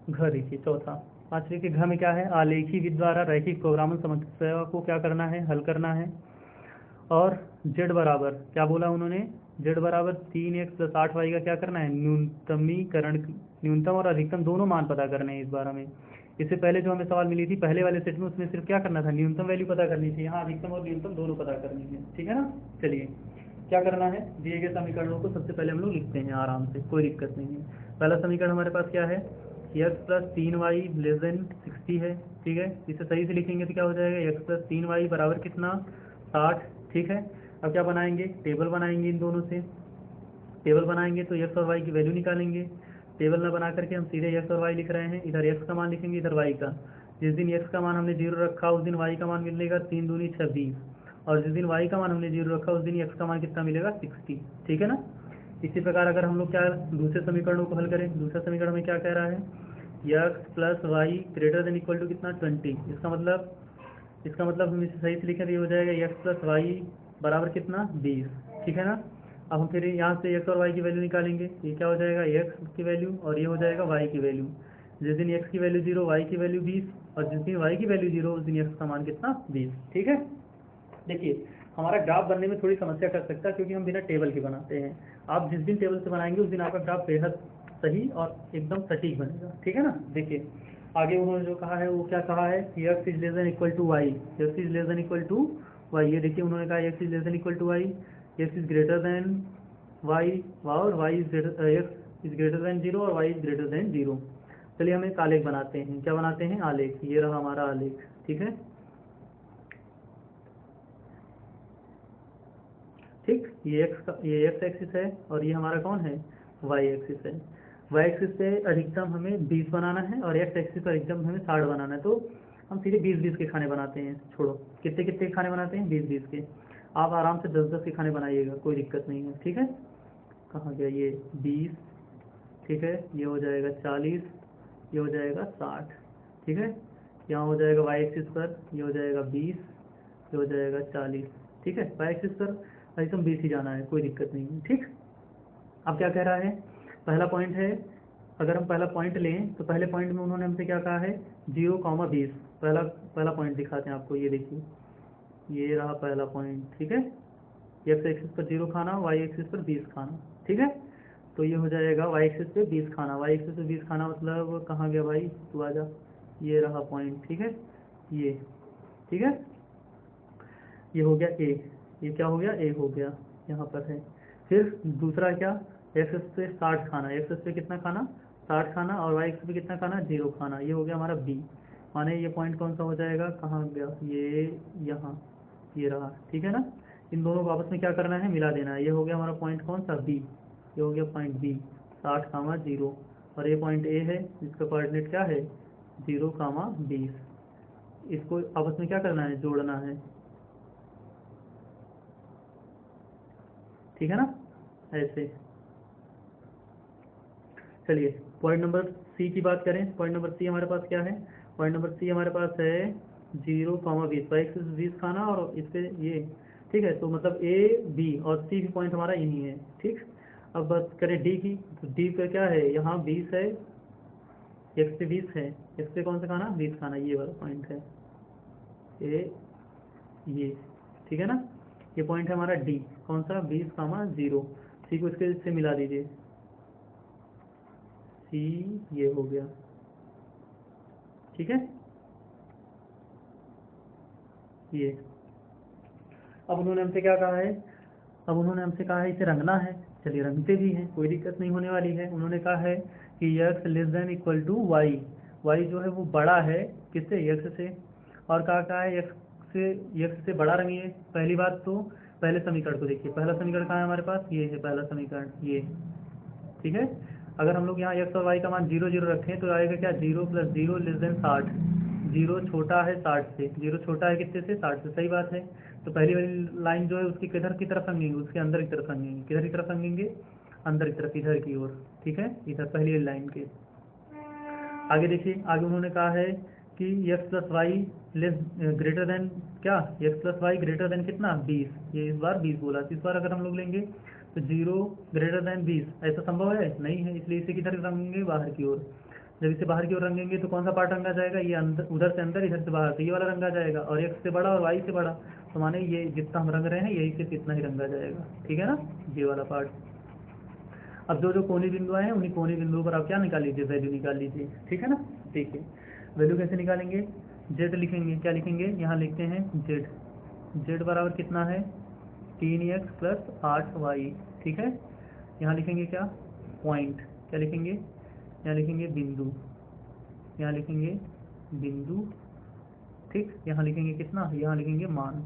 घर, देखिए चौथा। पांचवे के घर में क्या है, आलेखी विधि द्वारा रैखिक प्रोग्रामन समस्या को क्या करना है, हल करना है। और z बराबर क्या बोला उन्होंने, z बराबर 3x प्लस 8y का क्या करना है, न्यूनतमीकरण, न्यूनतम और अधिकतम दोनों मान पता करने हैं इस बार हमें। इससे पहले जो हमें सवाल मिली थी पहले वाले सेट में, उसमें सिर्फ क्या करना था, न्यूनतम वैल्यू पता करनी थी, यहाँ अधिकतम और न्यूनतम दोनों पता करनी है, ठीक है ना। चलिए क्या करना है, दिए गए समीकरणों को सबसे पहले हम लोग लिखते हैं आराम से, कोई दिक्कत नहीं है। पहला समीकरण हमारे पास क्या है, x plus 3y less than 60 है, ठीक है। इसे सही से लिखेंगे तो क्या हो जाएगा, एक्स प्लस 3y बराबर कितना, 60, ठीक है। अब क्या बनाएंगे, टेबल बनाएंगे, इन दोनों से टेबल बनाएंगे तो एक्स और वाई की वैल्यू निकालेंगे। टेबल न बना करके हम सीधे एक्स और वाई लिख रहे हैं, इधर एक्स का मान लिखेंगे, इधर वाई का। जिस दिन एक्स का मान हमने 0 रखा उस दिन वाई का मान मिलेगा 3 दूनी 26, और जिस दिन वाई का मान हमने 0 रखा उस दिन एक्स का मान कितना मिलेगा, 60, ठीक है ना। इसी प्रकार अगर हम लोग क्या दूसरे समीकरणों को हल करें, दूसरा समीकरण में क्या कह रहा है, x plus Y greater than equal to कितना, 20। इसका मतलब हम इसे सही से लिखें तो ये हो जाएगा एक्स प्लस वाई बराबर कितना, 20, ठीक है ना। अब हम फिर यहाँ से एक्स और वाई की वैल्यू निकालेंगे, ये क्या हो जाएगा, एक्स की वैल्यू और ये हो जाएगा वाई की वैल्यू। जिस दिन एक्स की वैल्यू 0 वाई की वैल्यू 20, और जिस दिन वाई की वैल्यू 0 उस दिन एक्स का मान कितना, 20, ठीक है। देखिए हमारा ग्राफ बनने में थोड़ी समस्या कर सकता है क्योंकि हम बिना टेबल के बनाते हैं। आप जिस दिन टेबल से बनाएंगे उस दिन आपका ग्राफ बेहद सही और एकदम सटीक बनेगा, ठीक है ना। देखिए आगे उन्होंने जो कहा है वो क्या कहा है, X is less than equal to Y, X is less than equal to Y. ये देखिए उन्होंने कहा X is less than equal to Y, X is greater than Y, और Y is X is greater than 0 और वाई इज ग्रेटर देन 0। चलिए हम एक आलेख बनाते हैं, क्या बनाते हैं, आलेख। ये रहा हमारा आलेख, ठीक है। ठीक, ये एक्स एक्सिस है और ये हमारा कौन है, वाई एक्सिस है। वाई एक्सिस पे अधिकतम हमें 20 बनाना है और एक्स एक्सिस पर अधिकतम हमें 60 बनाना है। तो हम सीधे 20-20 के खाने बनाते हैं, छोड़ो कितने कितने के खाने बनाते हैं, 20-20 के। आप आराम से 10-10 के खाने बनाइएगा, कोई दिक्कत नहीं है, ठीक है। कहाँ गया ये 20, ठीक है, ये हो जाएगा 40, ये हो जाएगा 60, ठीक है। यहाँ हो जाएगा वाई एक्सिस पर, ये हो जाएगा 20, ये हो जाएगा 40, ठीक है। वाई एक्सिस पर अधिकतम 20 ही जाना है, कोई दिक्कत नहीं है, ठीक। अब क्या कह रहा है, पहला पॉइंट है, अगर हम पहला पॉइंट लें तो पहले पॉइंट में उन्होंने हमसे क्या कहा है, 0,20। पहला पहला पॉइंट दिखाते हैं आपको, ये देखिए ये रहा पहला पॉइंट, ठीक है। एक्स एक्सिस पर 0 खाना, वाई एक्सिस पर 20 खाना, ठीक है। तो ये हो जाएगा वाई एक्सिस पे 20 खाना, वाई एक्सिस पे 20 खाना मतलब कहाँ गया भाई, तू आजा, ये रहा पॉइंट, ठीक है, ये, ठीक है। ये हो गया ए, ये क्या हो गया, ए हो गया, यहाँ पर है। फिर दूसरा क्या, एक्स पे 60 खाना, एक्स पे कितना खाना, 60 खाना, और वाई एक्स पे कितना खाना, 0 खाना। ये हो गया हमारा बी, माने ये पॉइंट कौन सा हो जाएगा, कहाँ गया ये, यहाँ, ये रहा, ठीक है ना। इन दोनों को आपस में क्या करना है, मिला देना है। ये हो गया हमारा पॉइंट कौन सा, बी। ये हो गया पॉइंट बी 60, 0 और ये पॉइंट ए है जिसका कोऑर्डिनेट क्या है 0, 20। इसको आपस में क्या करना है, जोड़ना है, ठीक है ना, ऐसे। चलिए पॉइंट नंबर सी की बात करें। पॉइंट नंबर सी हमारे पास क्या है, पॉइंट नंबर सी हमारे पास है 0, 20 पर 20 खाना और इस पे ये, ठीक है। तो मतलब ए बी और सी भी पॉइंट हमारा यही है, ठीक। अब बात करें डी की, तो डी पे क्या है, यहाँ 20 है, एक्स पे 20 है, एक्स पे कौन सा खाना 20 खाना, ये वाला पॉइंट है ए, ये, ठीक है ना। ये पॉइंट है हमारा डी, कौन सा 20, 0। सी को इसके से मिला दीजिए, सी ये हो गया, ठीक है ये। अब उन्होंने हमसे क्या कहा है, अब उन्होंने हमसे कहा है इसे रंगना है। चलिए रंगते भी हैं, कोई दिक्कत नहीं होने वाली है। उन्होंने कहा है कि x less than equal to y, y जो है वो बड़ा है किससे, यक्स से। और कहा है यक्स से बड़ा रंगिए। पहली बात तो पहले समीकरण को देखिए, पहला समीकरण कहाँ है हमारे पास, ये है पहला समीकरण, ये, ठीक है। अगर हम लोग यहाँ एक्स और वाई का मान 0, 0 रखें तो आएगा क्या, 0 + 0 <60। 0 छोटा है 60 से, 0 छोटा है कितने से, 60 से, सही बात है। तो पहली वाली लाइन जो है उसकी किधर की तरफ रंगेंगे, उसके अंदर की तरफ रंगेंगे, किधर की तरफ रंगेंगे, अंदर की तरफ, इधर की ओर, ठीक है, इधर पहली वाली लाइन के। आगे देखिए, आगे उन्होंने कहा है कि X plus Y less greater than क्या, x plus Y greater than कितना 20। ये इस बार 20 बोला, तो इस बार अगर हम लोग लेंगे तो 0 < 20 ऐसा संभव है नहीं है, इसलिए इसे किधर रंगेंगे, बाहर की ओर। जब इसे बाहर की ओर रंगेंगे तो कौन सा पार्ट रंगा जाएगा, ये अंदर, उधर से अंदर, इधर से बाहर, तो ये वाला रंगा जाएगा। और एक्स से बड़ा और वाई से बड़ा, तो माने ये जितना हम रंग रहे हैं यही सिर्फ इतना ही रंगा जाएगा, ठीक है ना, ये वाला पार्ट। अब जो जो कोनी बिंदु आए हैं उन्हीं कोनी बिंदुओं पर आप क्या निकाल लीजिए, वैल्यू निकाल लीजिए, ठीक है ना। देखिए वैल्यू कैसे निकालेंगे, जेड लिखेंगे, क्या लिखेंगे, यहाँ लिखते हैं जेड, जेड बराबर कितना है 3x + 8y, ठीक है। यहाँ लिखेंगे क्या, पॉइंट, क्या लिखेंगे, यहाँ लिखेंगे बिंदु, यहाँ लिखेंगे बिंदु, ठीक। यहाँ लिखेंगे कितना, यहाँ लिखेंगे मान।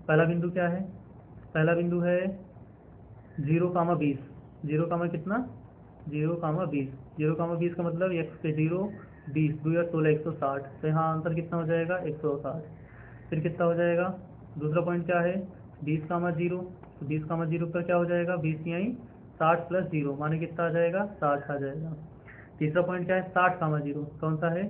पहला बिंदु क्या है, पहला बिंदु है 0, 20, 0, कितना 0, 20, 0, 20 का मतलब x पे 0, 20, 2 या 16, 160। तो यहाँ आंसर कितना हो जाएगा 160। फिर कितना हो जाएगा, दूसरा पॉइंट क्या है 20, 0, तो 20, 0 पर क्या हो जाएगा, 20 यहीं 60 + 0 माने कितना आ जाएगा 60 आ जाएगा। तीसरा पॉइंट क्या है 60, 0, कौन सा है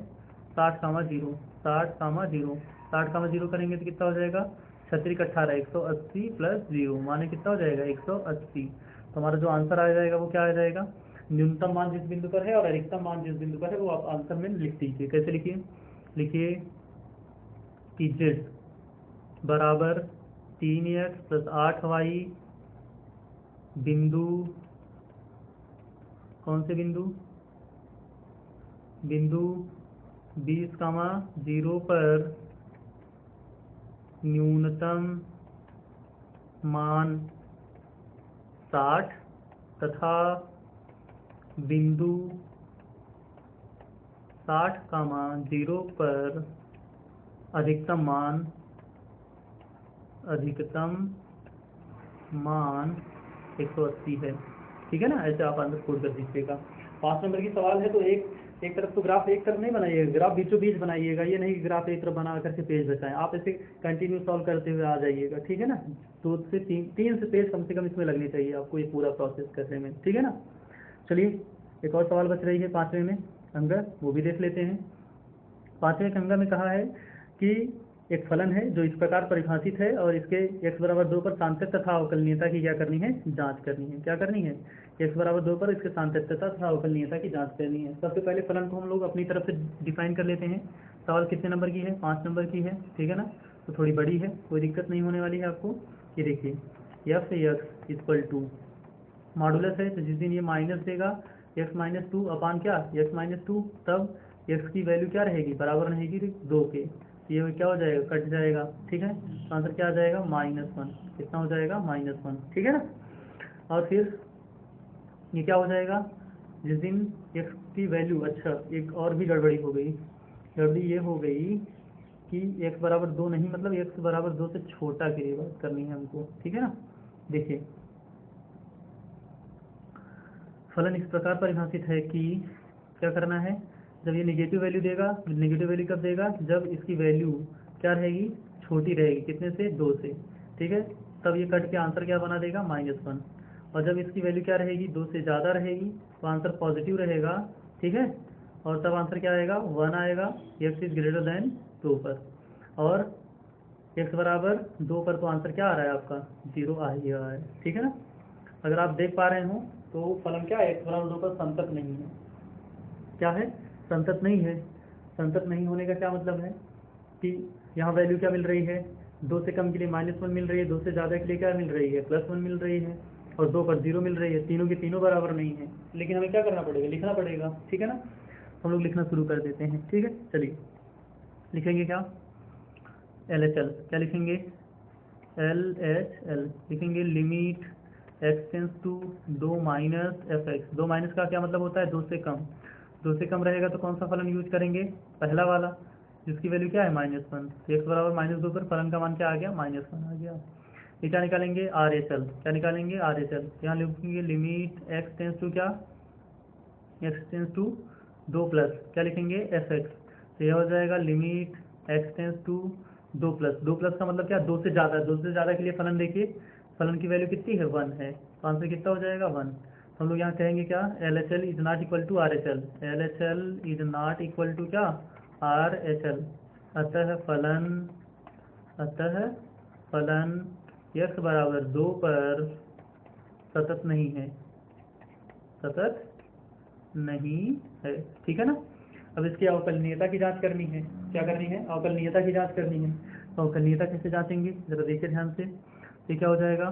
60, 0, 60, 0, 60, 0 करेंगे तो कितना हो जाएगा 36, 18, 180 + 0 माने कितना हो जाएगा 180। तो हमारा जो आंसर आ जाएगा वो क्या आ जाएगा, न्यूनतम मान जिस बिंदु पर है और अधिकतम मान जिस बिंदु पर है वो आप आंसर में लिख दीजिए। कैसे लिखिए, लिखिए कि जेड बराबर 3x + 8y बिंदु, कौन से बिंदु, बिंदु 20, 0 पर न्यूनतम मान 60 तथा बिंदु 60, 0 पर अधिकतम मान 180 है, ठीक है ना। ऐसे आप आंसर कोड कर दीजिएगा। 5 नंबर की सवाल है तो एक तरफ तो ग्राफ एक तरफ नहीं बनाइएगा, ग्राफ बीचों बीच बनाइएगा, ये नहीं कि ग्राफ एक तरफ बना करके पेज बचाएं। आप ऐसे कंटिन्यू सॉल्व करते हुए आ जाइएगा, ठीक है ना। 2 से 3 से पेज कम से कम इसमें लगनी चाहिए आपको ये पूरा प्रोसेस करने में, ठीक है ना। चलिए एक और सवाल बच रही है 5वें में अंगा, वो भी देख लेते हैं। 5वें अंगा में कहा है कि एक फलन है जो इस प्रकार परिभाषित है और इसके x बराबर 2 पर सांतत्य तथा अवकलनीयता की क्या करनी है, जांच करनी है। क्या करनी है, x बराबर 2 पर इसके सांतत्यता तथा अवकलनीयता की जांच करनी है। सबसे पहले फलन को हम लोग अपनी तरफ से डिफाइन कर लेते हैं। सवाल कितने नंबर की है, 5 नंबर की है, ठीक है ना। तो थोड़ी बड़ी है, कोई दिक्कत नहीं होने वाली है आपको। ये देखिए f से x इक्वल टू मॉडुलस है, तो जिस दिन ये माइनस देगा x - 2 अपान क्या x - 2, तब x की वैल्यू क्या रहेगी, बराबर रहेगी 2 के। ये क्या हो जाएगा, कट जाएगा, ठीक है। तो आंसर क्या आ जाएगा -1, कितना हो जाएगा -1, ठीक है ना। और फिर ये क्या हो जाएगा, जिस दिन x की वैल्यू, अच्छा एक और भी गड़बड़ी हो गई, गड़बड़ी ये हो गई कि x बराबर 2 नहीं, मतलब x बराबर 2 से छोटा के लिए बात करनी है हमको, ठीक है ना। देखिए फलन इस प्रकार परिभाषित है कि क्या करना है, जब ये निगेटिव वैल्यू देगा, निगेटिव वैल्यू कब देगा, जब इसकी वैल्यू क्या रहेगी, छोटी रहेगी, कितने से, 2 से, ठीक है, तब ये कट के आंसर क्या बना देगा, -1। और जब इसकी वैल्यू क्या रहेगी, 2 से ज़्यादा रहेगी तो आंसर पॉजिटिव रहेगा, ठीक है, और तब आंसर क्या आएगा, 1 आएगा, x इज ग्रेटर देन 2 पर, और x बराबर 2 पर तो आंसर क्या आ रहा है आपका, 0 आ ही रहा है, ठीक है ना। अगर आप देख पा रहे हो तो फलन क्या है, x बराबर 2 पर संतत नहीं है, क्या है, संतत नहीं है। संतत नहीं होने का क्या मतलब है कि यहाँ वैल्यू क्या मिल रही है, 2 से कम के लिए -1 मिल रही है, 2 से ज़्यादा के लिए क्या मिल रही है, +1 मिल रही है, और 2 पर 0 मिल रही है, तीनों की तीनों बराबर नहीं है। लेकिन हमें क्या करना पड़ेगा, लिखना पड़ेगा, ठीक है ना। हम लोग लिखना शुरू कर देते हैं, ठीक है, चलिए लिखेंगे क्या, LHL, क्या लिखेंगे, LHL लिखेंगे, limit x tends to 2 - fx। 2 minus का क्या मतलब होता है, 2 से कम। 2 से कम रहेगा तो कौन सा फलन यूज करेंगे, पहला वाला, जिसकी वैल्यू क्या है, -1। तो x बराबर -2 पर फलन का मान क्या आ गया, -1 आ गया। ये क्या निकालेंगे, RHL, क्या निकालेंगे, RHL। यहाँ लिखेंगे लिमिट x टेंस टू क्या, x टेंस टू 2 प्लस क्या लिखेंगे, fx। तो यह हो जाएगा limit x tends to 2 plus, 2 plus का मतलब क्या, 2 से ज़्यादा, 2 से ज़्यादा के लिए फलन देखिए, फलन की वैल्यू कितनी है, 1 है, तो आंसर कितना हो जाएगा, 1। तो हम लोग यहाँ कहेंगे क्या, LHL is not equal to RHL, LHL is not equal to क्या, RHL। अतः फलन x बराबर 2 पर सतत नहीं है, सतत नहीं है, ठीक है ना। अब इसकी अवकलनीयता की जांच करनी है, क्या करनी है, अवकलनीयता की जांच करनी है। तो अवकलनीयता कैसे जांचेंगे, जरा देखिए ध्यान से। ये क्या हो जाएगा,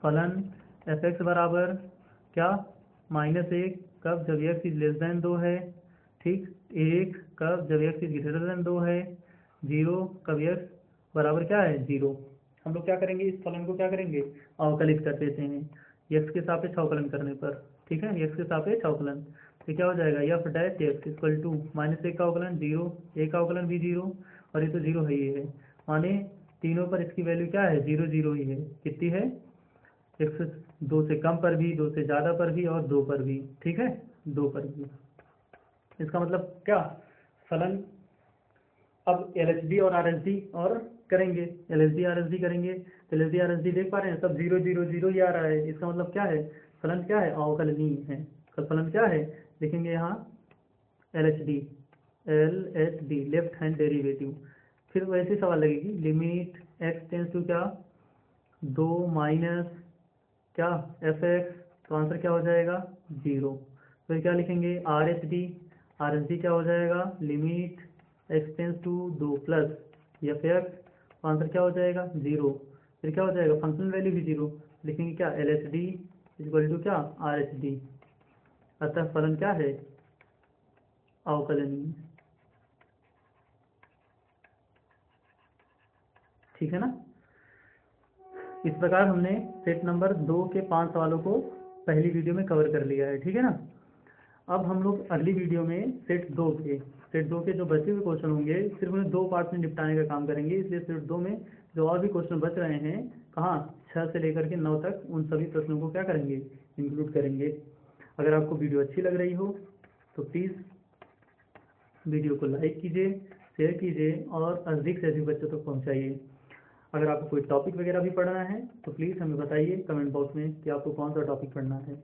फलन fx बराबर क्या, -1 कब, जब x इज लेस देन 2 है, ठीक, 1 कब, जब x इज ग्रेटर देन 2 है, 0 कब x बराबर क्या है, 0। हम लोग क्या करेंगे, इस फलन को क्या करेंगे, अवकलित कर देते हैं x के सापेक्ष अवकलन करने पर, ठीक है, x के सापेक्ष अवकलन। तो क्या हो जाएगा, f dash x equal to -1 का अवकलन 0, 1 का अवकलन भी 0, और ये तो 0 है, ये है, माने तीनों पर इसकी वैल्यू क्या है, 0 0 ही है, कितनी है, x 2 से कम पर भी, 2 से ज़्यादा पर भी, और 2 पर भी, ठीक है, 2 पर भी। इसका मतलब क्या, फलन अब LHD और RHD और करेंगे, LHD RHD करेंगे, तो LHD RHD देख पा रहे हैं, सब 0 0 0 ही आ रहा है। इसका मतलब क्या है, फलन क्या है, अवकलनीय है। फलन क्या है, लिखेंगे यहाँ LHD, लेफ्ट हैंड डेरिवेटिव। फिर वैसे सवाल लगेगी, लिमिट x टेंस टू क्या, 2 माइनस क्या, fx, तो आंसर क्या हो जाएगा, 0। फिर क्या लिखेंगे, RHD क्या हो जाएगा, limit x tends to 2 plus fx, तो आंसर क्या हो जाएगा, 0। फिर क्या हो जाएगा, फंक्शनल वैल्यू भी 0, लिखेंगे क्या, LHD इक्वल टू क्या, RHD। अतः फलन क्या है, अवकलनीय, ठीक है ना। इस प्रकार हमने सेट नंबर 2 के 5 सवालों को पहली वीडियो में कवर कर लिया है, ठीक है ना। अब हम लोग अगली वीडियो में सेट 2 के जो बचे हुए क्वेश्चन होंगे, सिर्फ उन्हें 2 पार्ट में निपटाने का काम करेंगे। इसलिए सेट 2 में जो और भी क्वेश्चन बच रहे हैं, कहाँ 6 से लेकर के 9 तक, उन सभी प्रश्नों को क्या करेंगे, इंक्लूड करेंगे। अगर आपको वीडियो अच्छी लग रही हो तो प्लीज़ वीडियो को लाइक कीजिए, शेयर कीजिए, और अधिक से अधिक बच्चों तक पहुँचाइए। अगर आपको कोई टॉपिक वगैरह भी पढ़ना है तो प्लीज़ हमें बताइए कमेंट बॉक्स में कि आपको कौन सा टॉपिक पढ़ना है।